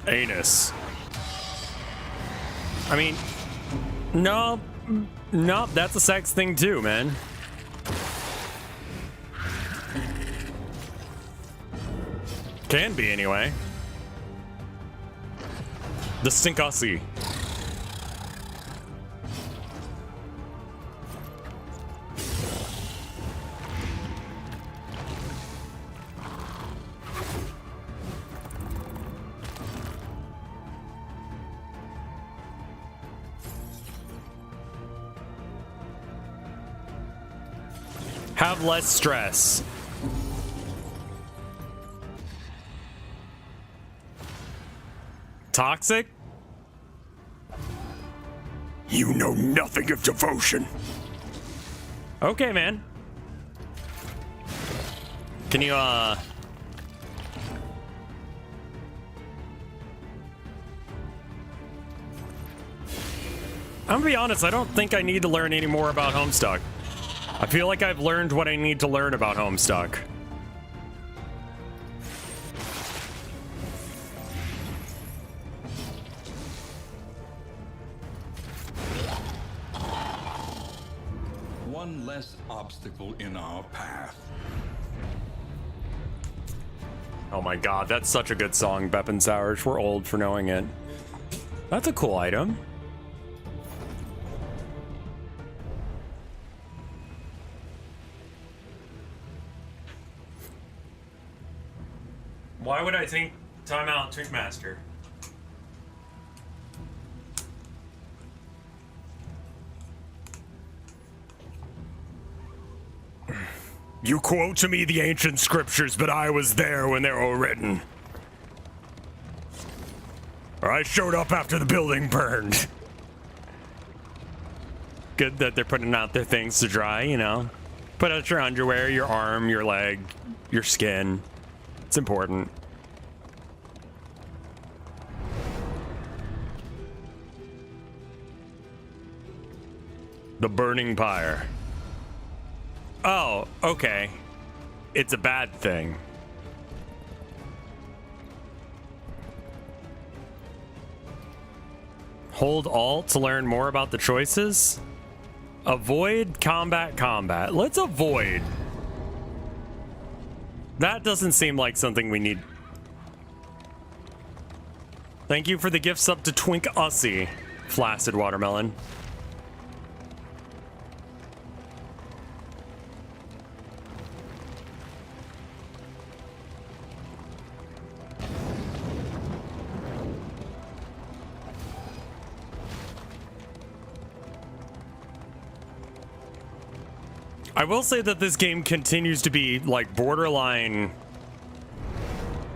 Anus. I mean, no, that's a sex thing too, man. Can be anyway. The Stinkosi. Have less stress. Toxic? You know nothing of devotion. Okay, man. Can you, I'm gonna be honest, I don't think I need to learn any more about Homestuck. I feel like I've learned what I need to learn about Homestuck. One less obstacle in our path. Oh my god, that's such a good song, Beppin Sours. We're old for knowing it. That's a cool item. Why would I think timeout Twink Master? You quote to me the ancient scriptures, but I was there when they were written. Or I showed up after the building burned. Good that they're putting out their things to dry, you know. Put out your underwear, your arm, your leg, your skin. It's important. The burning pyre. Oh, okay. It's a bad thing. Hold Alt to learn more about the choices. Avoid combat. Let's avoid. That doesn't seem like something we need. Thank you for the gift sub to Twink Ussie, Flaccid Watermelon. I will say that this game continues to be like borderline.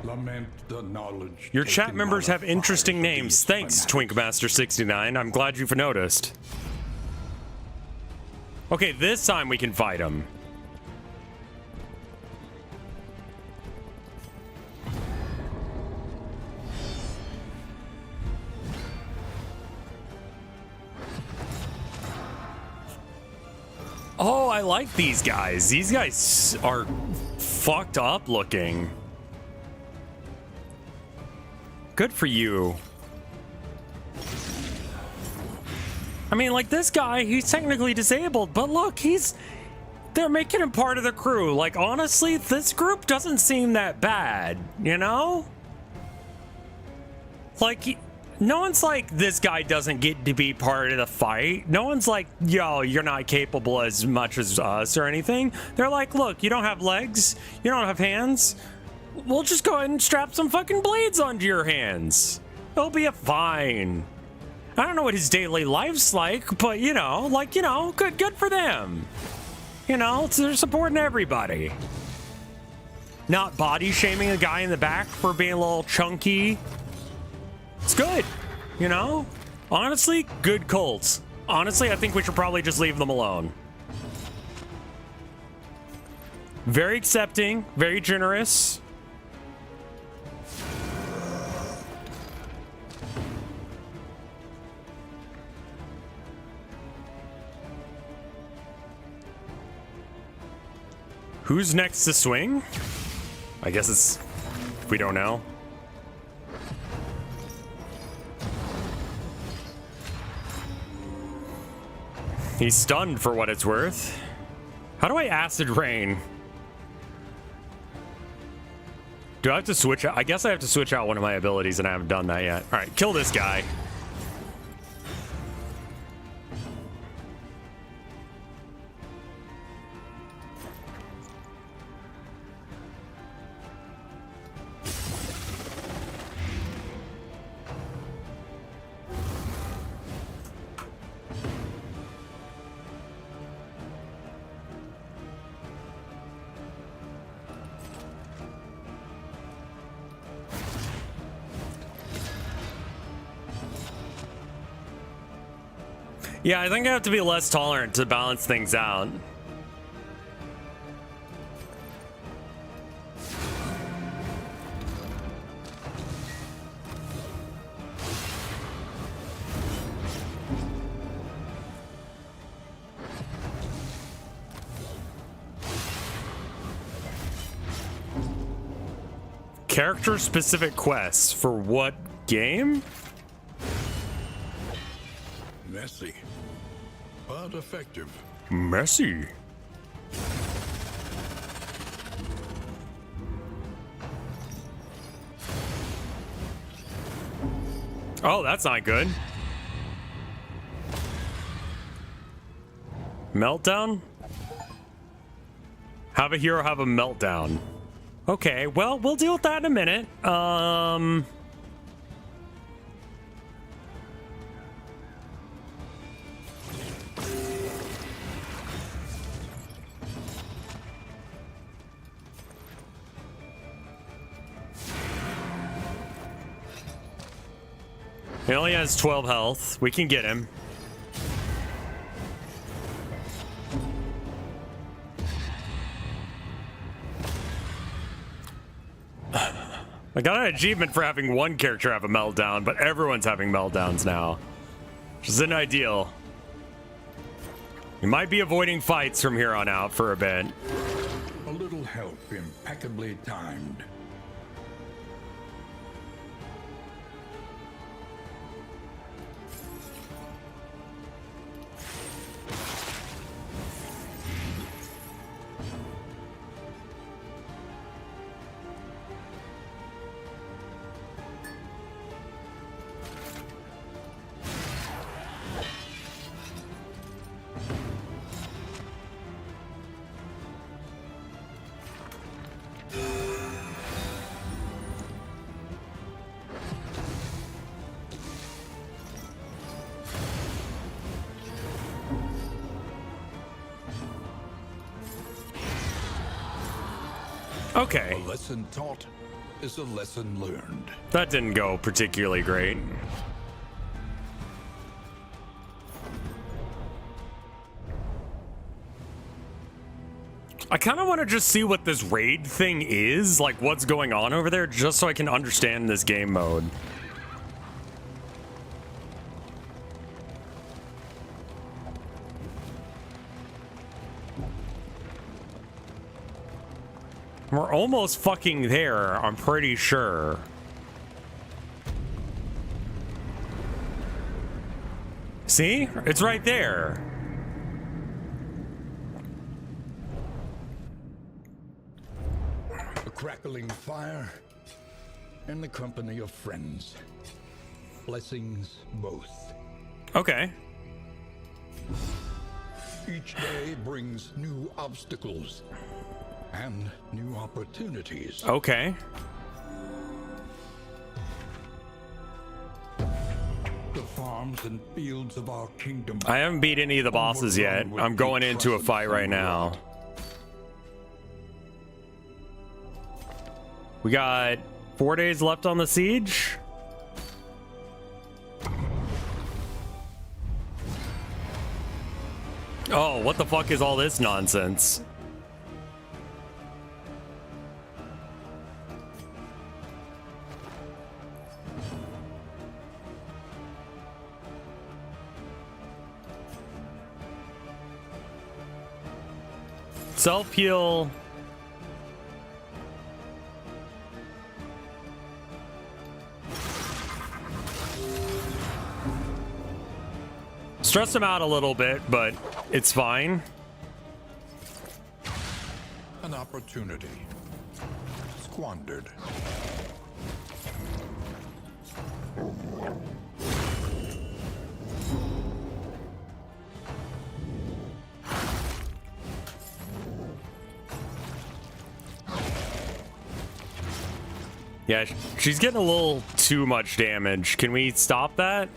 Lament the knowledge. Your chat members have interesting names. Thanks, Twinkmaster69. I'm glad you've noticed. Okay, this time we can fight him. Oh, I like these guys. These guys are fucked up looking. Good for you. I mean, like this guy, he's technically disabled, but look, they're making him part of the crew. Like, honestly, this group doesn't seem that bad, you know? Like, No one's like, this guy doesn't get to be part of the fight. No one's like, yo, you're not capable as much as us or anything. They're like, look, you don't have legs, you don't have hands. We'll just go ahead and strap some fucking blades onto your hands. It'll be fine. I don't know what his daily life's like, but you know, good for them. You know, they're supporting everybody. Not body shaming a guy in the back for being a little chunky. It's good, you know? Honestly, good cults. Honestly, I think we should probably just leave them alone. Very accepting, very generous. Who's next to swing? I guess it's... we don't know. He's stunned for what it's worth. How do I acid rain? Do I have to switch out? I guess I have to switch out one of my abilities and I haven't done that yet. All right, kill this guy. Yeah, I think I have to be less tolerant to balance things out. Character-specific quests for what game? Messy, but effective. Messy. Oh, that's not good. Meltdown? Have a hero have a meltdown. Okay, well, we'll deal with that in a minute. He only has 12 health. We can get him. I got an achievement for having one character have a meltdown, but everyone's having meltdowns now. Which isn't ideal. You might be avoiding fights from here on out for a bit. A little help impeccably timed. Okay. A lesson taught is a lesson learned. That didn't go particularly great. I kind of want to just see what this raid thing is, like what's going on over there, just so I can understand this game mode. We're almost fucking there, I'm pretty sure. See? It's right there. A crackling fire and the company of friends. blessings both. Okay. Each day brings new obstacles and new opportunities. Okay. The farms and fields of our kingdom. I haven't beat any of the bosses yet. I'm going into a fight right now. We got 4 days left on the siege. Oh, what the fuck is all this nonsense? Self-heal. Stress him out a little bit, but it's fine. An opportunity squandered. Yeah, she's getting a little too much damage. Can we stop that?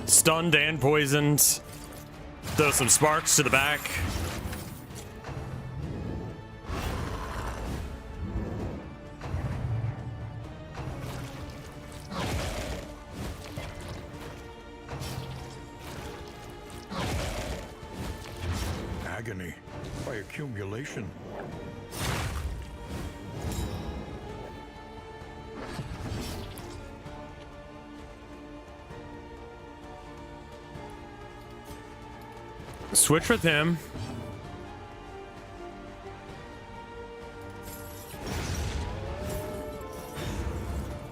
Stunned and poisoned. Throw some sparks to the back. Agony by accumulation. Switch with him.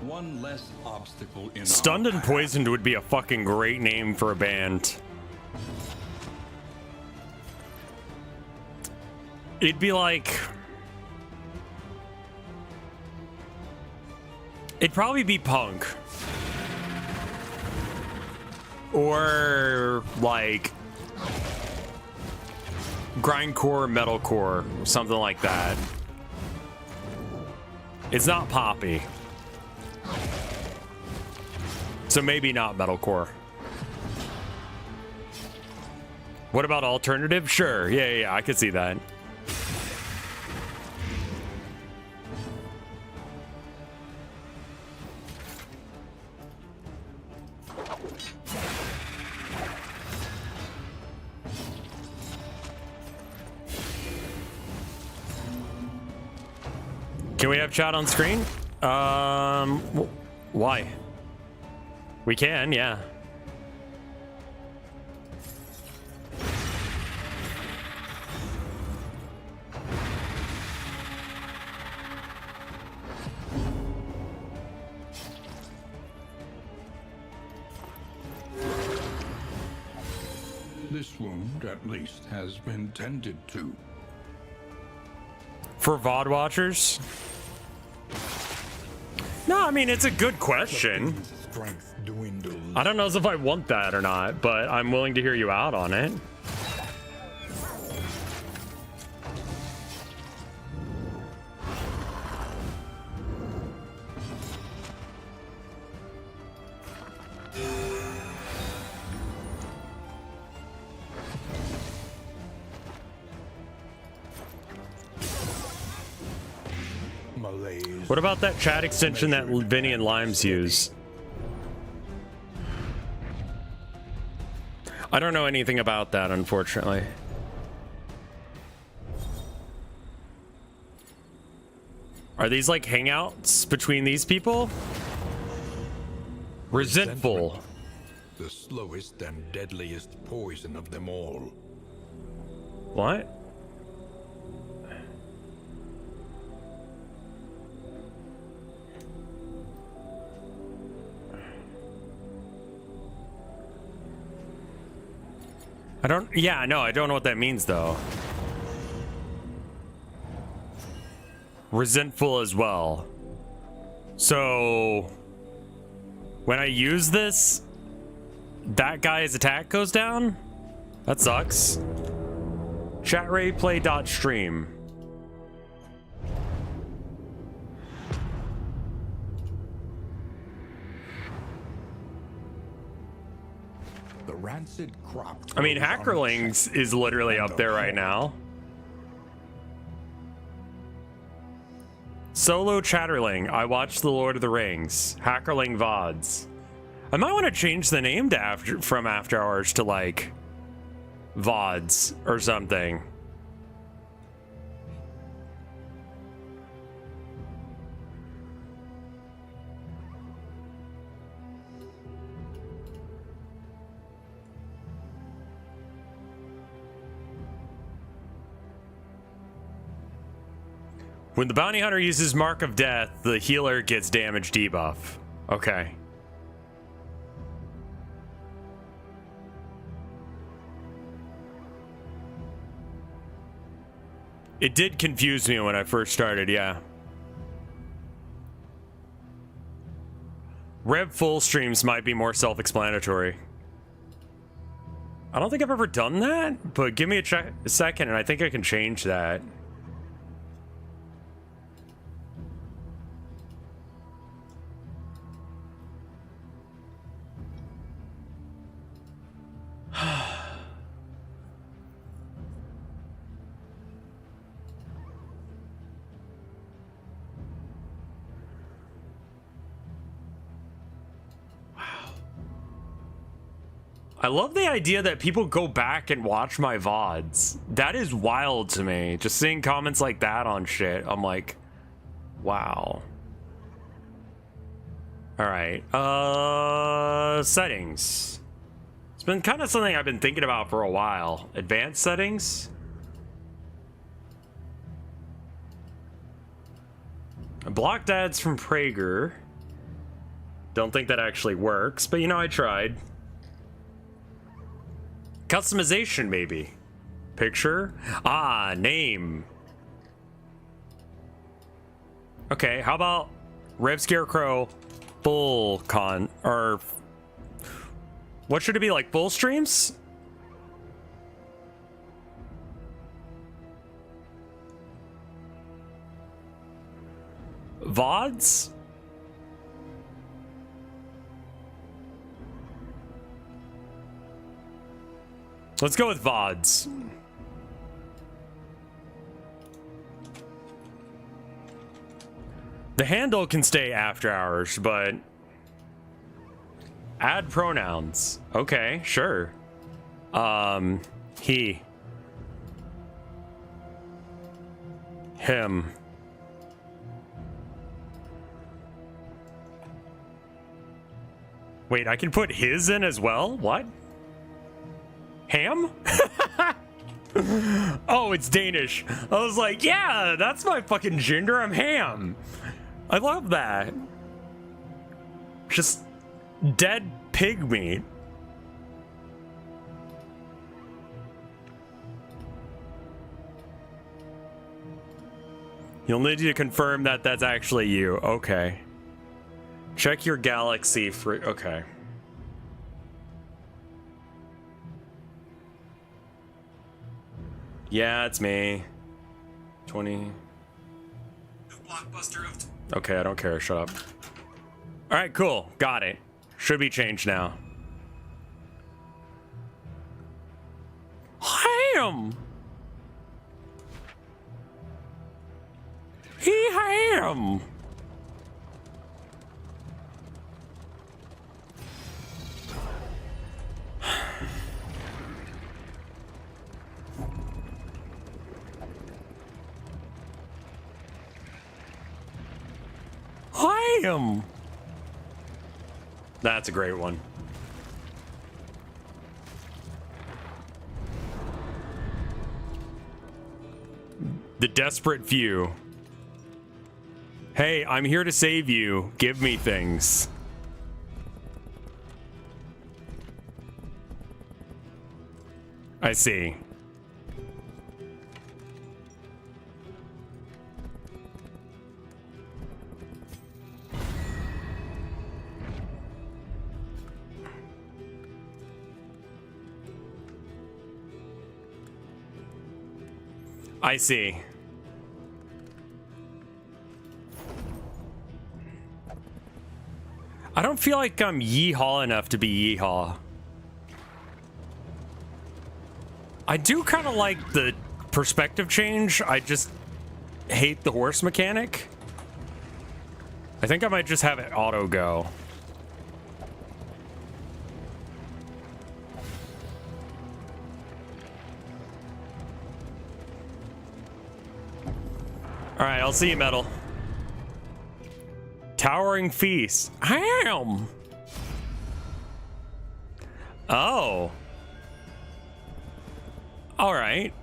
One less obstacle in Stunned our and Poisoned would be a fucking great name for a band. It'd be like... It'd probably be punk. Or like... grindcore, metalcore, something like that. It's not poppy. So maybe not metalcore. What about alternative? Sure. Yeah, I could see that. Can we have chat on screen? Why? We can, yeah. This wound, at least, has been tended to. For VOD watchers? No, I mean, it's a good question. Strength dwindles. I don't know if I want that or not, but I'm willing to hear you out on it. Malaise. What about that chat extension that Vinny and Limes use? I don't know anything about that, unfortunately. Are these like hangouts between these people? Resentful. The slowest and deadliest poison of them all. What? I don't know what that means though. Resentful as well. So when I use this, that guy's attack goes down? That sucks. Chatrayplay.stream. The rancid crop. I mean, grows on Hackerlings is literally up there right now. Solo Chatterling. I watched The Lord of the Rings. Hackerling VODs. I might want to change the name to from After Hours to like VODs or something. When the bounty hunter uses Mark of Death, the healer gets damage debuff. Okay. It did confuse me when I first started, yeah. Rev full streams might be more self-explanatory. I don't think I've ever done that, but give me a second and I think I can change that. I love the idea that people go back and watch my VODs. That is wild to me. Just seeing comments like that on shit, I'm like, wow. All right, settings. It's been kind of something I've been thinking about for a while. Advanced settings. Blocked ads from Prager. Don't think that actually works, but you know, I tried. Customization, maybe. Picture. Ah, name. Okay, how about RevScarecrow full or what should it be, like full streams? VODs? Let's go with VODs. The handle can stay After Hours, but add pronouns. Okay, sure. He. Him. Wait, I can put his in as well? What? Ham? Oh, it's Danish. I was like, yeah, that's my fucking gender. I'm ham. I love that. Just dead pig meat. You'll need to confirm that that's actually you. Okay. Check your galaxy for... Okay. Yeah, it's me. 20. Blockbuster of... Okay, I don't care. Shut up. All right, cool. Got it. Should be changed now. Ham! He ham! Damn. That's a great one. The desperate few. Hey, I'm here to save you. Give me things. I see. I see. I don't feel like I'm yeehaw enough to be yeehaw. I do kind of like the perspective change. I just hate the horse mechanic. I think I might just have it auto go. All right, I'll see you, Metal. Towering Feast. Ham. Oh. All right.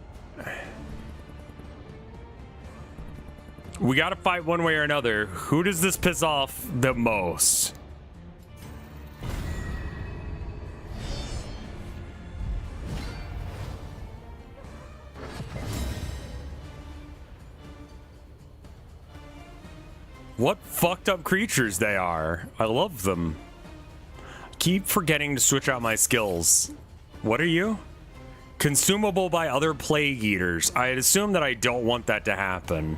We gotta fight one way or another. Who does this piss off the most? What fucked up creatures they are. I love them. Keep forgetting to switch out my skills. What are you? Consumable by other plague eaters. I'd assume that I don't want that to happen.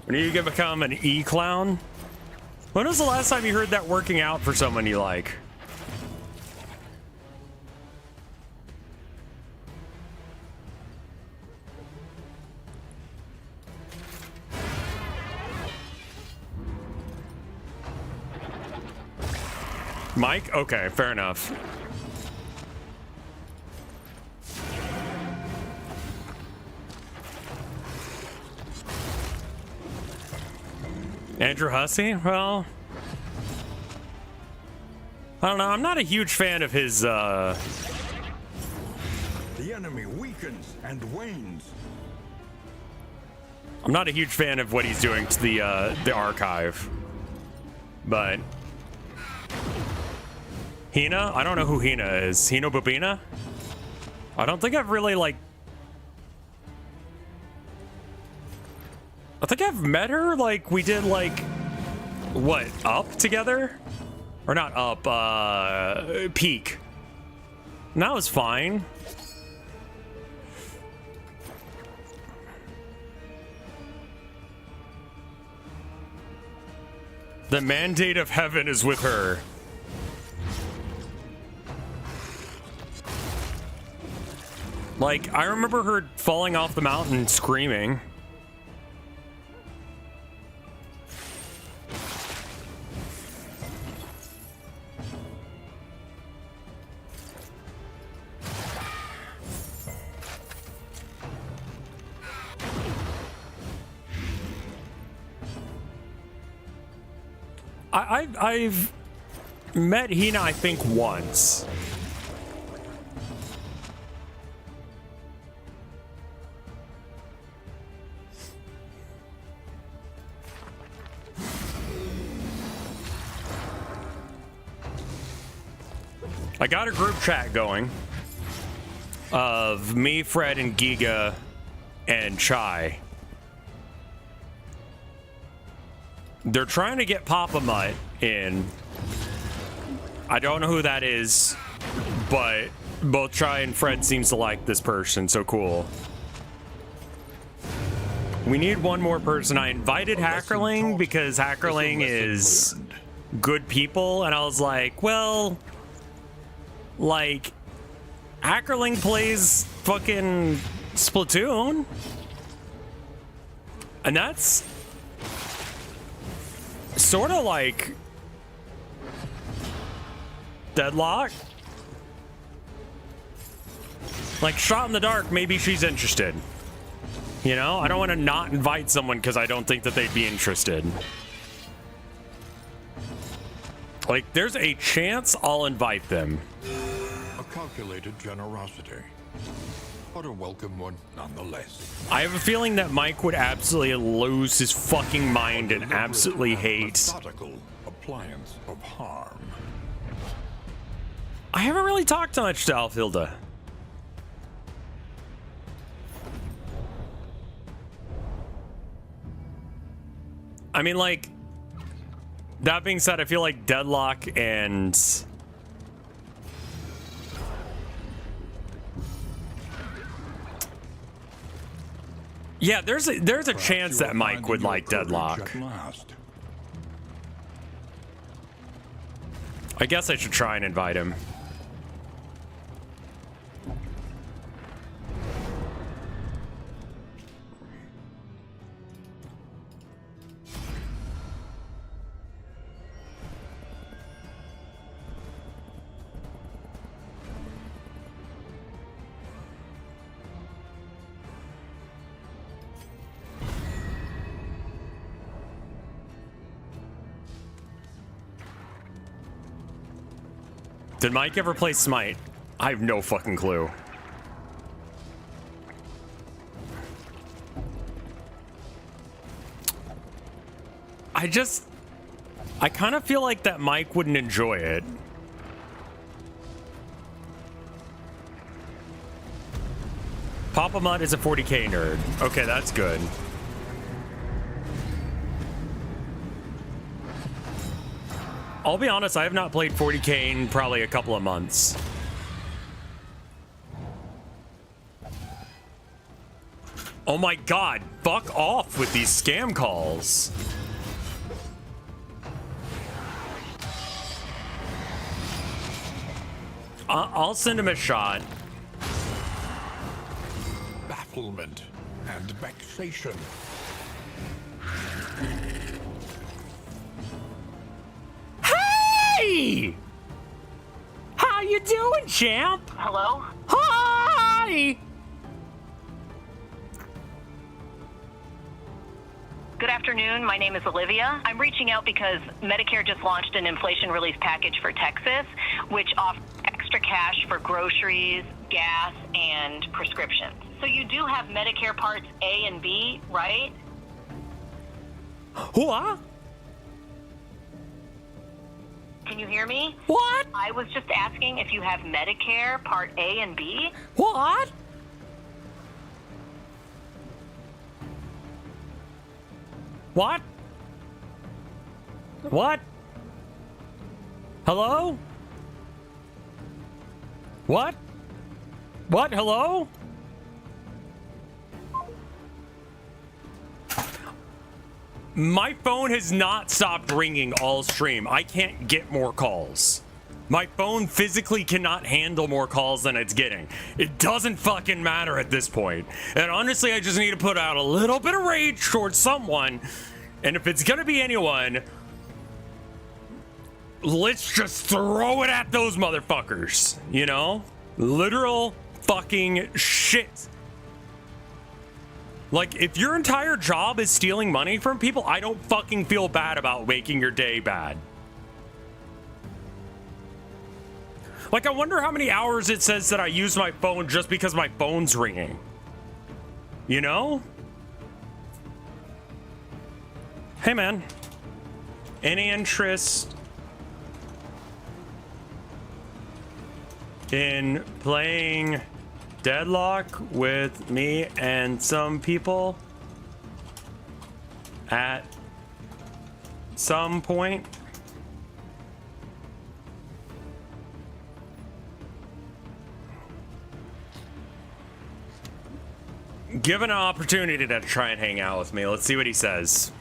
When are you gonna become an E-clown? When was the last time you heard that working out for someone you like? Mike? Okay, fair enough. Andrew Hussey? Well, I don't know. I'm not a huge fan of his, The enemy weakens and wanes. I'm not a huge fan of what he's doing to the archive. But Hina? I don't know who Hina is. Hino Bobina? I don't think I've really, like... I think I've met her, like, we did, like, what, Up together? Or not Up, Peak. And that was fine. The mandate of heaven is with her. Like, I remember her falling off the mountain screaming. I've met Hina, I think, once. I got a group chat going of me, Fred, and Giga, and Chai. They're trying to get Papa Mutt in. I don't know who that is, but both Chai and Fred seems to like this person, so cool. We need one more person. I invited Hackerling because Hackerling is good people, and I was like, well, like, Hackerling plays fucking Splatoon, and that's sort of like Deadlock? Like, shot in the dark, maybe she's interested. You know, I don't want to not invite someone because I don't think that they'd be interested. Like, there's a chance I'll invite them. A calculated generosity, but a welcome one nonetheless. I have a feeling that Mike would absolutely lose his fucking mind and absolutely hate. Methodical appliance of harm. I haven't really talked much to Alfilda. I mean, like, that being said, I feel like Deadlock and yeah, there's a chance that Mike would like Deadlock. I guess I should try and invite him. Did Mike ever play Smite? I have no fucking clue. I kind of feel like that Mike wouldn't enjoy it. Papa Mutt is a 40k nerd. Okay, that's good. I'll be honest, I have not played 40k in probably a couple of months. Oh my god, fuck off with these scam calls. I'll send him a shot. Bafflement and vexation. Hey! How you doing, champ? Hello? Hi! Good afternoon. My name is Olivia. I'm reaching out because Medicare just launched an inflation relief package for Texas, which offers extra cash for groceries, gas, and prescriptions. So you do have Medicare Parts A and B, right? What? Can you hear me? What? I was just asking if you have Medicare Part A and B. What? What? What? Hello? What? What? Hello? My phone has not stopped ringing all stream. I can't get more calls. My phone physically cannot handle more calls than it's getting. It doesn't fucking matter at this point. And honestly, I just need to put out a little bit of rage towards someone. And if it's gonna be anyone, let's just throw it at those motherfuckers. You know? Literal fucking shit. Like, if your entire job is stealing money from people, I don't fucking feel bad about making your day bad. Like, I wonder how many hours it says that I use my phone just because my phone's ringing. You know? Hey, man. Any interest in playing Deadlock with me and some people at some point? Given an opportunity to try and hang out with me, let's see what he says.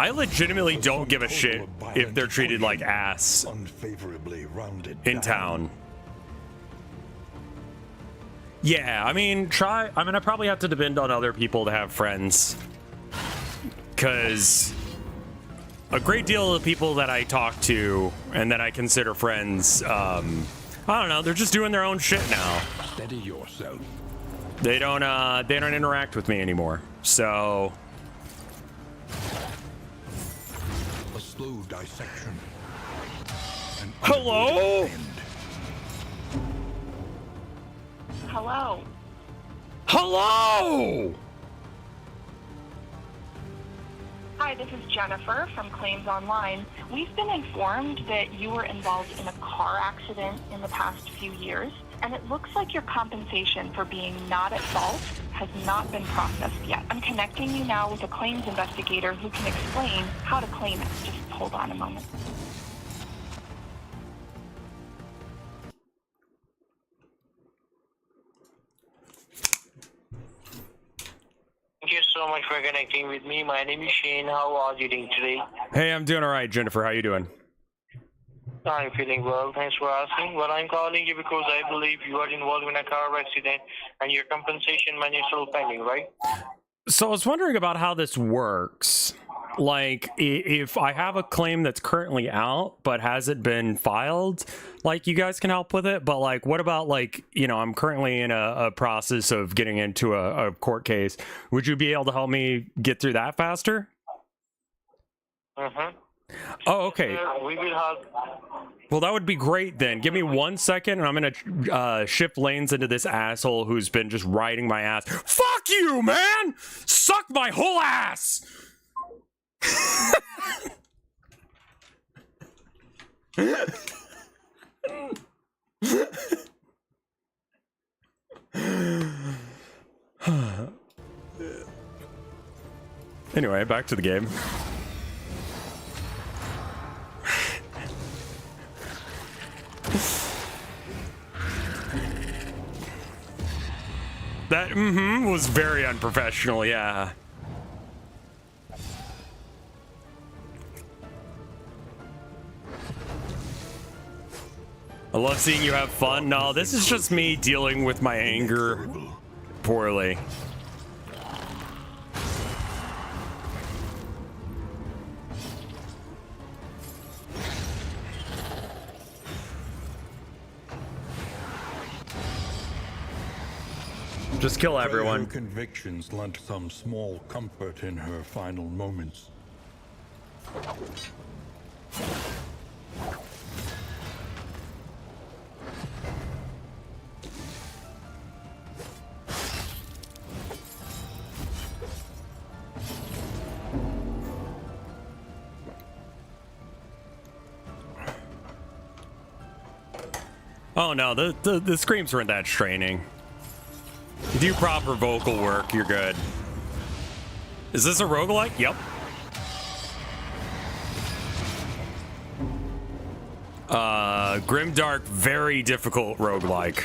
I legitimately don't give a shit if they're treated like ass Unfavorably rounded in town. Yeah, I mean, I probably have to depend on other people to have friends. Because a great deal of the people that I talk to and that I consider friends, I don't know, they're just doing their own shit now. Steady yourself. They don't interact with me anymore. So A slow dissection. An hello? end. Hello. Hello! Hi, this is Jennifer from Claims Online. We've been informed that you were involved in a car accident in the past few years, and it looks like your compensation for being not at fault has not been processed yet. I'm connecting you now with a claims investigator who can explain how to claim it. Just hold on a moment. Thank you so much for connecting with me. My name is Shane. How are you doing today? Hey, I'm doing all right, Jennifer. How you doing? I'm feeling well. Thanks for asking. Well, I'm calling you because I believe you are involved in a car accident and your compensation money is still pending, right? So I was wondering about how this works. Like, if I have a claim that's currently out but hasn't been filed, like, you guys can help with it. But, like, what about, like, you know, I'm currently in a process of getting into a court case. Would you be able to help me get through that faster? Mm-hmm. Oh, okay. We will have... Well, that would be great then. Give me 1 second and I'm going to shift lanes into this asshole who's been just riding my ass. Fuck you, man! Suck my whole ass! Anyway, back to the game. That was very unprofessional, yeah. I love seeing you have fun. No, this is just me dealing with my anger poorly. Just kill everyone. Her convictions lent some small comfort in her final moments. Oh no, the screams weren't that straining. You do proper vocal work, you're good. Is this a roguelike? Yep. Grimdark, very difficult roguelike.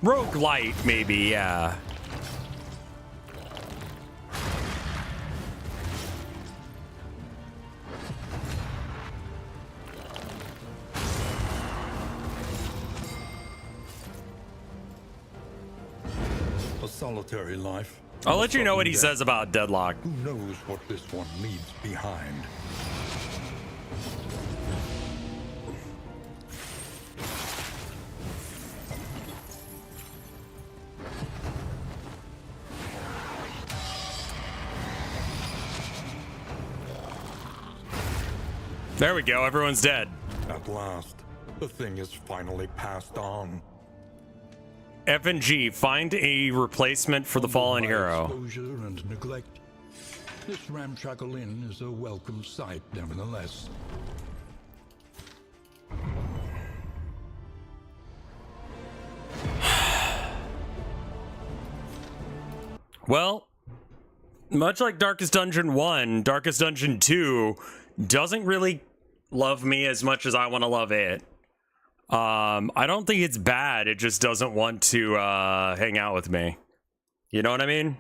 Roguelite, maybe, yeah. A solitary life. I'll let you know what he says about Deadlock. Who knows what this one leaves behind? There we go, everyone's dead. At last, the thing is finally passed on. F and G, find a replacement for the fallen By hero. Exposure and neglect. This ramshackle inn is a welcome sight, nevertheless. Well, much like Darkest Dungeon 1, Darkest Dungeon 2 doesn't really love me as much as I want to love it. I don't think it's bad, it just doesn't want to hang out with me. You know what I mean?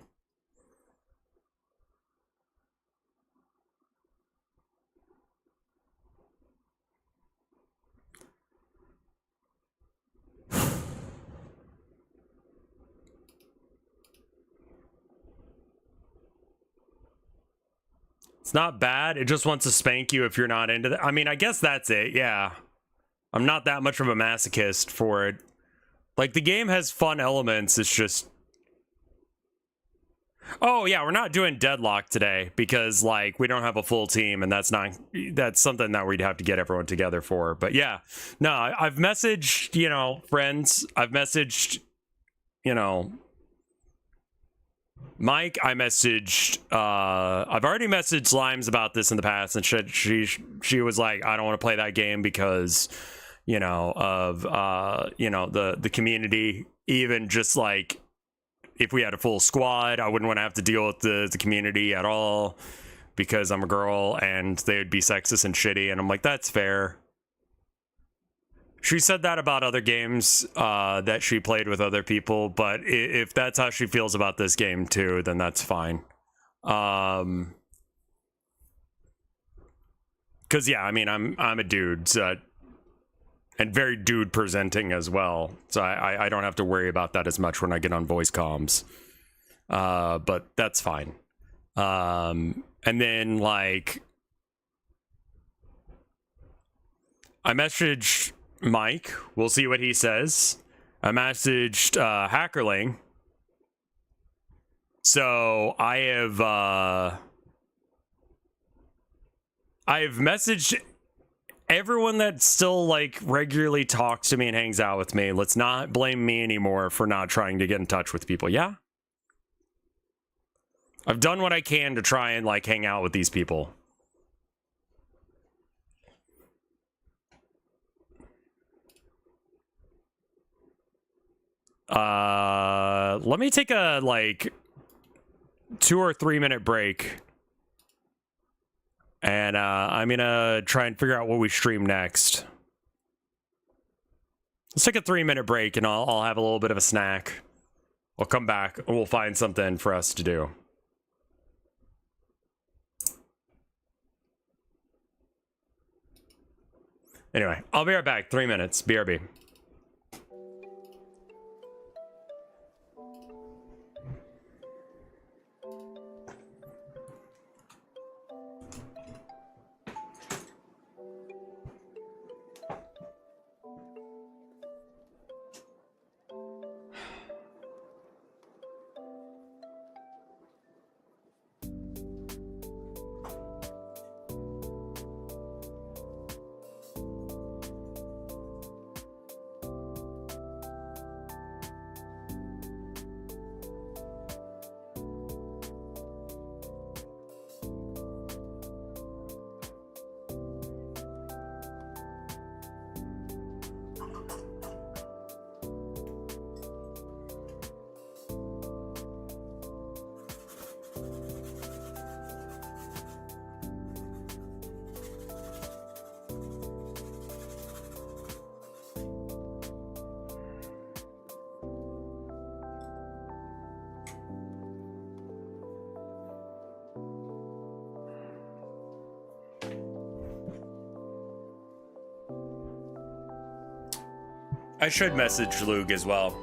It's not bad. It just wants to spank you if you're not into that. I mean, I guess that's it. Yeah. I'm not that much of a masochist for it. Like, the game has fun elements. It's just... Oh, yeah, we're not doing Deadlock today because, like, we don't have a full team, and that's something that we'd have to get everyone together for. But, yeah. No, I've messaged, you know, friends. I've messaged, you know... Mike, I messaged, I've already messaged Limes about this in the past, and she was like, I don't want to play that game because, you know, of, you know, the community. Even just like, if we had a full squad, I wouldn't want to have to deal with the community at all because I'm a girl and they would be sexist and shitty. And I'm like, that's fair. She said that about other games that she played with other people, but if that's how she feels about this game too, then that's fine. Because yeah, I mean, I'm a dude, so, and very dude presenting as well, so I don't have to worry about that as much when I get on voice comms. But that's fine. And then like, I messaged Mike, we'll see what he says. I messaged Hackerling. So I have messaged everyone that still like regularly talks to me and hangs out with me. Let's not blame me anymore for not trying to get in touch with people. Yeah, I've done what I can to try and like hang out with these people. Let me take a like 2 or 3 minute break, and I'm gonna try and figure out what we stream next. Let's take a 3 minute break, and I'll have a little bit of a snack. I'll come back and we'll find something for us to do. Anyway, I'll be right back. 3 minutes. BRB. I should message Luke as well.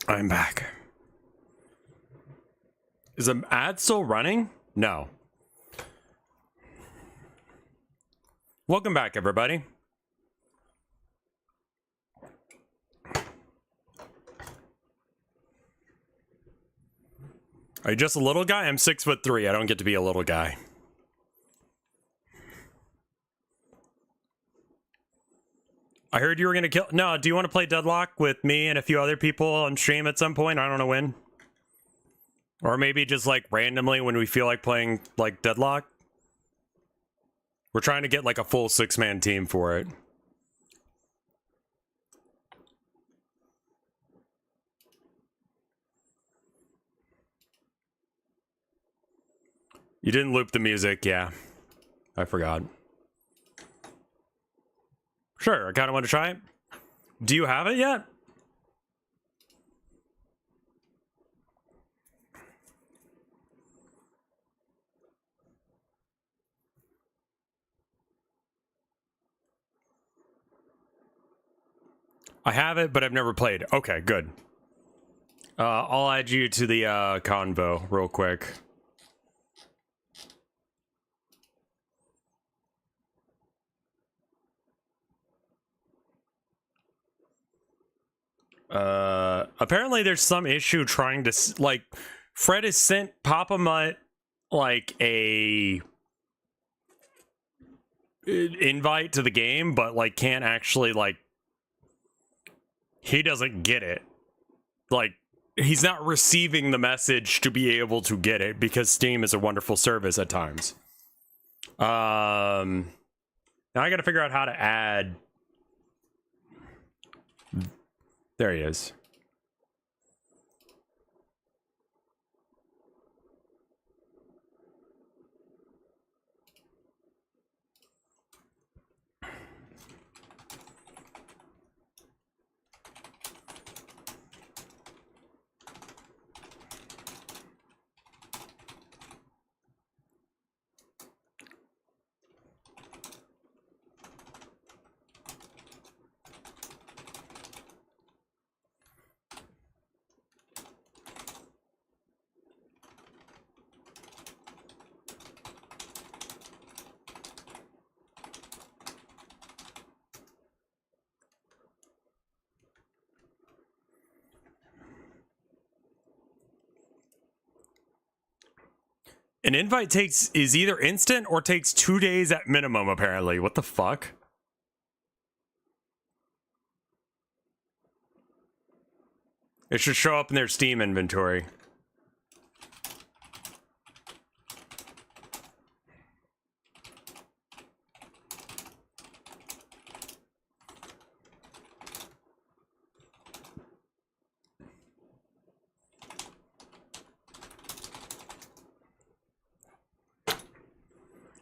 I'm back. Is the ad still running? No. Welcome back, everybody. Are you just a little guy? I'm 6'3". I don't get to be a little guy. I heard you were gonna kill. No, do you want to play Deadlock with me and a few other people on stream at some point? I don't know when. Or maybe just like randomly when we feel like playing like Deadlock. We're trying to get like a full 6-man team for it. You didn't loop the music, yeah. I forgot. Sure, I kind of want to try it. Do you have it yet? I have it, but I've never played. Okay, good. I'll add you to the convo real quick. Apparently there's some issue trying to like Fred has sent Papa Mutt like a invite to the game, but like can't actually like he doesn't get it. Like he's not receiving the message to be able to get it because Steam is a wonderful service at times. Now I got to figure out how to add. There he is. An invite is either instant or takes 2 days at minimum, apparently. What the fuck? It should show up in their Steam inventory.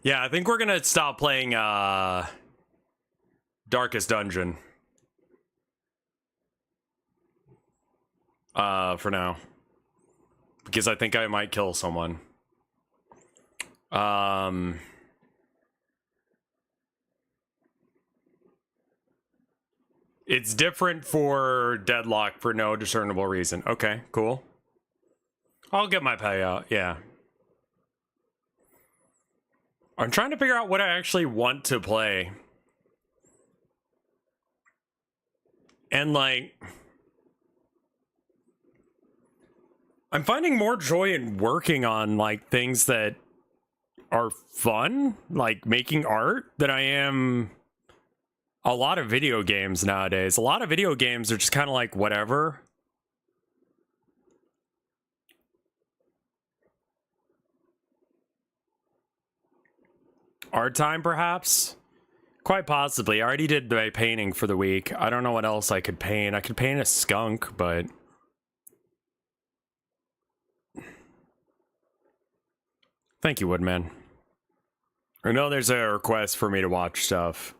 Yeah, I think we're gonna stop playing Darkest Dungeon. For now. Because I think I might kill someone. It's different for Deadlock for no discernible reason. Okay, cool. I'll get my payout, yeah. I'm trying to figure out what I actually want to play. And like, I'm finding more joy in working on like things that are fun, like making art, than I am a lot of video games nowadays. A lot of video games are just kind of like whatever. Art time, perhaps? Quite possibly. I already did my painting for the week. I don't know what else I could paint. I could paint a skunk, but... Thank you, Woodman. I know there's a request for me to watch stuff.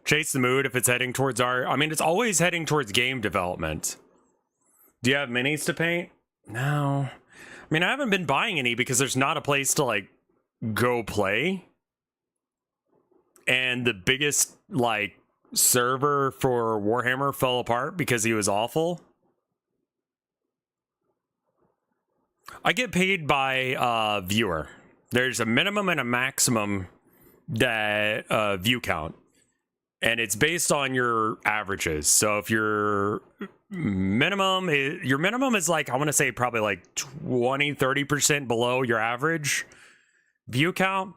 Chase the mood if it's heading towards art. I mean, it's always heading towards game development. Do you have minis to paint? No. I mean, I haven't been buying any because there's not a place to, like, go play. And the biggest, like, server for Warhammer fell apart because he was awful. I get paid by viewer. There's a minimum and a maximum that view count. And it's based on your averages. So if your minimum is like, I want to say probably like 20-30% below your average view count.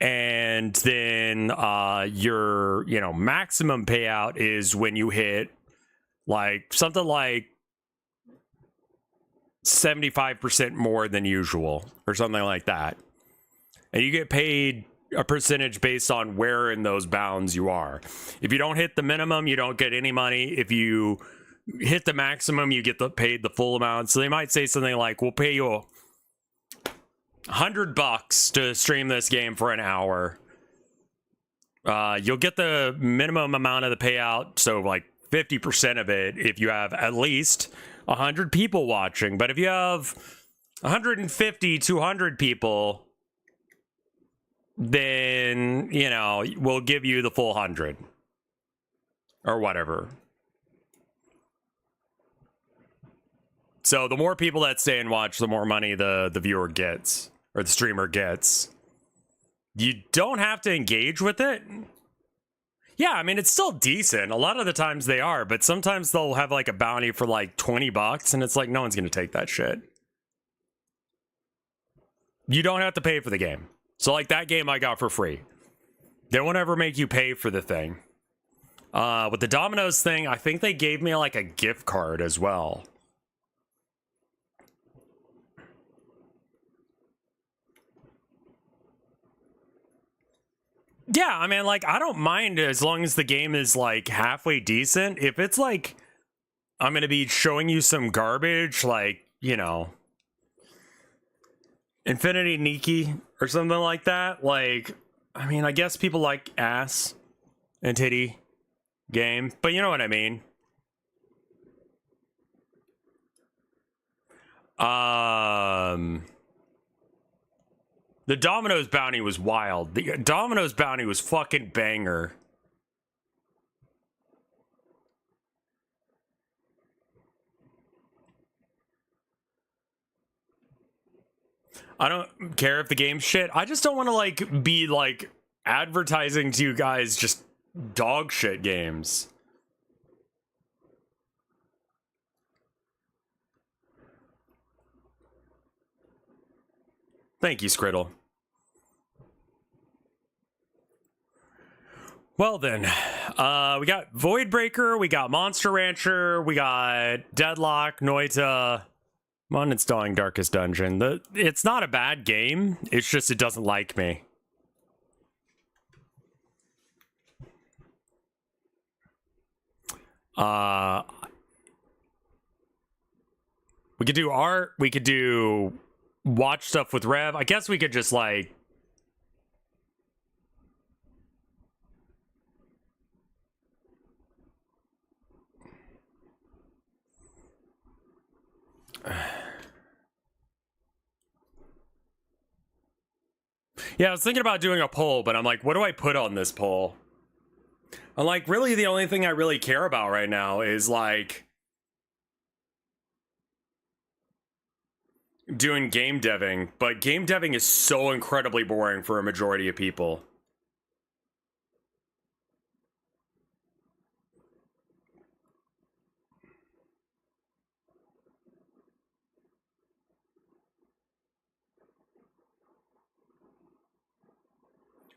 And then your, you know, maximum payout is when you hit like something like 75% more than usual or something like that. And you get paid a percentage based on where in those bounds you are. If you don't hit the minimum, you don't get any money. If you hit the maximum, you get paid the full amount. So they might say something like, we'll pay you $100 to stream this game for an hour. You'll get the minimum amount of the payout, so like 50% of it if you have at least 100 people watching. But if you have 150, 200 people, then, you know, we'll give you the full 100 or whatever. So the more people that stay and watch, the more money the viewer gets or the streamer gets. You don't have to engage with it. Yeah, I mean, it's still decent. A lot of the times they are, but sometimes they'll have like a bounty for like $20 and it's like, no one's going to take that shit. You don't have to pay for the game. So like that game I got for free. They won't ever make you pay for the thing. With the Domino's thing, I think they gave me like a gift card as well. Yeah, I mean, like, I don't mind as long as the game is like halfway decent. If it's like, I'm going to be showing you some garbage, like, you know, Infinity Nikki or something like that. Like, I mean, I guess people like ass and titty game, but you know what I mean. The Domino's bounty was wild. The Domino's bounty was fucking banger. I don't care if the game's shit. I just don't want to like be like advertising to you guys just dog shit games. Thank you, Skriddle. Well then, we got Voidbreaker, we got Monster Rancher, we got Deadlock, Noita. I'm uninstalling Darkest Dungeon. It's not a bad game, it's just it doesn't like me. We could do art, we could do watch stuff with Rev. I guess we could just like yeah, I was thinking about doing a poll, but I'm like, what do I put on this poll? I'm like, really the only thing I really care about right now is like doing game deving, but game deving is so incredibly boring for a majority of people.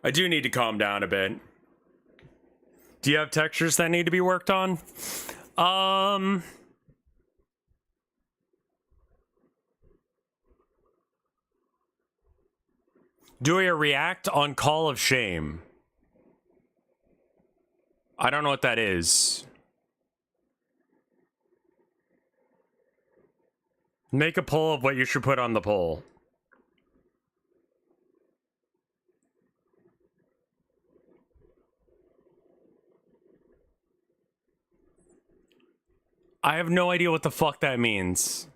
I do need to calm down a bit. Do you have textures that need to be worked on? Do a react on Call of Shame. I don't know what that is. Make a poll of what you should put on the poll. I have no idea what the fuck that means.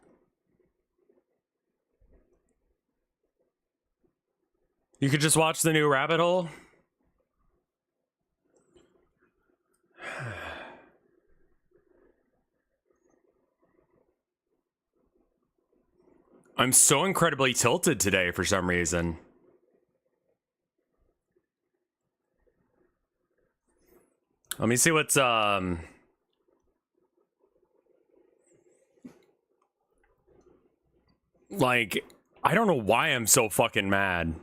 You could just watch the new Rabbit Hole. I'm so incredibly tilted today for some reason. Let me see what's like, I don't know why I'm so fucking mad.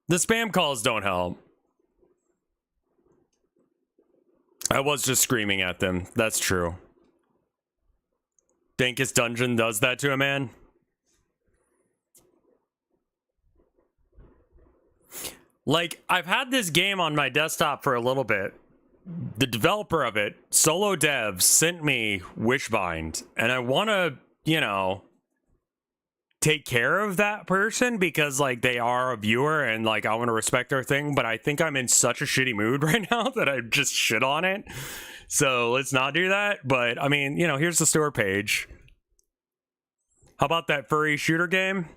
The spam calls don't help. I was just screaming at them. That's true. Darkest Dungeon does that to a man. Like, I've had this game on my desktop for a little bit. The developer of it, Solo Dev, sent me Wishbind, and I want to, you know, take care of that person because, like, they are a viewer and, like, I want to respect their thing, but I think I'm in such a shitty mood right now that I just shit on it. So let's not do that. But, I mean, you know, here's the store page. How about that furry shooter game?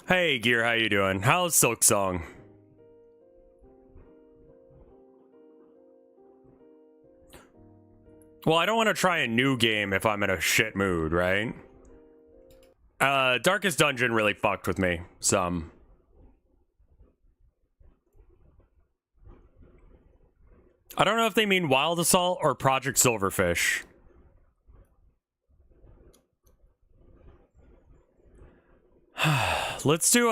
Hey, Gear, how you doing? How's Silk Song? Well, I don't want to try a new game if I'm in a shit mood, right? Darkest Dungeon really fucked with me some. I don't know if they mean Wild Assault or Project Silverfish. Let's do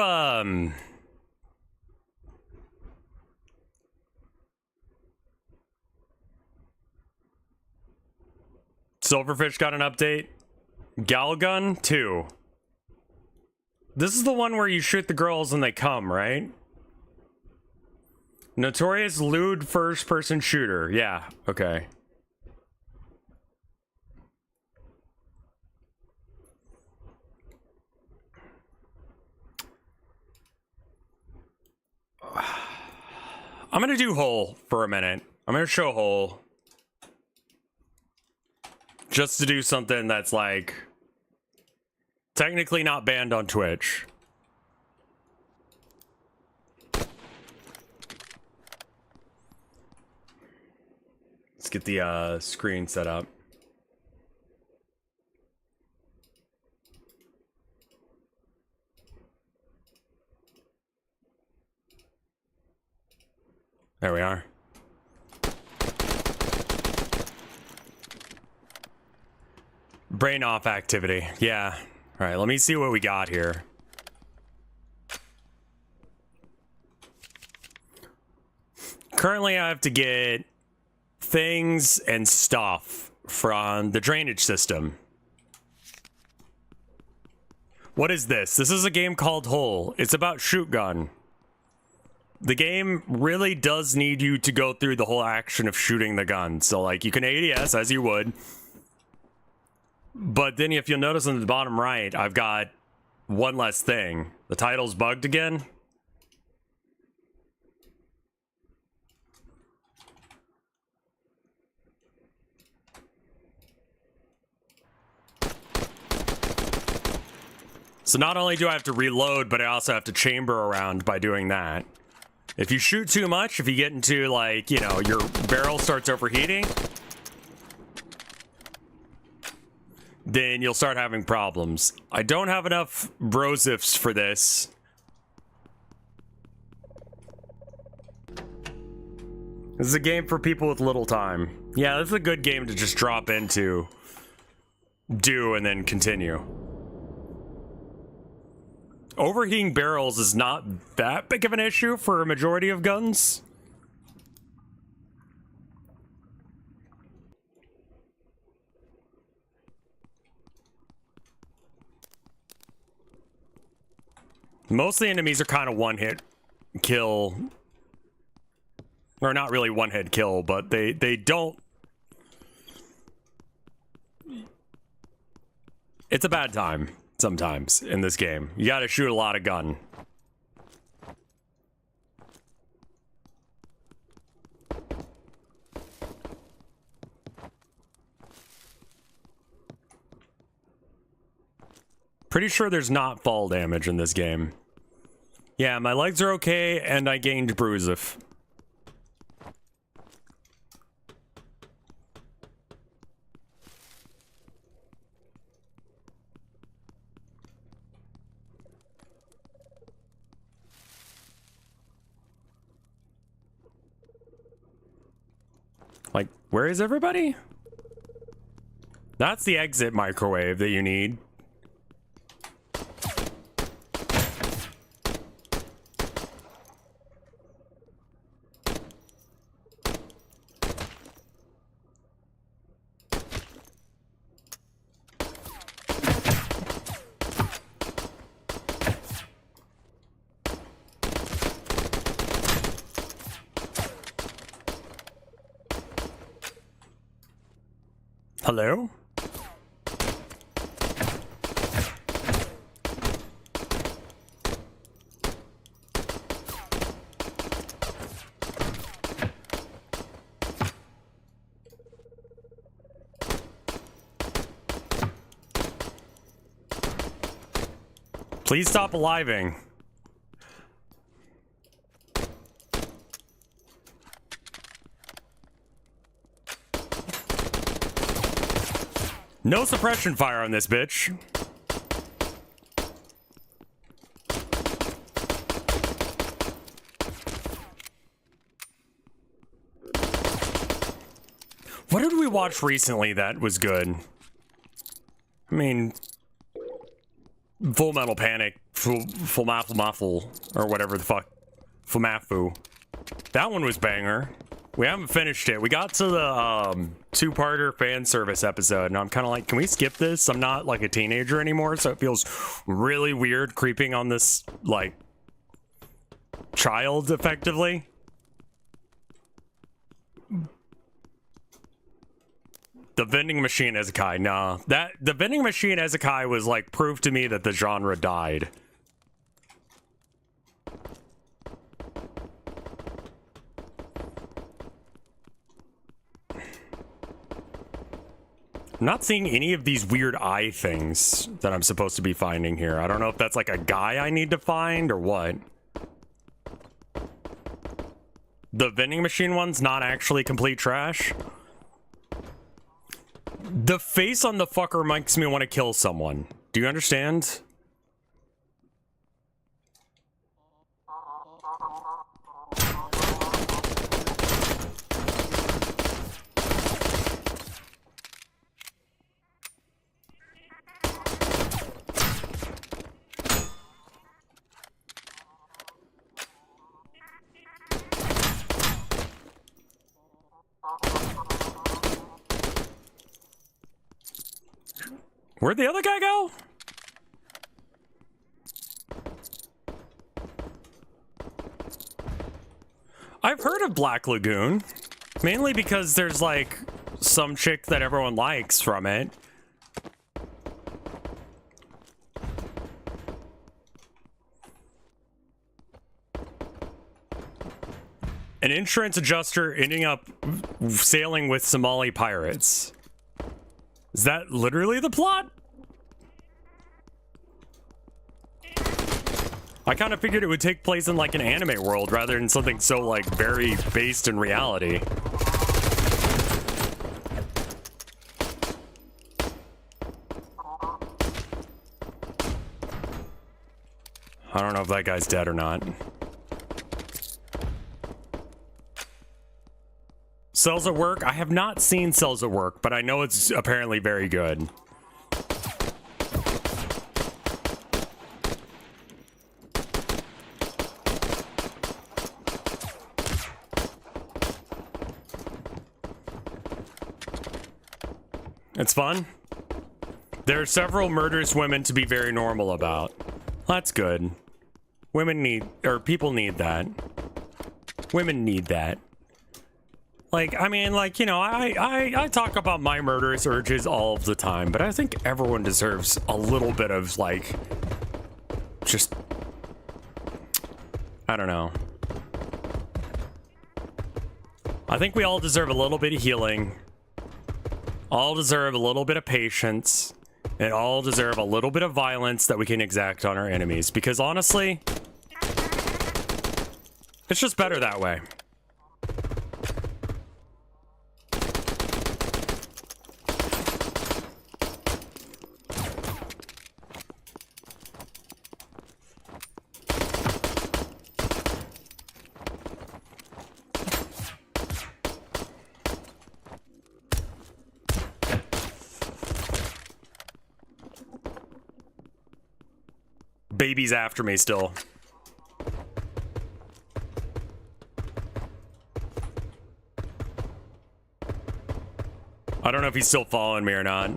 Silverfish got an update. Galgun 2. This is the one where you shoot the girls and they come, right? Notorious lewd first-person shooter. Yeah, okay. I'm gonna do Hole for a minute. I'm gonna show Hole. Just to do something that's, like, technically not banned on Twitch. Let's get the screen set up. There we are. Brain off activity. Yeah. All right, let me see what we got here. Currently, I have to get things and stuff from the drainage system. What is this? This is a game called Hole. It's about shoot gun. The game really does need you to go through the whole action of shooting the gun. So, like, you can ADS as you would. But then if you'll notice on the bottom right, I've got one less thing. The title's bugged again. So not only do I have to reload, but I also have to chamber around by doing that. If you shoot too much, if you get into, like, you know, your barrel starts overheating, then you'll start having problems. I don't have enough brosifs for this. This is a game for people with little time. Yeah, this is a good game to just drop into, do, and then continue. Overheating barrels is not that big of an issue for a majority of guns. Most of the enemies are kind of one-hit kill. Or not really one-hit kill, but they don't... It's a bad time sometimes in this game. You gotta shoot a lot of gun. Pretty sure there's not fall damage in this game. Yeah, my legs are okay, and I gained bruises. Like, where is everybody? That's the exit microwave that you need. Hello? Please stop aliving. No suppression fire on this bitch. What did we watch recently that was good? I mean, Full Metal Panic, Full, or whatever the fuck, Fumafu. That one was banger. We haven't finished it. We got to the two-parter fan service episode, and I'm kind of like, can we skip this? I'm not like a teenager anymore, so it feels really weird creeping on this like child, effectively. The vending machine Ezekai, nah. The vending machine Ezekai was like proof to me that the genre died. I'm not seeing any of these weird eye things that I'm supposed to be finding here. I don't know if that's like a guy I need to find or what. The vending machine one's not actually complete trash. The face on the fucker makes me want to kill someone. Do you understand? Where'd the other guy go? I've heard of Black Lagoon, mainly because there's like some chick that everyone likes from it. An insurance adjuster ending up sailing with Somali pirates. Is that literally the plot? I kind of figured it would take place in like an anime world rather than something so like very based in reality. I don't know if that guy's dead or not. Cells at Work? I have not seen Cells at Work, but I know it's apparently very good. It's fun. There are several murderous women to be very normal about. That's good. Women need, or people need that. Women need that. Like, I mean, like, you know, I talk about my murderous urges all of the time, but I think everyone deserves a little bit of, like, just, I don't know. I think we all deserve a little bit of healing. All deserve a little bit of patience. And all deserve a little bit of violence that we can exact on our enemies. Because honestly, it's just better that way. Baby's after me still. I don't know if he's still following me or not.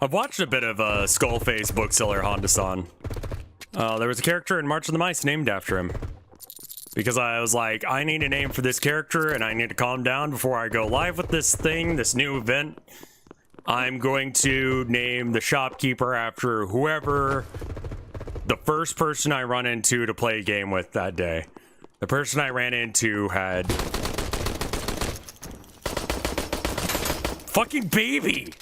I've watched a bit of Skullface Bookseller Honda-san. There was a character in March of the Mice named after him. Because I was like, I need a name for this character and I need to calm down before I go live with this thing, this new event. I'm going to name the shopkeeper after whoever the first person I run into to play a game with that day. The person I ran into had... fucking baby!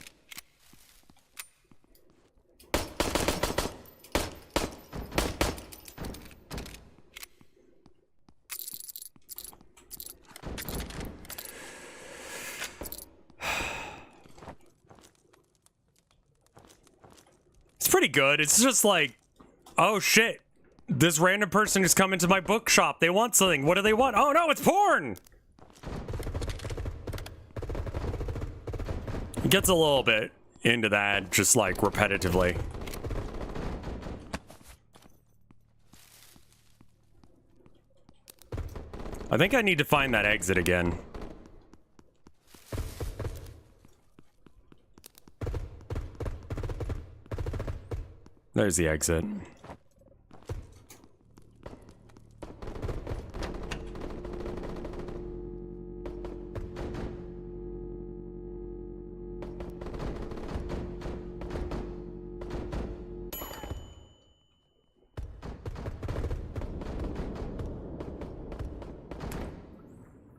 Pretty good. It's just like, oh shit, this random person just come into my bookshop. They want something. What do they want? Oh no, it's porn. It gets a little bit into that, just like repetitively. I think I need to find that exit again. There's the exit.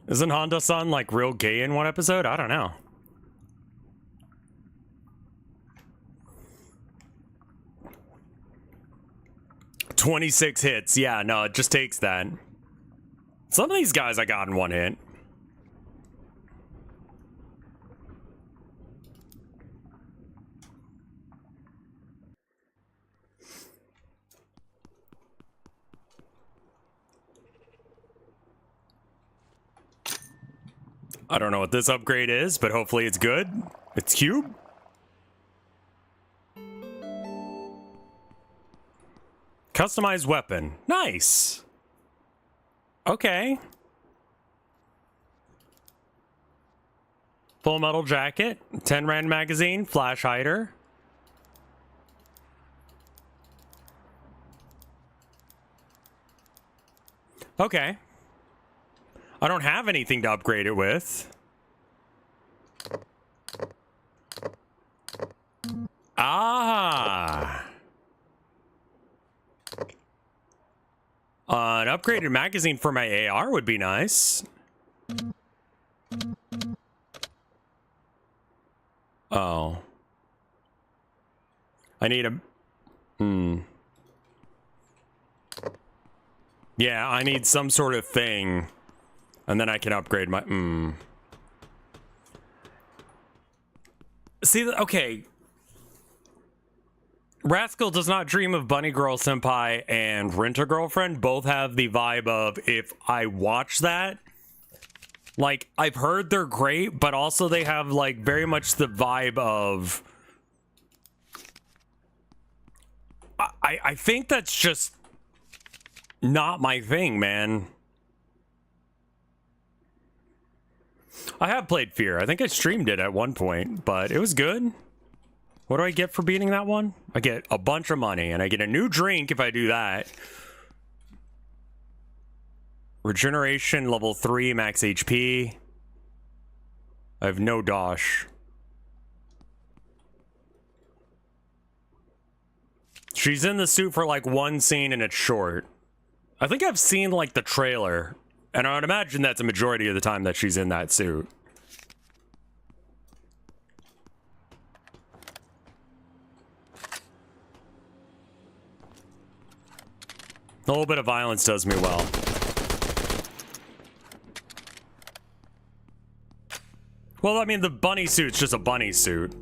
Isn't Honda-san like real gay in one episode? I don't know. "26 hits. Yeah, no, it just takes that. Some of these guys I got in one hit. I don't know what this upgrade is, but hopefully it's good. It's cube. Customized weapon. Nice. Okay. Full metal jacket. 10 rand magazine. Flash hider. Okay. I don't have anything to upgrade it with. Ah. An upgraded magazine for my AR would be nice. Oh. I need a... Yeah, I need some sort of thing. And then I can upgrade my... See, okay. Rascal Does Not Dream of Bunny Girl Senpai and Rent-A-Girlfriend both have the vibe of, if I watch that, like, I've heard they're great, but also they have, like, very much the vibe of... I think that's just not my thing, man. I have played Fear. I think I streamed it at one point, but it was good. What do I get for beating that one? I get a bunch of money, and I get a new drink if I do that. Regeneration, level 3, max HP. I have no dosh. She's in the suit for like one scene and it's short. I think I've seen like the trailer, and I would imagine that's a majority of the time that she's in that suit. A little bit of violence does me well. Well, I mean, the bunny suit's just a bunny suit.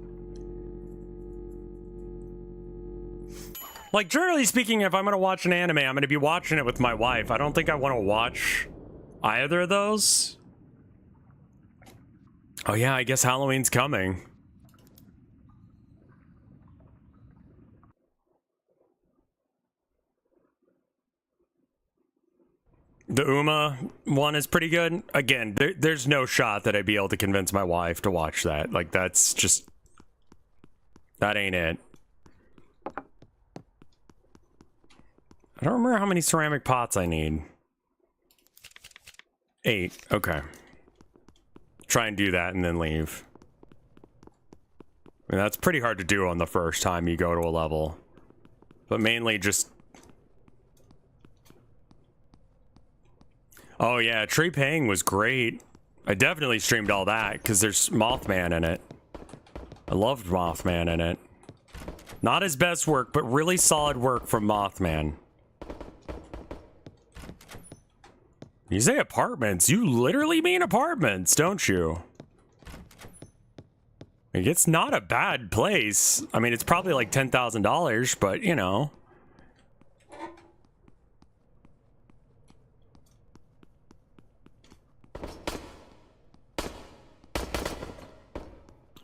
Like, generally speaking, if I'm gonna watch an anime, I'm gonna be watching it with my wife. I don't think I want to watch either of those. Oh yeah, I guess Halloween's coming. The Uma one is pretty good. Again, there's no shot that I'd be able to convince my wife to watch that. Like, that's just... that ain't it. I don't remember how many ceramic pots I need. 8. Okay. Try and do that and then leave. I mean, that's pretty hard to do on the first time you go to a level. But mainly just... oh yeah, Tree Pang was great. I definitely streamed all that because there's Mothman in it. I loved Mothman in it. Not his best work, but really solid work from Mothman. You say apartments, you literally mean apartments, don't you? Like, it's not a bad place. I mean, it's probably like $10,000, but you know.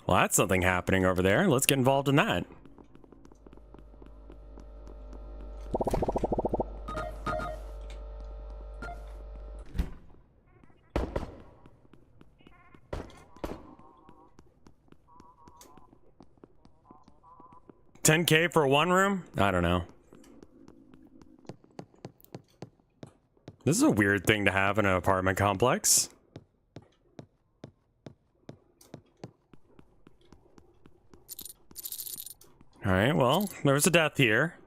Well, that's something happening over there. Let's get involved in that. $10K for one room? I don't know. This is a weird thing to have in an apartment complex. All right, well, there was a death here.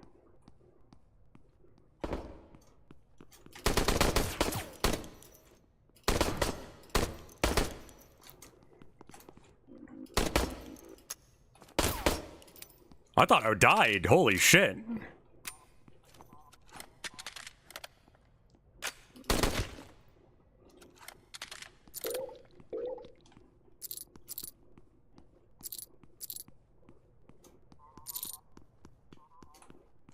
I thought I died. Holy shit.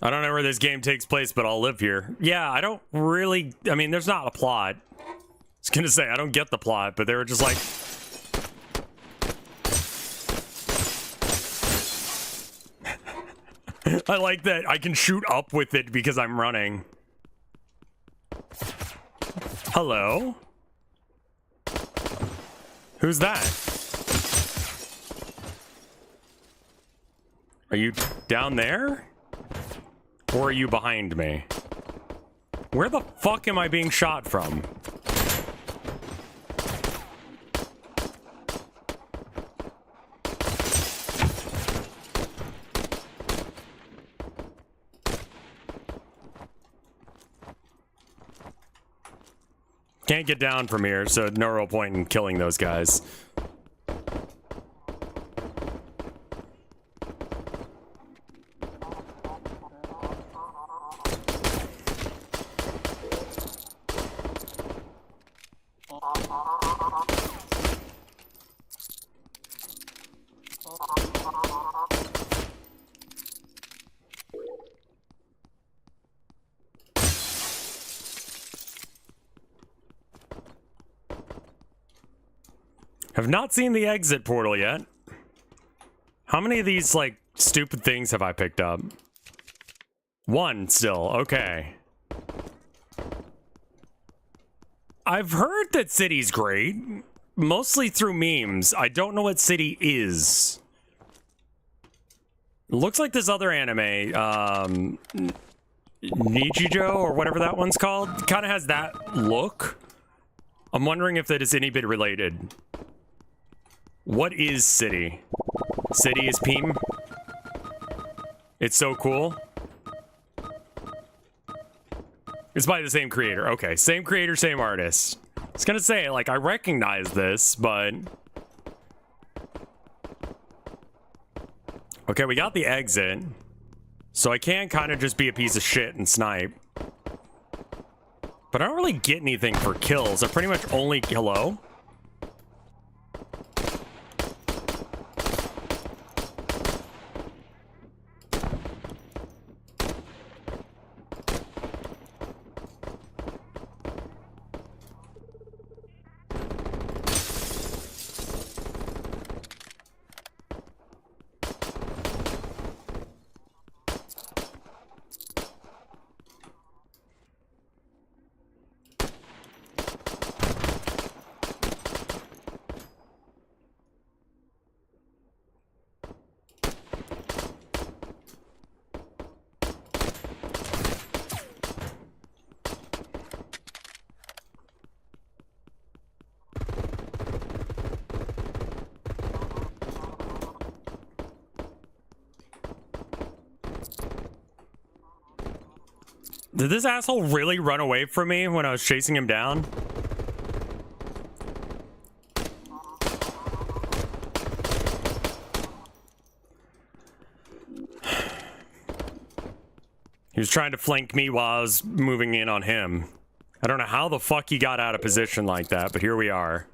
I don't know where this game takes place, but I'll live here. Yeah, I don't really... I mean, there's not a plot. I was gonna say, I don't get the plot, but they were just like... I like that I can shoot up with it because I'm running. Hello? Who's that? Are you down there? Or are you behind me? Where the fuck am I being shot from? Can't get down from here, so no real point in killing those guys. Have not seen the exit portal yet. How many of these, like, stupid things have I picked up? One still, okay. I've heard that City's great. mostly through memes. I don't know what city is. Looks like this other anime, Nichijou, or whatever that one's called, kind of has that look. I'm wondering if that is any bit related. What is city? City is Peem? It's so cool. It's by the same creator. Okay, same creator, same artist. I was gonna say, like, I recognize this, but... Okay, we got the exit. So I can kind of just be a piece of shit and snipe. But I don't really get anything for kills. I pretty much only... Hello? Did this asshole really run away from me when I was chasing him down? He was trying to flank me while I was moving in on him. I don't know how the fuck he got out of position like that, but here we are.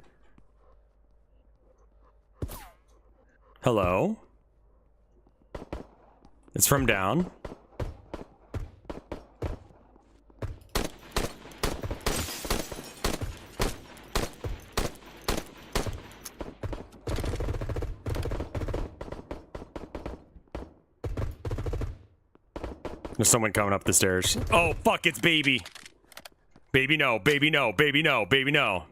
Hello? It's from down. There's someone coming up the stairs. Oh, fuck, it's baby. Baby, no, baby, no, baby, no, baby, no.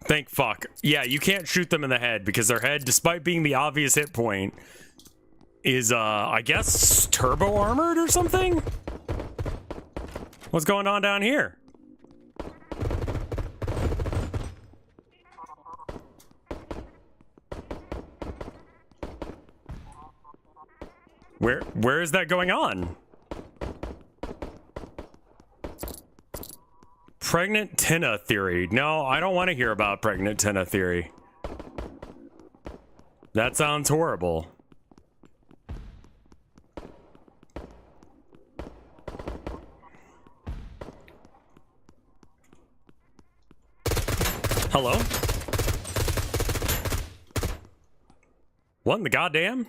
Thank fuck. Yeah, you can't shoot them in the head because their head, despite being the obvious hit point, is, I guess, turbo armored or something? What's going on down here? Where is that going on? Pregnant Tina theory. No, I don't want to hear about pregnant Tina theory. That sounds horrible. Hello? What in the goddamn?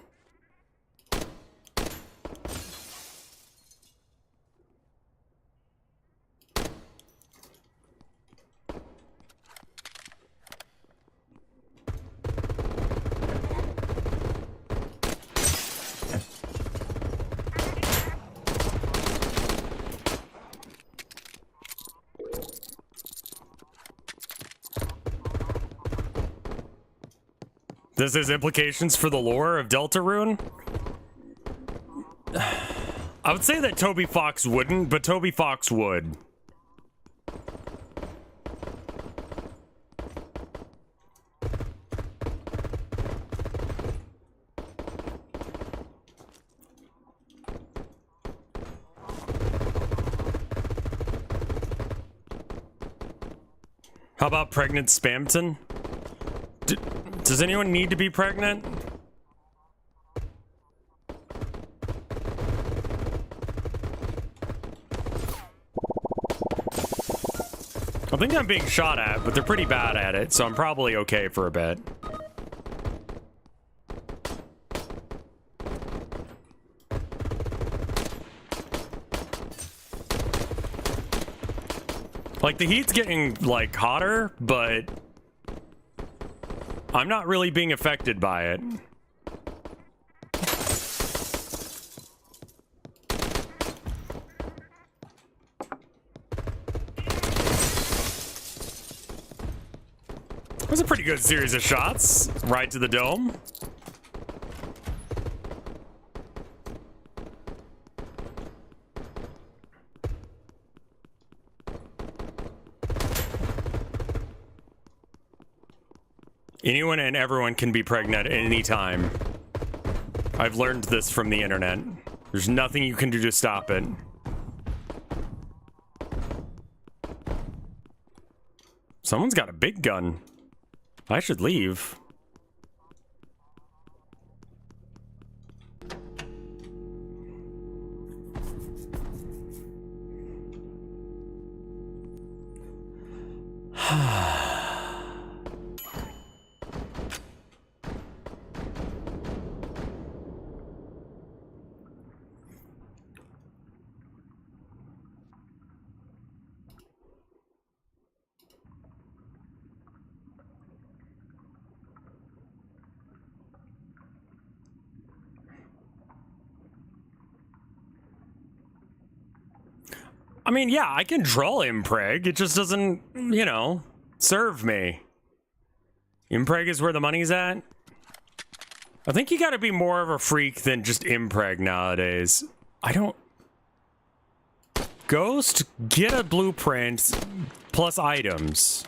Does this implications for the lore of Deltarune? I would say that Toby Fox wouldn't, but Toby Fox would. How about pregnant Spamton? Does anyone need to be pregnant? I think I'm being shot at, but they're pretty bad at it, so I'm probably okay for a bit. Like, the heat's getting, like, hotter, but I'm not really being affected by it. That was a pretty good series of shots. Right to the dome. Anyone and everyone can be pregnant at any time. I've learned this from the internet. There's nothing you can do to stop it. Someone's got a big gun. I should leave. I mean, yeah, I can draw impreg. It just doesn't, you know, serve me. Impreg is where the money's at. I think you gotta be more of a freak than just impreg nowadays. I don't... Ghost, get a blueprint plus items.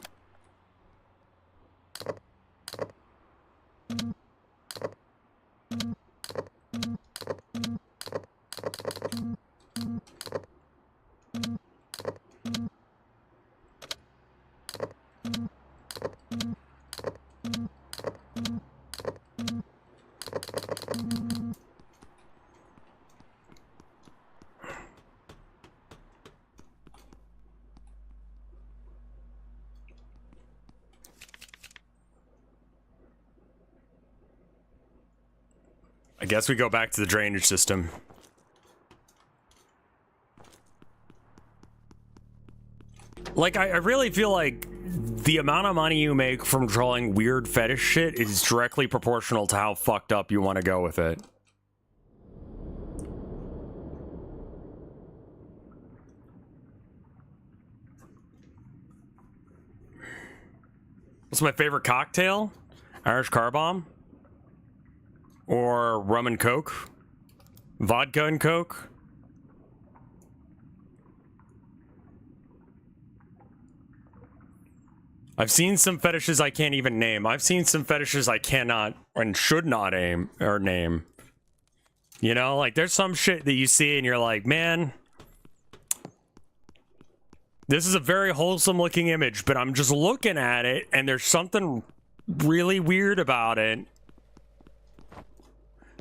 I guess we go back to the drainage system. Like, I really feel like the amount of money you make from drawing weird fetish shit is directly proportional to how fucked up you want to go with it. What's my favorite cocktail? Irish car bomb? Or rum and coke? Vodka and coke? I've seen some fetishes I can't even name. I've seen some fetishes I cannot and should not aim or name. You know, like there's some shit that you see and you're like, man, this is a very wholesome looking image, but I'm just looking at it and there's something really weird about it.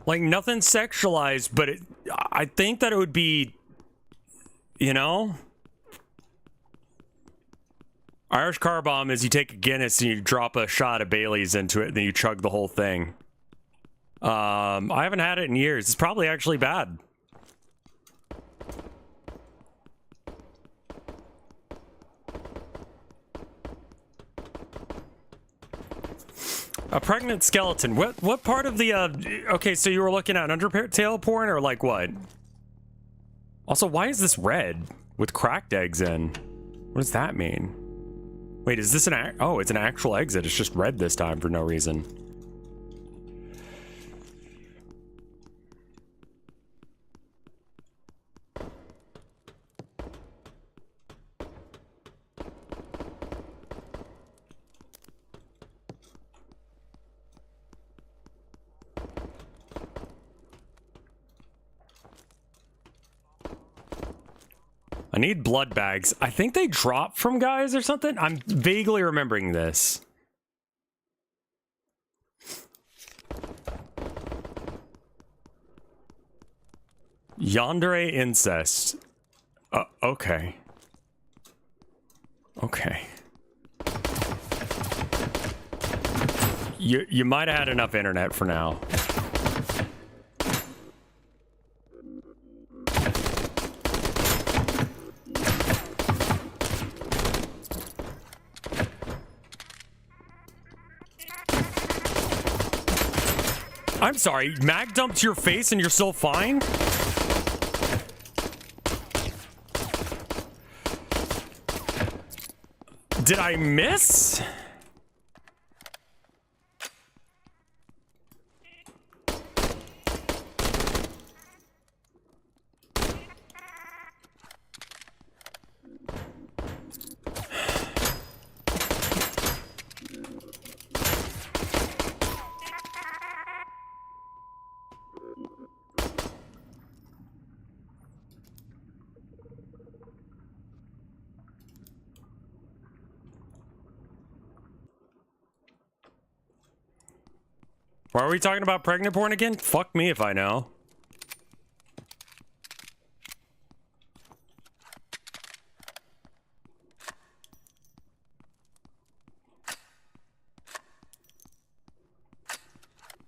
Like, nothing sexualized, but I think that it would be, you know? Irish car bomb is you take a Guinness and you drop a shot of Bailey's into it, and then you chug the whole thing. I haven't had it in years. It's probably actually bad. A pregnant skeleton. What part of the okay, so you were looking at undertale porn or like what? Also, why is this red with cracked eggs in? What does that mean? Wait, is this oh, it's an actual exit. It's just red this time for no reason. I need blood bags. I think they drop from guys or something. I'm vaguely remembering this. Yandere incest. Okay. Okay. You might have had enough internet for now. I'm sorry, mag dumped your face and you're still fine? Did I miss? Why are we talking about pregnant porn again? Fuck me if I know.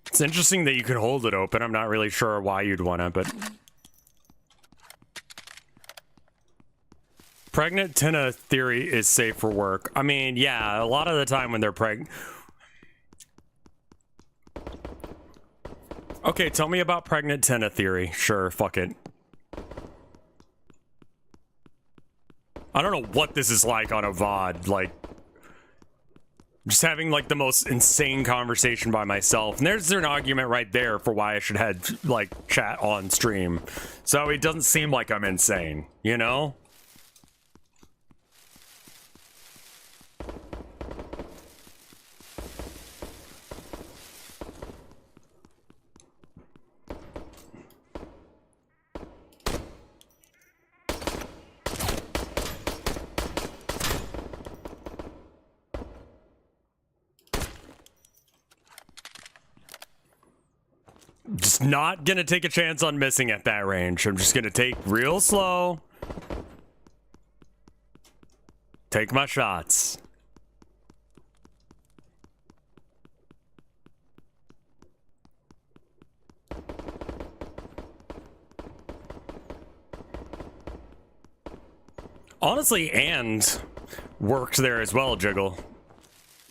It's interesting that you can hold it open. I'm not really sure why you'd want to, but... Pregnant Tina theory is safe for work. I mean, yeah, a lot of the time when they're pregnant... Okay, tell me about pregnant Tina theory. Sure, fuck it. I don't know what this is like on a VOD, like... just having, like, the most insane conversation by myself. And there's an argument right there for why I should have, like, chat on stream. So it doesn't seem like I'm insane, you know? Just not gonna take a chance on missing at that range. I'm just gonna take real slow. Take my shots. Honestly, and worked there as well, Jiggle.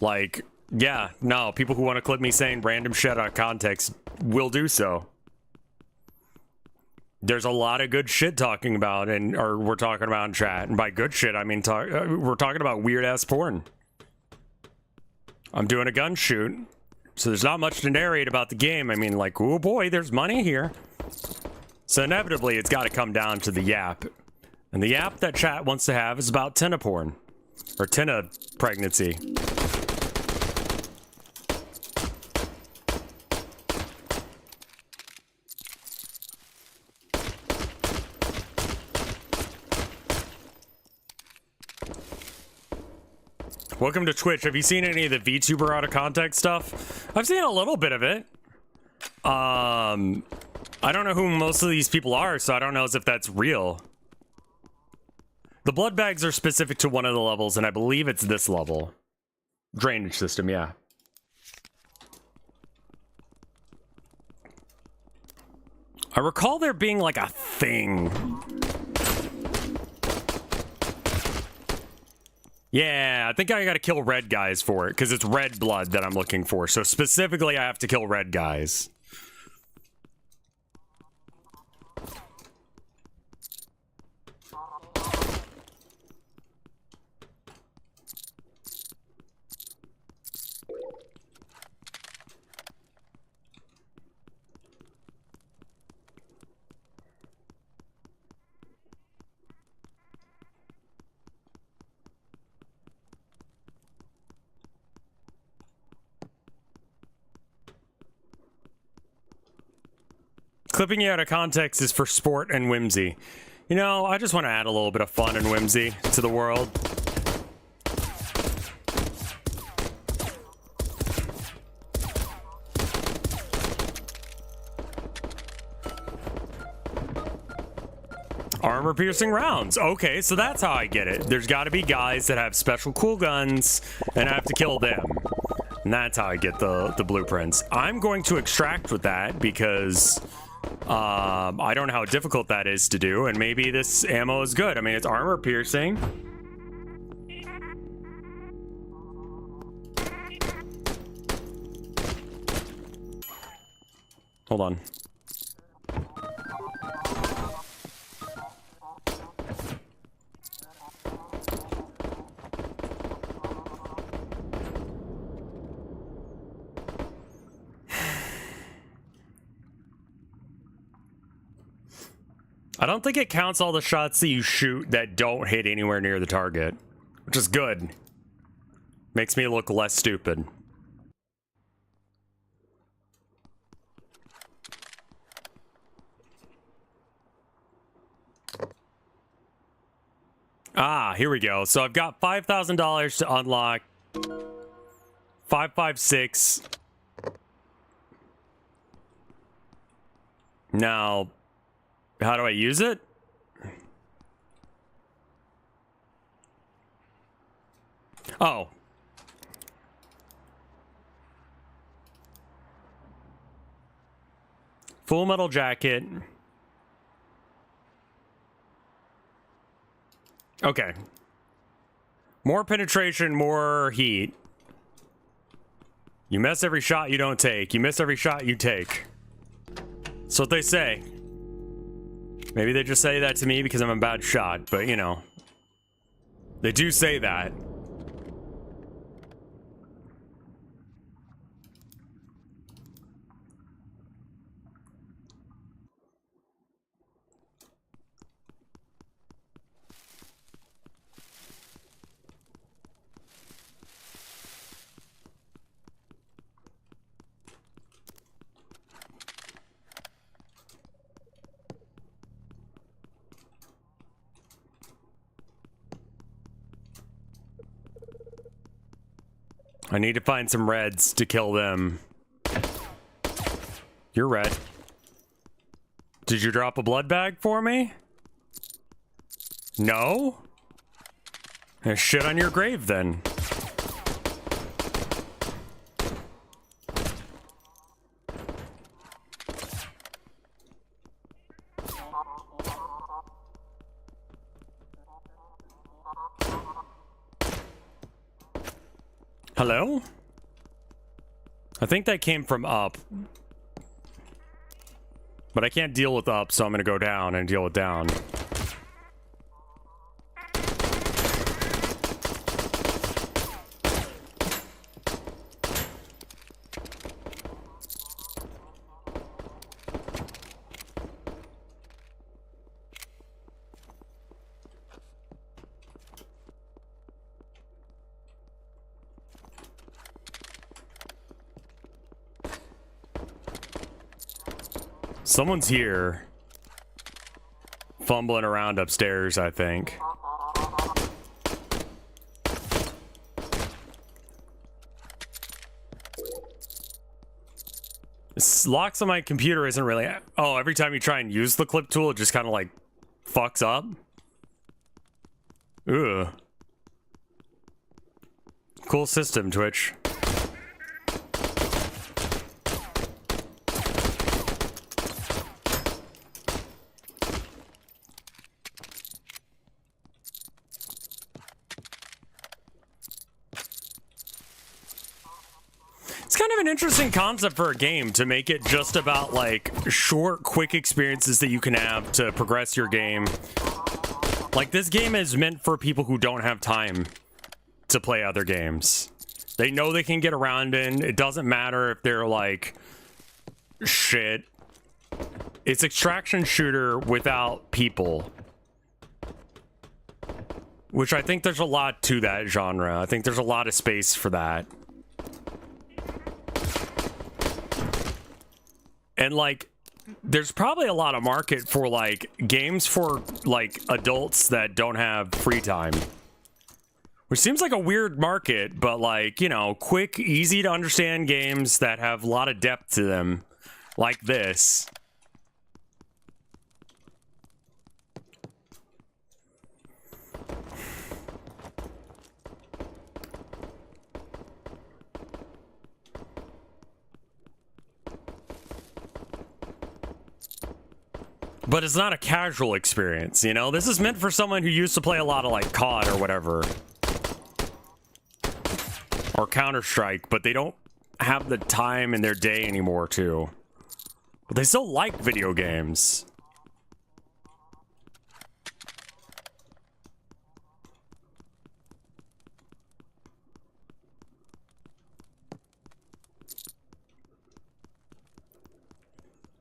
Like, yeah, no, people who want to clip me saying random shit out of context will do so. There's a lot of good shit talking about, or we're talking about in chat. And by good shit, I mean we're talking about weird-ass porn. I'm doing a gun shoot, so there's not much to narrate about the game. I mean, like, oh boy, there's money here. So inevitably, it's got to come down to the yap. And the yap that chat wants to have is about Tina porn. Or Tina pregnancy. Welcome to Twitch. Have you seen any of the VTuber out of context stuff? I've seen a little bit of it. I don't know who most of these people are, so I don't know if that's real. The blood bags are specific to one of the levels, and I believe it's this level. Drainage system, yeah. I recall there being like a thing. Yeah, I think I gotta kill red guys for it, because it's red blood that I'm looking for. So specifically, I have to kill red guys. Clipping you out of context is for sport and whimsy. You know, I just want to add a little bit of fun and whimsy to the world. Armor-piercing rounds. Okay, so that's how I get it. There's got to be guys that have special cool guns, and I have to kill them. And that's how I get the blueprints. I'm going to extract with that because... I don't know how difficult that is to do, and maybe this ammo is good. I mean, it's armor piercing. Hold on. I don't think it counts all the shots that you shoot that don't hit anywhere near the target, which is good. Makes me look less stupid. Ah, here we go. So I've got $5,000 to unlock 556. Now, how do I use it? Oh. Full metal jacket. Okay. More penetration, more heat. You miss every shot you don't take. You miss every shot you take. That's what they say. Maybe they just say that to me because I'm a bad shot, but you know. They do say that. I need to find some reds to kill them. You're red. Did you drop a blood bag for me? No? There's shit on your grave then. Hello? I think that came from up. But I can't deal with up, so I'm gonna go down and deal with down. Someone's here. Fumbling around upstairs, I think. This locks on my computer isn't really... Oh, every time you try and use the clip tool, it just kind of like fucks up. Ugh. Cool system, Twitch. It's kind of an interesting concept for a game to make it just about like short, quick experiences that you can have to progress your game. Like this game is meant for people who don't have time to play other games. They know they can get around in. It doesn't matter if they're like shit. It's extraction shooter without people. Which I think there's a lot to that genre. I think there's a lot of space for that. And like, there's probably a lot of market for like games for like adults that don't have free time. Which seems like a weird market, but like, you know, quick, easy to understand games that have a lot of depth to them, like this. But it's not a casual experience, you know? This is meant for someone who used to play a lot of, like, COD or whatever. Or Counter-Strike, but they don't have the time in their day anymore, too. But they still like video games.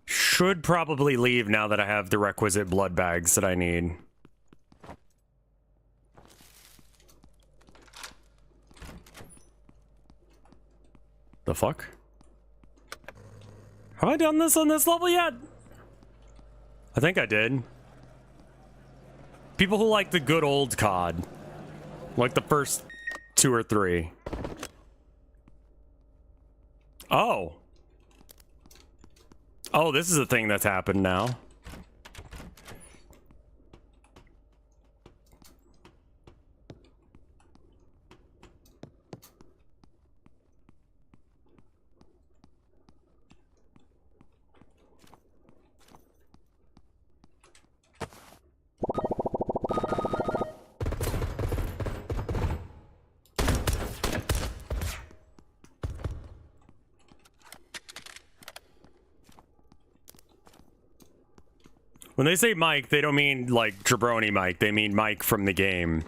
Should probably leave now that I have the requisite blood bags that I need. The fuck? Have I done this on this level yet? I think I did. People who like the good old COD. Like the first 2 or 3. Oh. Oh, this is a thing that's happened now. When they say Mike, they don't mean like Jabroni Mike. They mean Mike from the game.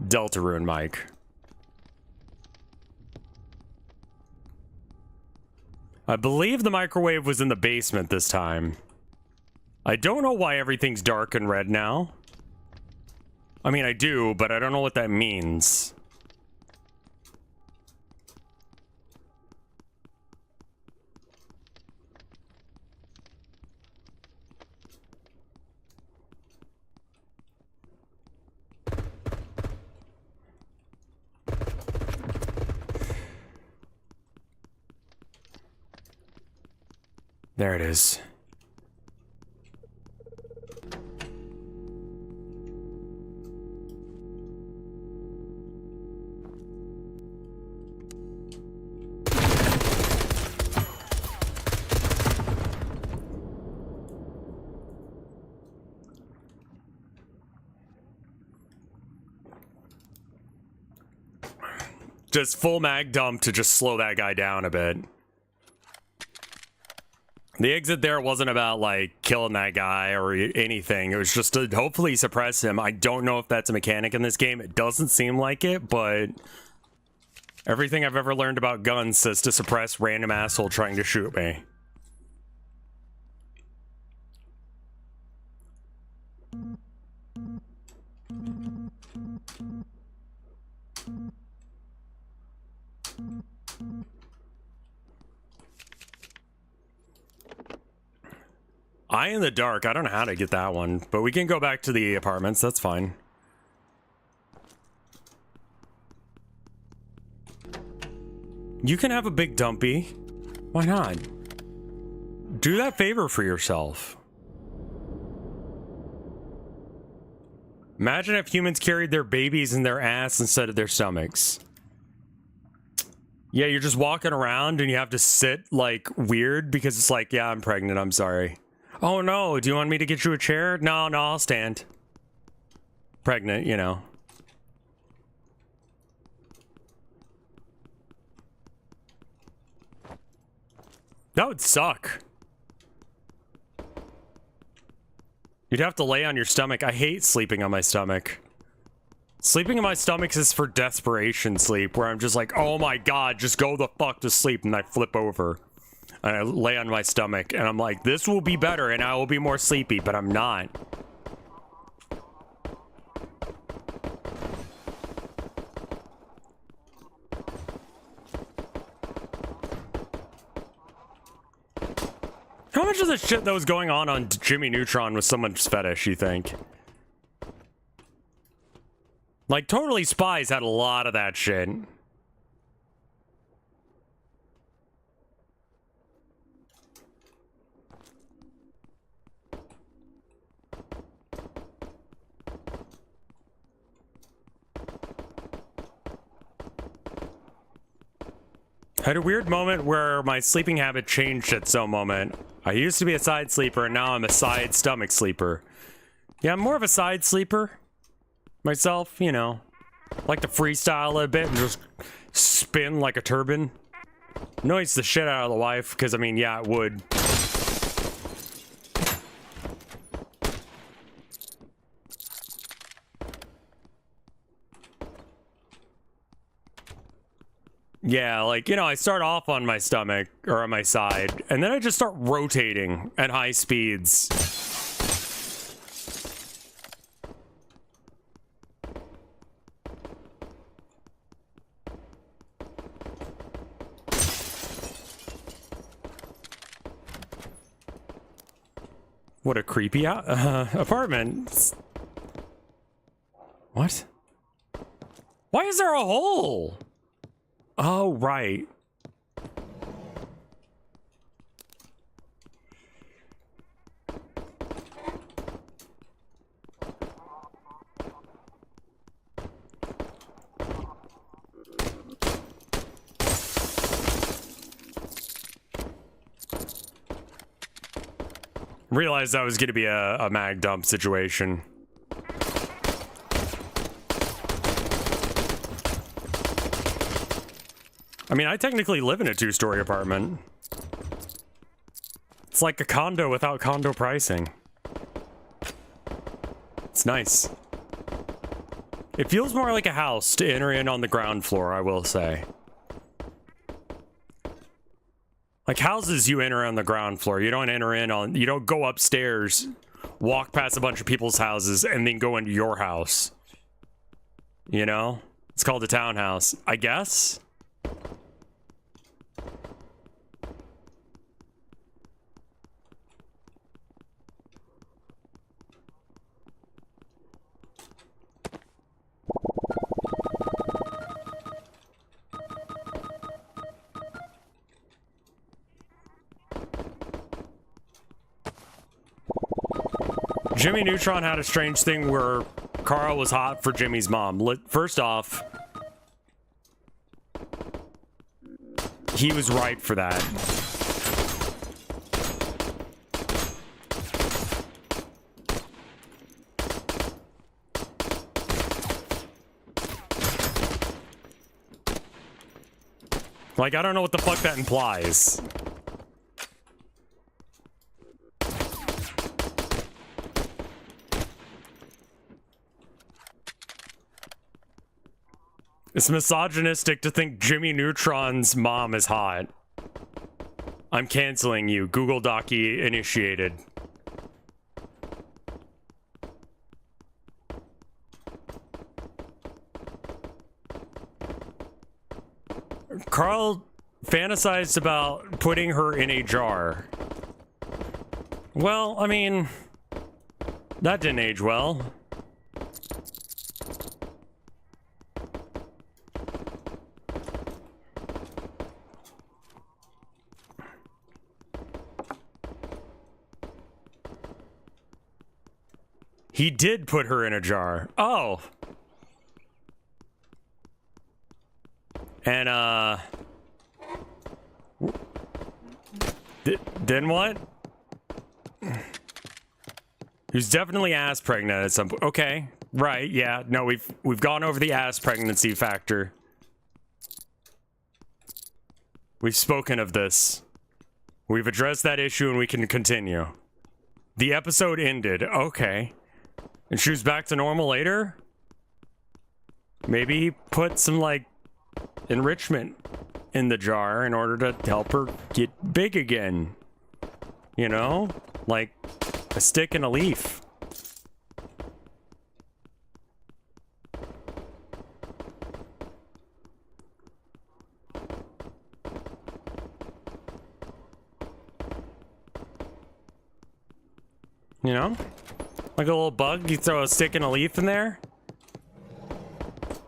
Deltarune Mike. I believe the microwave was in the basement this time. I don't know why everything's dark and red now. I mean, I do, but I don't know what that means. There it is. Just full mag dump to just slow that guy down a bit. The exit there wasn't about, like, killing that guy or anything. It was just to hopefully suppress him. I don't know if that's a mechanic in this game. It doesn't seem like it, but everything I've ever learned about guns says to suppress random asshole trying to shoot me. Eye in the dark. I don't know how to get that one, but we can go back to the apartments. That's fine. You can have a big dumpy. Why not? Do that favor for yourself. Imagine if humans carried their babies in their ass instead of their stomachs. Yeah, you're just walking around and you have to sit like weird because it's like, yeah, I'm pregnant. I'm sorry. Oh no, do you want me to get you a chair? No, I'll stand. Pregnant, you know. That would suck. You'd have to lay on your stomach. I hate sleeping on my stomach. Sleeping on my stomach is for desperation sleep, where I'm just like, oh my god, just go the fuck to sleep, and I flip over. And I lay on my stomach, and I'm like, this will be better, and I will be more sleepy, but I'm not. How much of the shit that was going on Jimmy Neutron was someone's fetish, you think? Like, Totally Spies had a lot of that shit. I had a weird moment where my sleeping habit changed at some moment. I used to be a side sleeper, and now I'm a side stomach sleeper. Yeah, I'm more of a side sleeper. Myself, you know. Like to freestyle a bit and just spin like a turban. Annoys the shit out of the wife, because, I mean, yeah, it would. Yeah, like, you know, I start off on my stomach or on my side, and then I just start rotating at high speeds. What a creepy apartment. What? Why is there a hole? Oh, right. Realized that was going to be a mag dump situation. I mean, I technically live in a 2-story apartment. It's like a condo without condo pricing. It's nice. It feels more like a house to enter in on the ground floor, I will say. Like houses, you enter on the ground floor. You don't enter in on, you don't go upstairs, walk past a bunch of people's houses, and then go into your house. You know? It's called a townhouse, I guess? Jimmy Neutron had a strange thing where Carl was hot for Jimmy's mom. First off, he was right for that. Like, I don't know what the fuck that implies. It's misogynistic to think Jimmy Neutron's mom is hot. I'm canceling you. Google Docky initiated. Carl fantasized about putting her in a jar. Well, I mean, that didn't age well. He did put her in a jar. Oh. And, then what? He was definitely ass pregnant at some point. Okay. Right, yeah. No, we've gone over the ass pregnancy factor. We've spoken of this. We've addressed that issue and we can continue. The episode ended. Okay. And she was back to normal later? Maybe he put some, like, enrichment in the jar in order to help her get big again. You know? Like a stick and a leaf. You know? Like a little bug, you throw a stick and a leaf in there.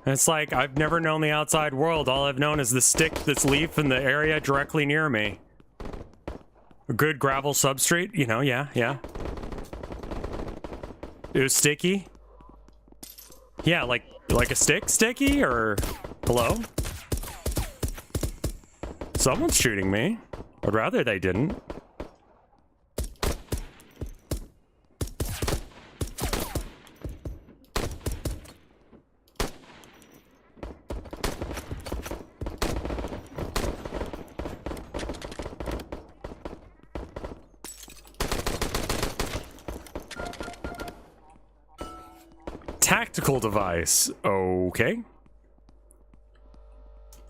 And it's like, I've never known the outside world. All I've known is the stick, this leaf in the area directly near me. A good gravel substrate, you know, yeah. It was sticky. Yeah, like a sticky, or hello? Someone's shooting me. I'd rather they didn't. Tactical device. Okay.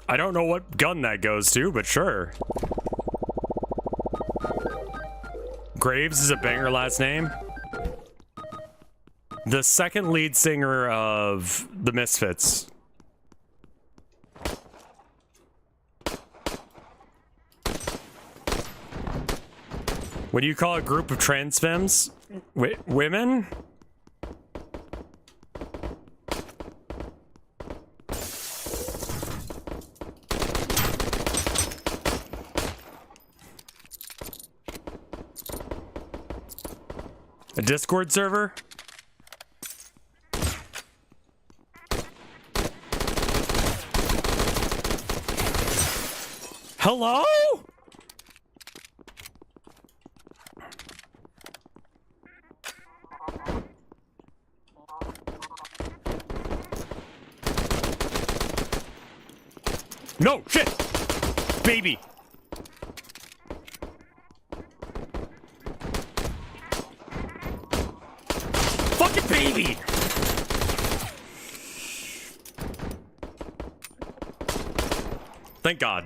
I don't know what gun that goes to, but sure. Graves is a banger last name. The second lead singer of the Misfits. What do you call a group of trans femmes? Women? A Discord server? Hello? No, shit! Baby! Fucking baby! Thank God.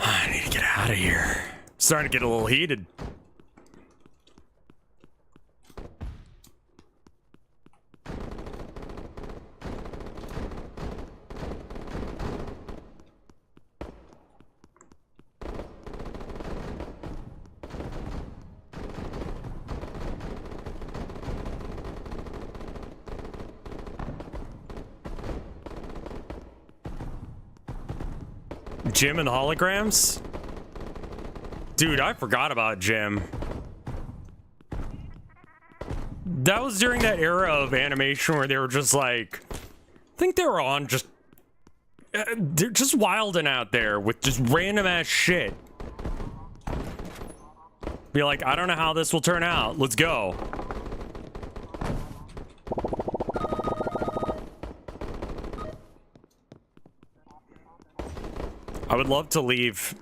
I need to get out of here. Starting to get a little heated. Jim and holograms? Dude, I forgot about Jim. That was during that era of animation where they were just like, I think they were on just, they're just wilding out there with just random ass shit. Be like, I don't know how this will turn out. Let's go. I would love to leave.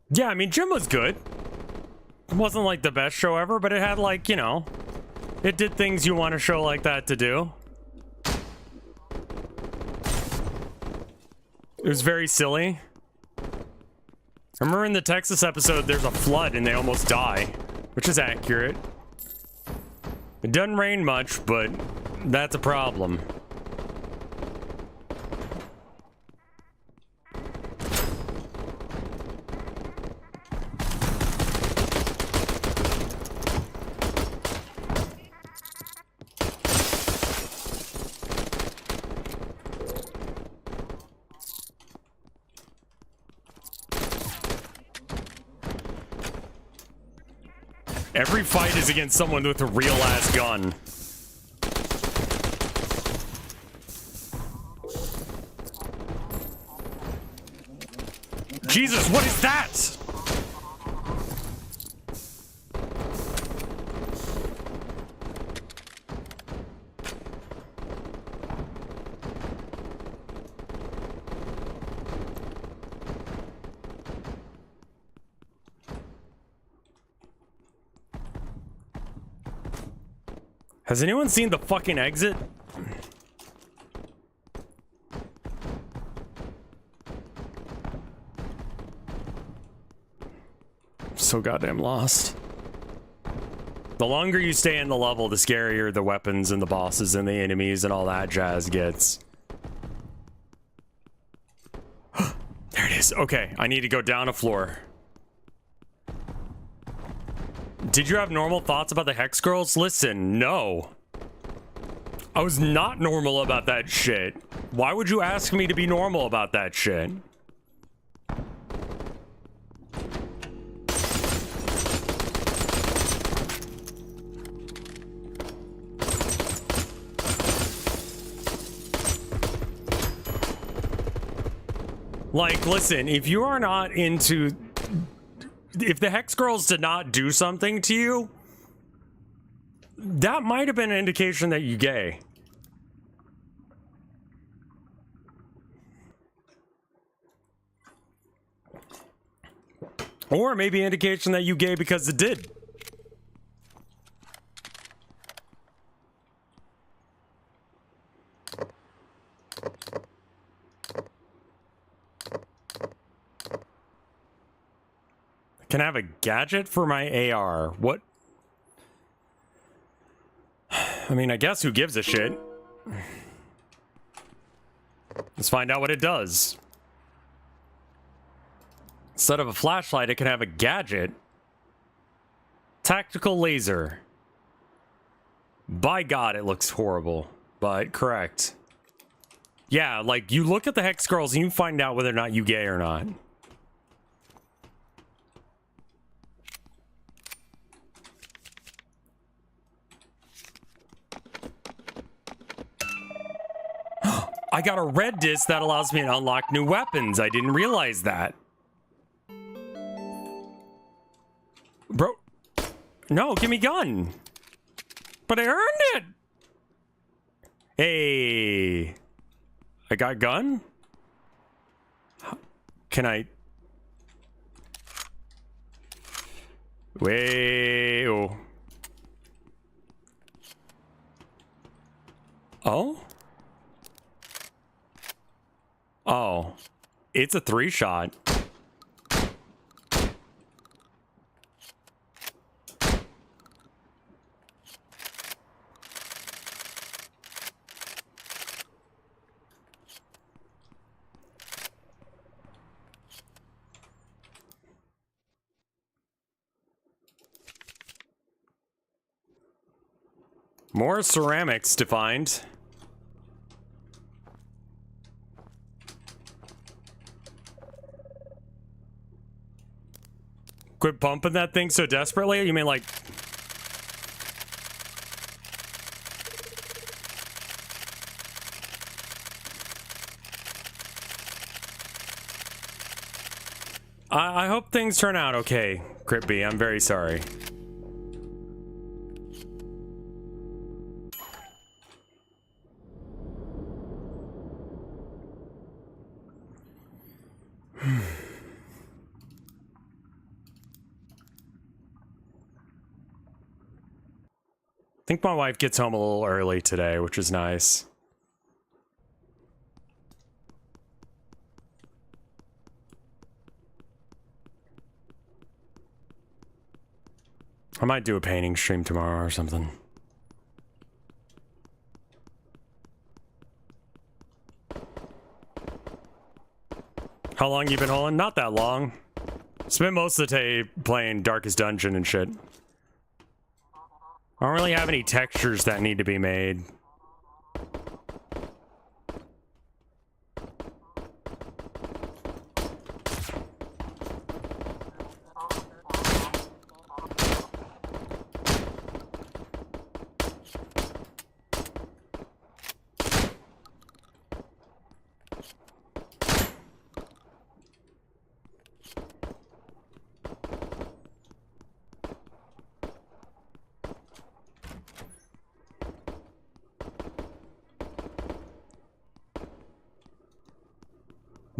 Yeah, I mean, Jim was good. It wasn't like the best show ever, but it had like, you know, it did things you want a show like that to do. It was very silly. Remember in the Texas episode, there's a flood and they almost die, which is accurate. It doesn't rain much, but that's a problem. Every fight is against someone with a real ass gun. Jesus, what is that? Has anyone seen the fucking exit? I'm so goddamn lost. The longer you stay in the level, the scarier the weapons and the bosses and the enemies and all that jazz gets. There it is. Okay, I need to go down a floor. Did you have normal thoughts about the Hex Girls? Listen, no. I was not normal about that shit. Why would you ask me to be normal about that shit? Like, listen, if you are not into... If the Hex Girls did not do something to you, that might have been an indication that you're gay. Or maybe an indication that you gay because it did. Can I have a gadget for my AR? What? I mean, I guess who gives a shit? Let's find out what it does. Instead of a flashlight, it can have a gadget. Tactical laser. By God, it looks horrible, but correct. Yeah, like, you look at the Hex Girls and you find out whether or not you gay or not. I got a red disc that allows me to unlock new weapons. I didn't realize that. Bro. No, give me gun. But I earned it. Hey. I got gun? Can I... Wait. Oh. Oh? Oh. It's a 3-shot. More ceramics to find. Quit pumping that thing so desperately? You mean like... I hope things turn out okay, Crit B. I'm very sorry. I think my wife gets home a little early today, which is nice. I might do a painting stream tomorrow or something. How long you been holding? Not that long. Spent most of the day playing Darkest Dungeon and shit. I don't really have any textures that need to be made.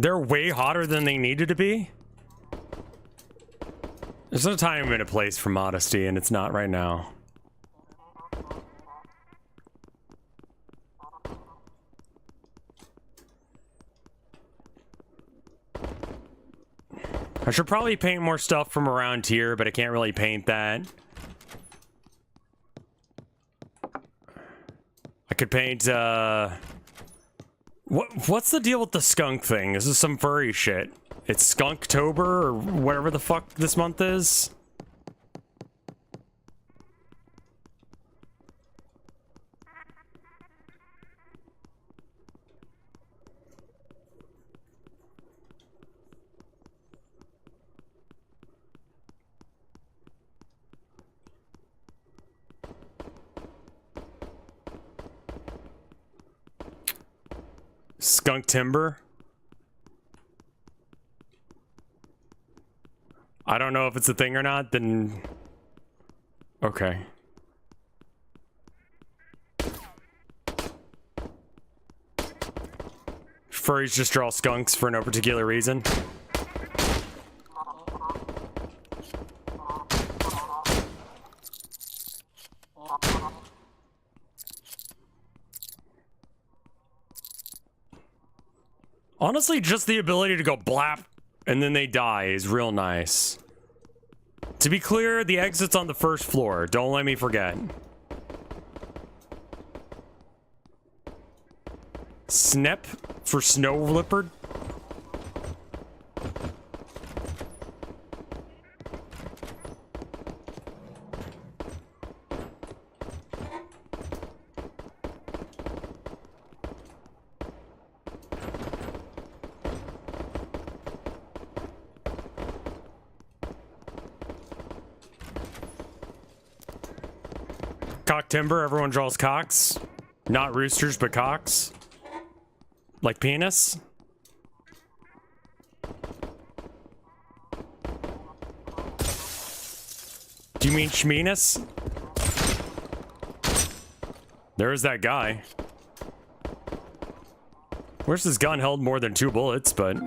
They're way hotter than they needed to be. There's no time and a place for modesty, and it's not right now. I should probably paint more stuff from around here, but I can't really paint that. I could paint, What's the deal with the skunk thing? This is some furry shit. It's Skunktober or whatever the fuck this month is. Skunk timber. I don't know if it's a thing or not, then... Okay. Furries just draw skunks for no particular reason. Honestly, just the ability to go blap and then they die is real nice. To be clear, the exit's on the first floor. Don't let me forget. Snep for snow leopard. Cock timber, everyone draws cocks. Not roosters, but cocks. Like penis? Do you mean schmenis? There's that guy. Wish this gun held more than 2 bullets, but...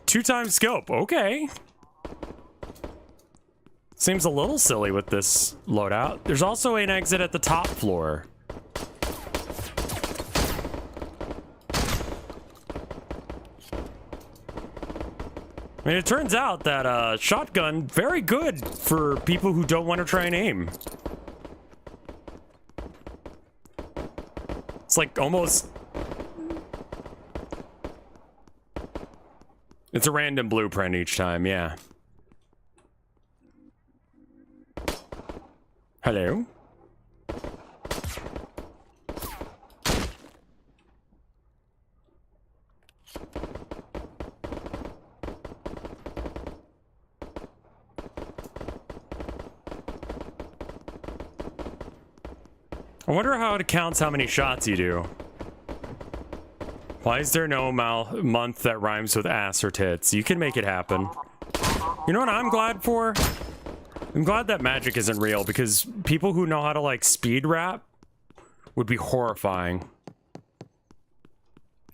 2 times scope, okay. Seems a little silly with this loadout. There's also an exit at the top floor. I mean, it turns out that shotgun, very good for people who don't want to try and aim. It's like almost... It's a random blueprint each time, yeah. Hello? I wonder how it counts how many shots you do. Why is there no month that rhymes with ass or tits? You can make it happen. You know what I'm glad for? I'm glad that magic isn't real, because people who know how to, like, speed rap would be horrifying.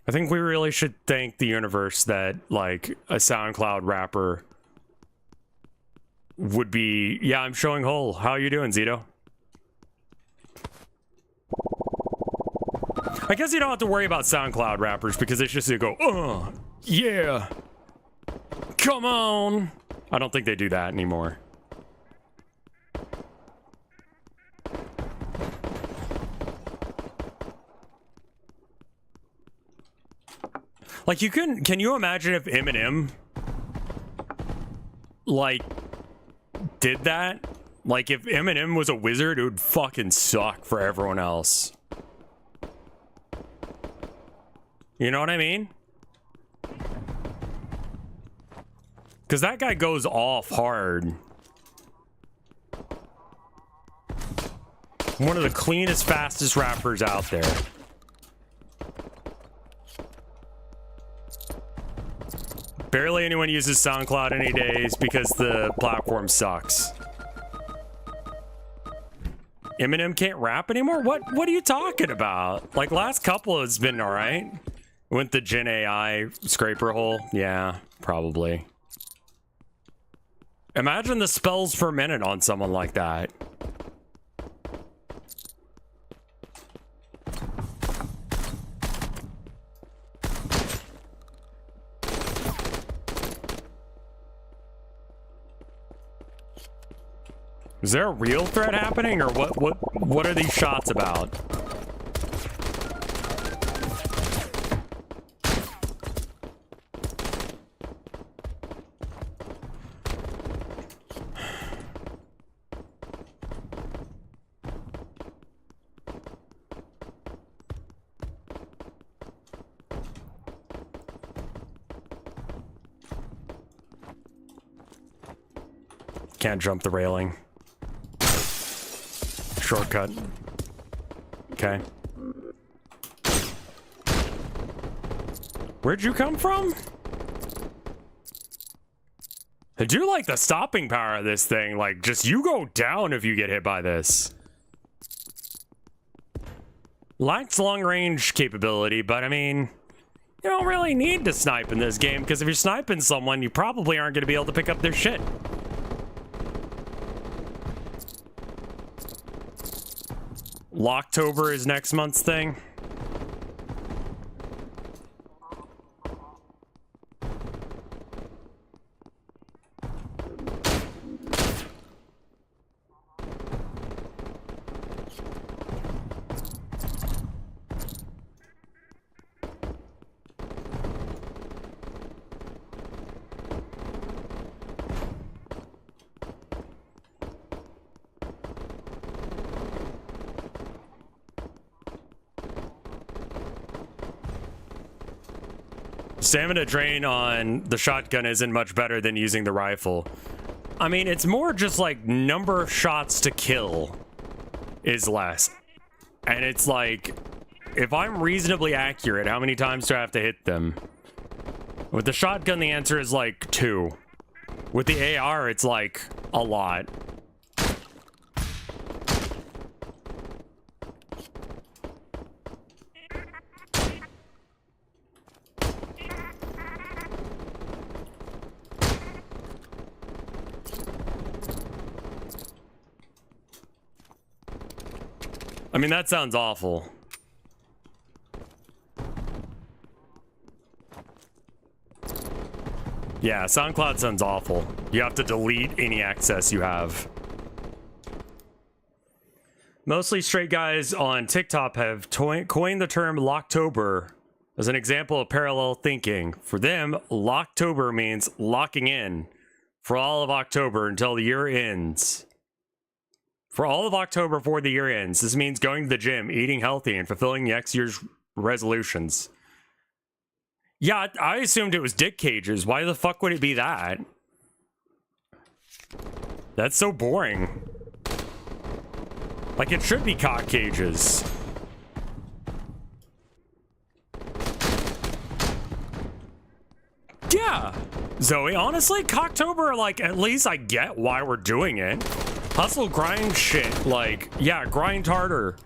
I think we really should thank the universe that, like, a SoundCloud rapper would be... Yeah, I'm showing whole. How you doing, Zito? I guess you don't have to worry about SoundCloud rappers, because it's just to go, yeah, come on. I don't think they do that anymore. Like, can you imagine if Eminem, like, did that? Like, if Eminem was a wizard, it would fucking suck for everyone else. You know what I mean? Because that guy goes off hard. One of the cleanest, fastest rappers out there. Barely anyone uses SoundCloud any days because the platform sucks. Eminem can't rap anymore? What are you talking about? Like, last couple has been alright. Went the Gen AI scraper hole? Yeah, probably. Imagine the spells per minute on someone like that. Is there a real threat happening, or what are these shots about? Can't jump the railing. Shortcut. Okay. Where'd you come from? I do like the stopping power of this thing. Like, just you go down if you get hit by this. Lacks long-range capability, but I mean, you don't really need to snipe in this game, because if you're sniping someone, you probably aren't going to be able to pick up their shit. Locktober is next month's thing. Stamina drain on the shotgun isn't much better than using the rifle. I mean, it's more just like number of shots to kill is less. And it's like, if I'm reasonably accurate, how many times do I have to hit them? With the shotgun, the answer is like 2. With the AR, it's like a lot. I mean, that sounds awful. Yeah, SoundCloud sounds awful. You have to delete any access you have. Mostly straight guys on TikTok have coined the term Locktober as an example of parallel thinking. For them, Locktober means locking in for all of October until the year ends. For all of October before the year ends, this means going to the gym, eating healthy, and fulfilling next year's resolutions. Yeah, I assumed it was dick cages. Why the fuck would it be that? That's so boring. Like, it should be cock cages. Yeah. Zoe, honestly, Cocktober, like, at least I get why we're doing it. Hustle, grind shit. Like, yeah, grind harder.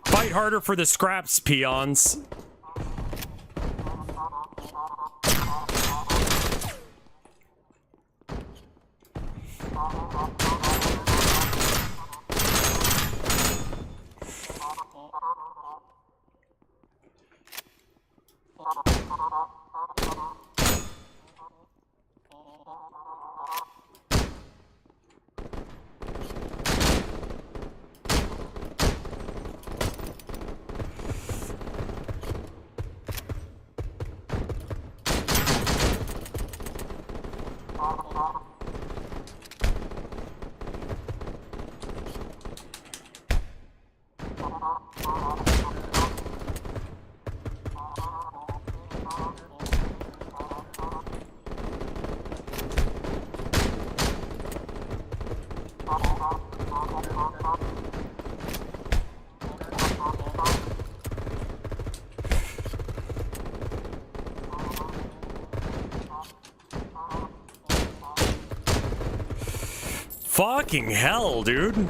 Fight harder for the scraps, peons. Fucking hell, dude.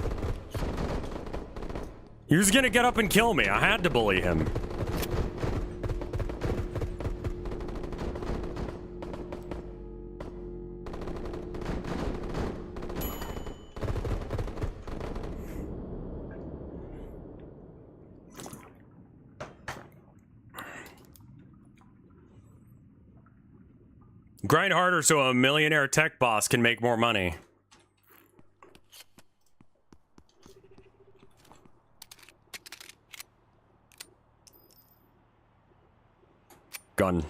He was gonna get up and kill me. I had to bully him. Grind harder so a millionaire tech boss can make more money. Gun.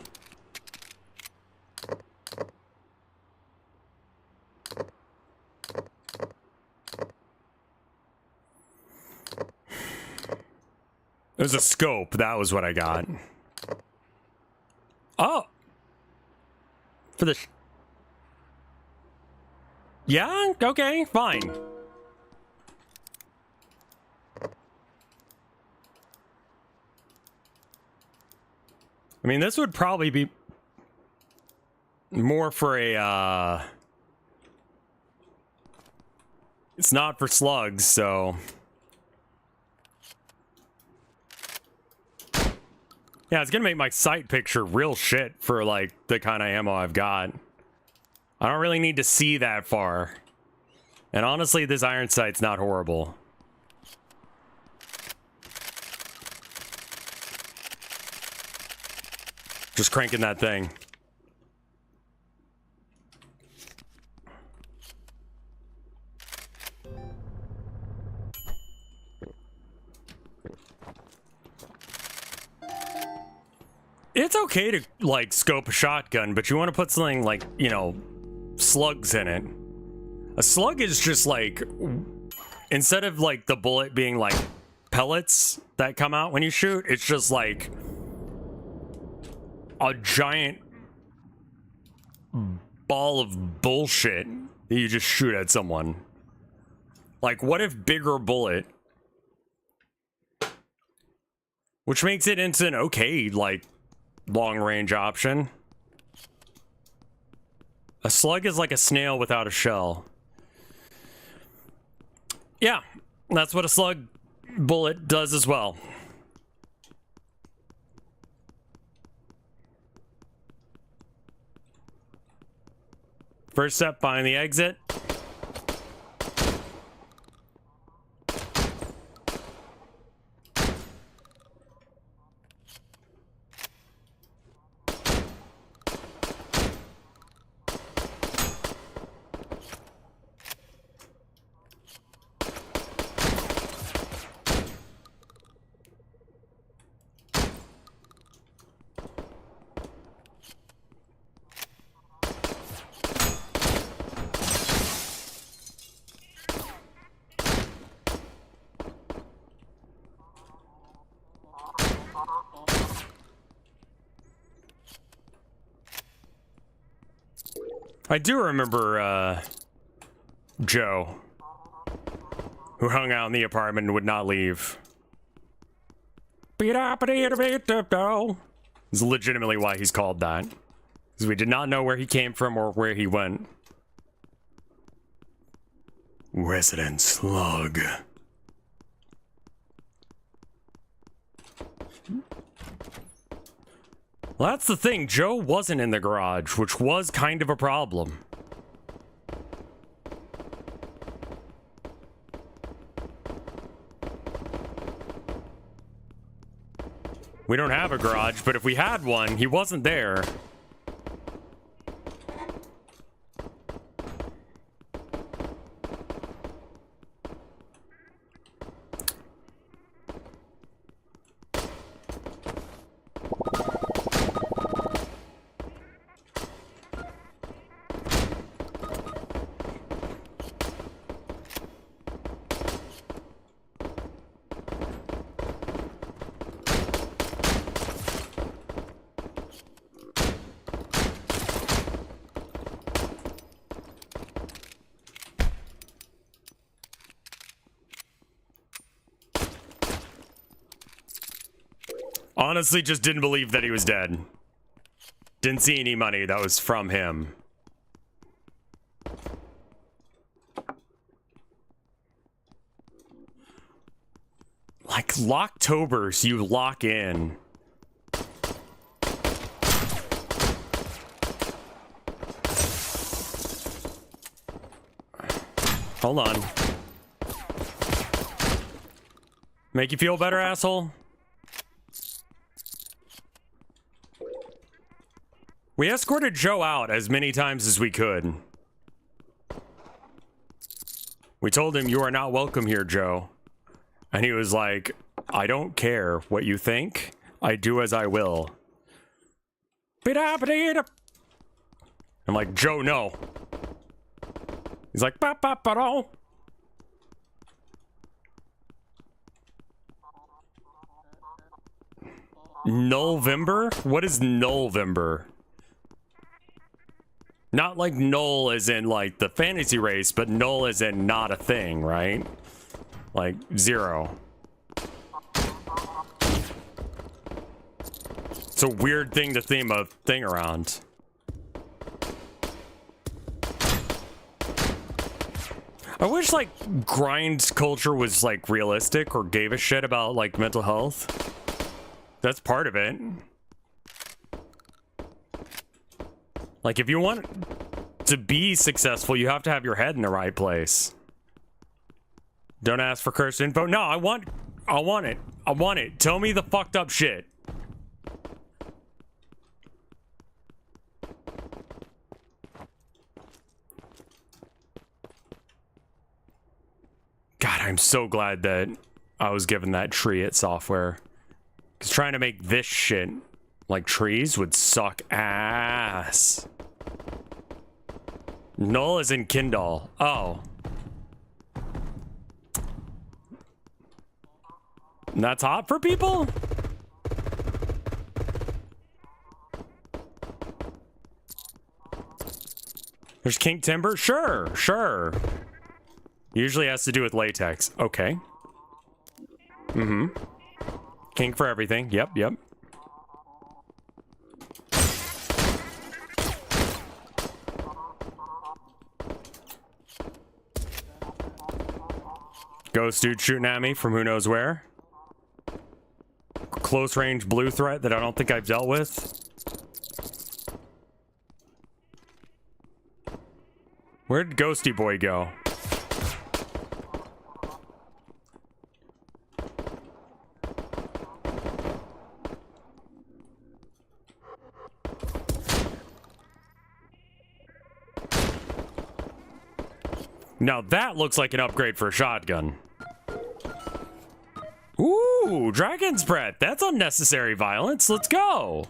It was a scope. That was what I got. Oh. For the... Yeah? Okay, fine. I mean, this would probably be more for a, it's not for slugs, so... Yeah, it's gonna make my sight picture real shit for, like, the kind of ammo I've got. I don't really need to see that far. And honestly, this iron sight's not horrible. Just cranking that thing. It's okay to, like, scope a shotgun, but you want to put something like, you know, slugs in it. A slug is just like, instead of like the bullet being like pellets that come out when you shoot, it's just like a giant ball of bullshit that you just shoot at someone. Like, what if bigger bullet, which makes it into an okay, like, long range option. A slug is like a snail without a shell. Yeah, that's what a slug bullet does as well. First step, find the exit. I do remember, Joe, who hung out in the apartment and would not leave. Is legitimately why he's called that. Because we did not know where he came from or where he went. Resident Slug. Well, that's the thing. Joe wasn't in the garage, which was kind of a problem. We don't have a garage, but if we had one, he wasn't there. Honestly, just didn't believe that he was dead. Didn't see any money that was from him. Like, Locktobers, you lock in. Hold on. Make you feel better, asshole? We escorted Joe out as many times as we could. We told him, "You are not welcome here, Joe." And he was like, "I don't care what you think. I do as I will." I'm like, "Joe, no." He's like, "Ba-ba-ba-do." November? What is November? Not like null as in like the fantasy race, but null as in not a thing, right? Like 0. It's a weird thing to theme a thing around. I wish, like, grind culture was, like, realistic or gave a shit about, like, mental health. That's part of it. Like, if you want to be successful, you have to have your head in the right place. Don't ask for cursed info. No, I want it. I want it. Tell me the fucked up shit. God, I'm so glad that I was given that tree at software. Because trying to make this shit like trees would suck ass. Null is in Kindle. Oh. And that's hot for people? There's kink timber? Sure, sure. Usually has to do with latex. Okay. Mm-hmm. Kink for everything. Yep, yep. Ghost dude shooting at me from who knows where. Close range blue threat that I don't think I've dealt with. Where did Ghosty Boy go? Now that looks like an upgrade for a shotgun. Ooh, Dragon's Breath. That's unnecessary violence. Let's go.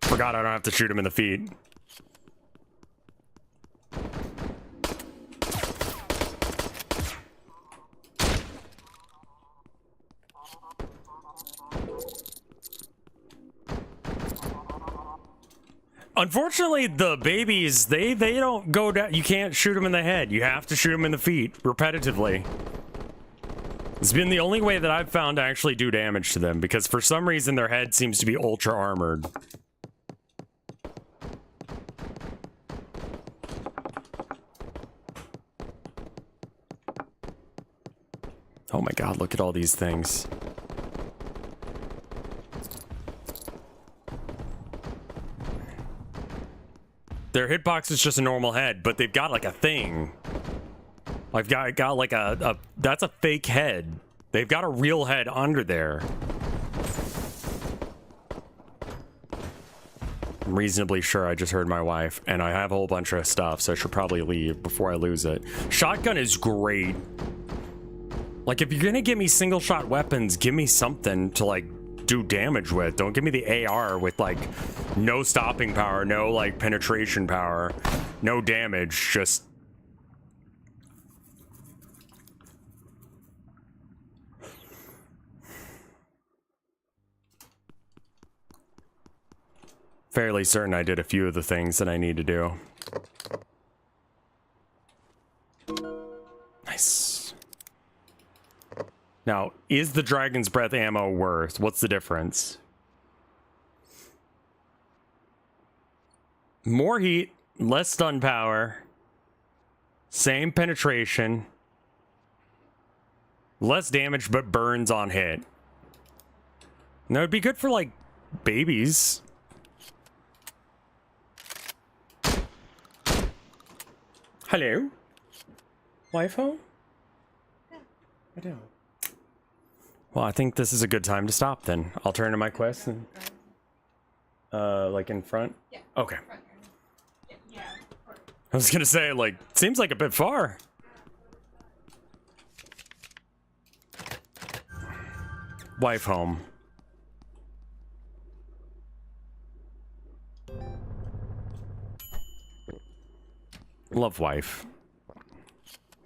Forgot I don't have to shoot him in the feet. Unfortunately, the babies, they don't go down. You can't shoot them in the head. You have to shoot them in the feet repetitively. It's been the only way that I've found to actually do damage to them, because for some reason their head seems to be ultra armored. Oh my god, look at all these things. Their hitbox is just a normal head, but they've got like a thing. I've got like a that's a fake head. They've got a real head under there. I'm reasonably sure I just heard my wife, and I have a whole bunch of stuff, so I should probably leave before I lose it. Shotgun is great. Like, if you're gonna give me single shot weapons, give me something to like do damage with. Don't give me the AR with like no stopping power, no like penetration power, no damage, just fairly certain I did a few of the things that I need to do. Nice. Now, is the Dragon's Breath ammo worth? What's the difference? More heat, less stun power, same penetration, less damage but burns on hit. That would be good for, like, babies. Hello? Wife home? I do. Well, I think this is a good time to stop then. I'll turn to my quest and... like in front? Yeah. Okay. I was gonna say, like, seems like a bit far. Wife home. Love wife.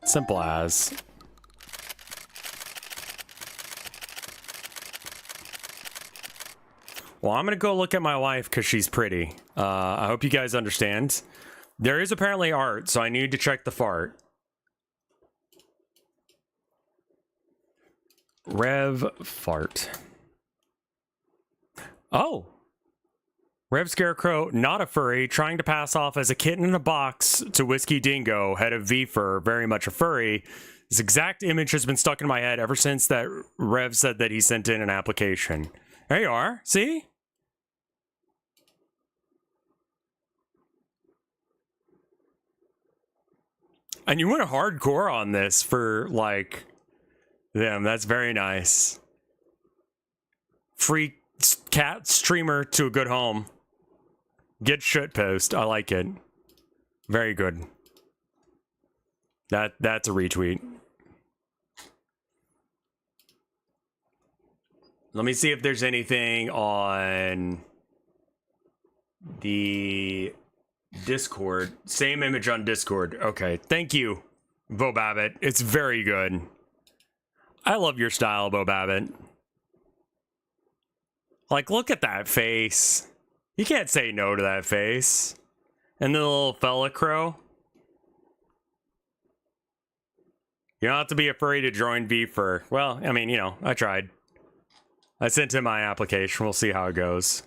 Simple as. Well, I'm gonna go look at my wife because she's pretty. I hope you guys understand. There is apparently art, so I need to check the fart. Rev fart. Oh! RevScarecrow, not a furry, trying to pass off as a kitten in a box to Whiskey Dingo, head of V-Fur, very much a furry. This exact image has been stuck in my head ever since that Rev said that he sent in an application. There you are, see? And you went hardcore on this for, like, them. That's very nice. Free cat streamer to a good home. Get shit post. I like it. Very good. That's a retweet. Let me see if there's anything on the Discord. Same image on Discord. Okay, thank you, Bo Babbitt. It's very good. I love your style, Bo Babbitt. Like, look at that face. You can't say no to that face. And the little fella crow. You don't have to be afraid to join V-Fur. Well, I mean, you know, I tried. I sent in my application. We'll see how it goes.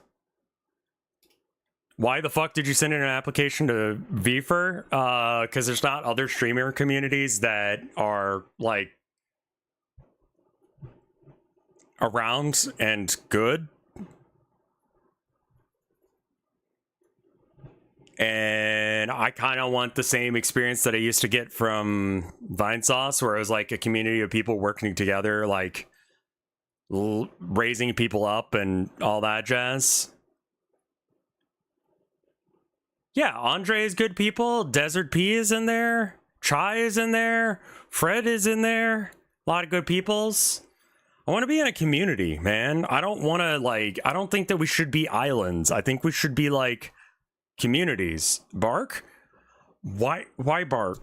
Why the fuck did you send in an application to V-Fur? Because there's not other streamer communities that are, like, around and good. And I kind of want the same experience that I used to get from Vinesauce, where it was like a community of people working together, like raising people up and all that jazz. Yeah, Andre is good people. Desert P is in there. Chai is in there. Fred is in there. A lot of good peoples. I want to be in a community, man. I don't want to, like, I don't think that we should be islands. I think we should be, like, communities. Bark? Why bark?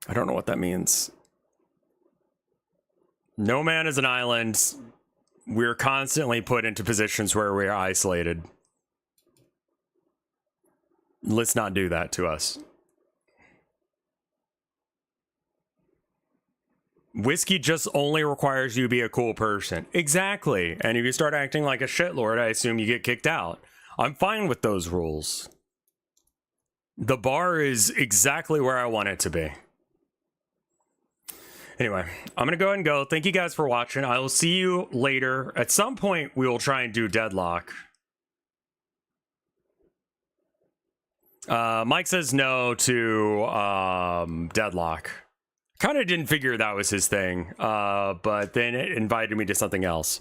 I don't know what that means. No man is an island. We're constantly put into positions where we are isolated. Let's not do that to us. Whiskey just only requires you to be a cool person. Exactly. And if you start acting like a shitlord, I assume you get kicked out. I'm fine with those rules. The bar is exactly where I want it to be. Anyway, I'm going to go ahead and go. Thank you guys for watching. I will see you later. At some point, we will try and do Deadlock. Mike says no to Deadlock. Kind of didn't figure that was his thing, but then it invited me to something else.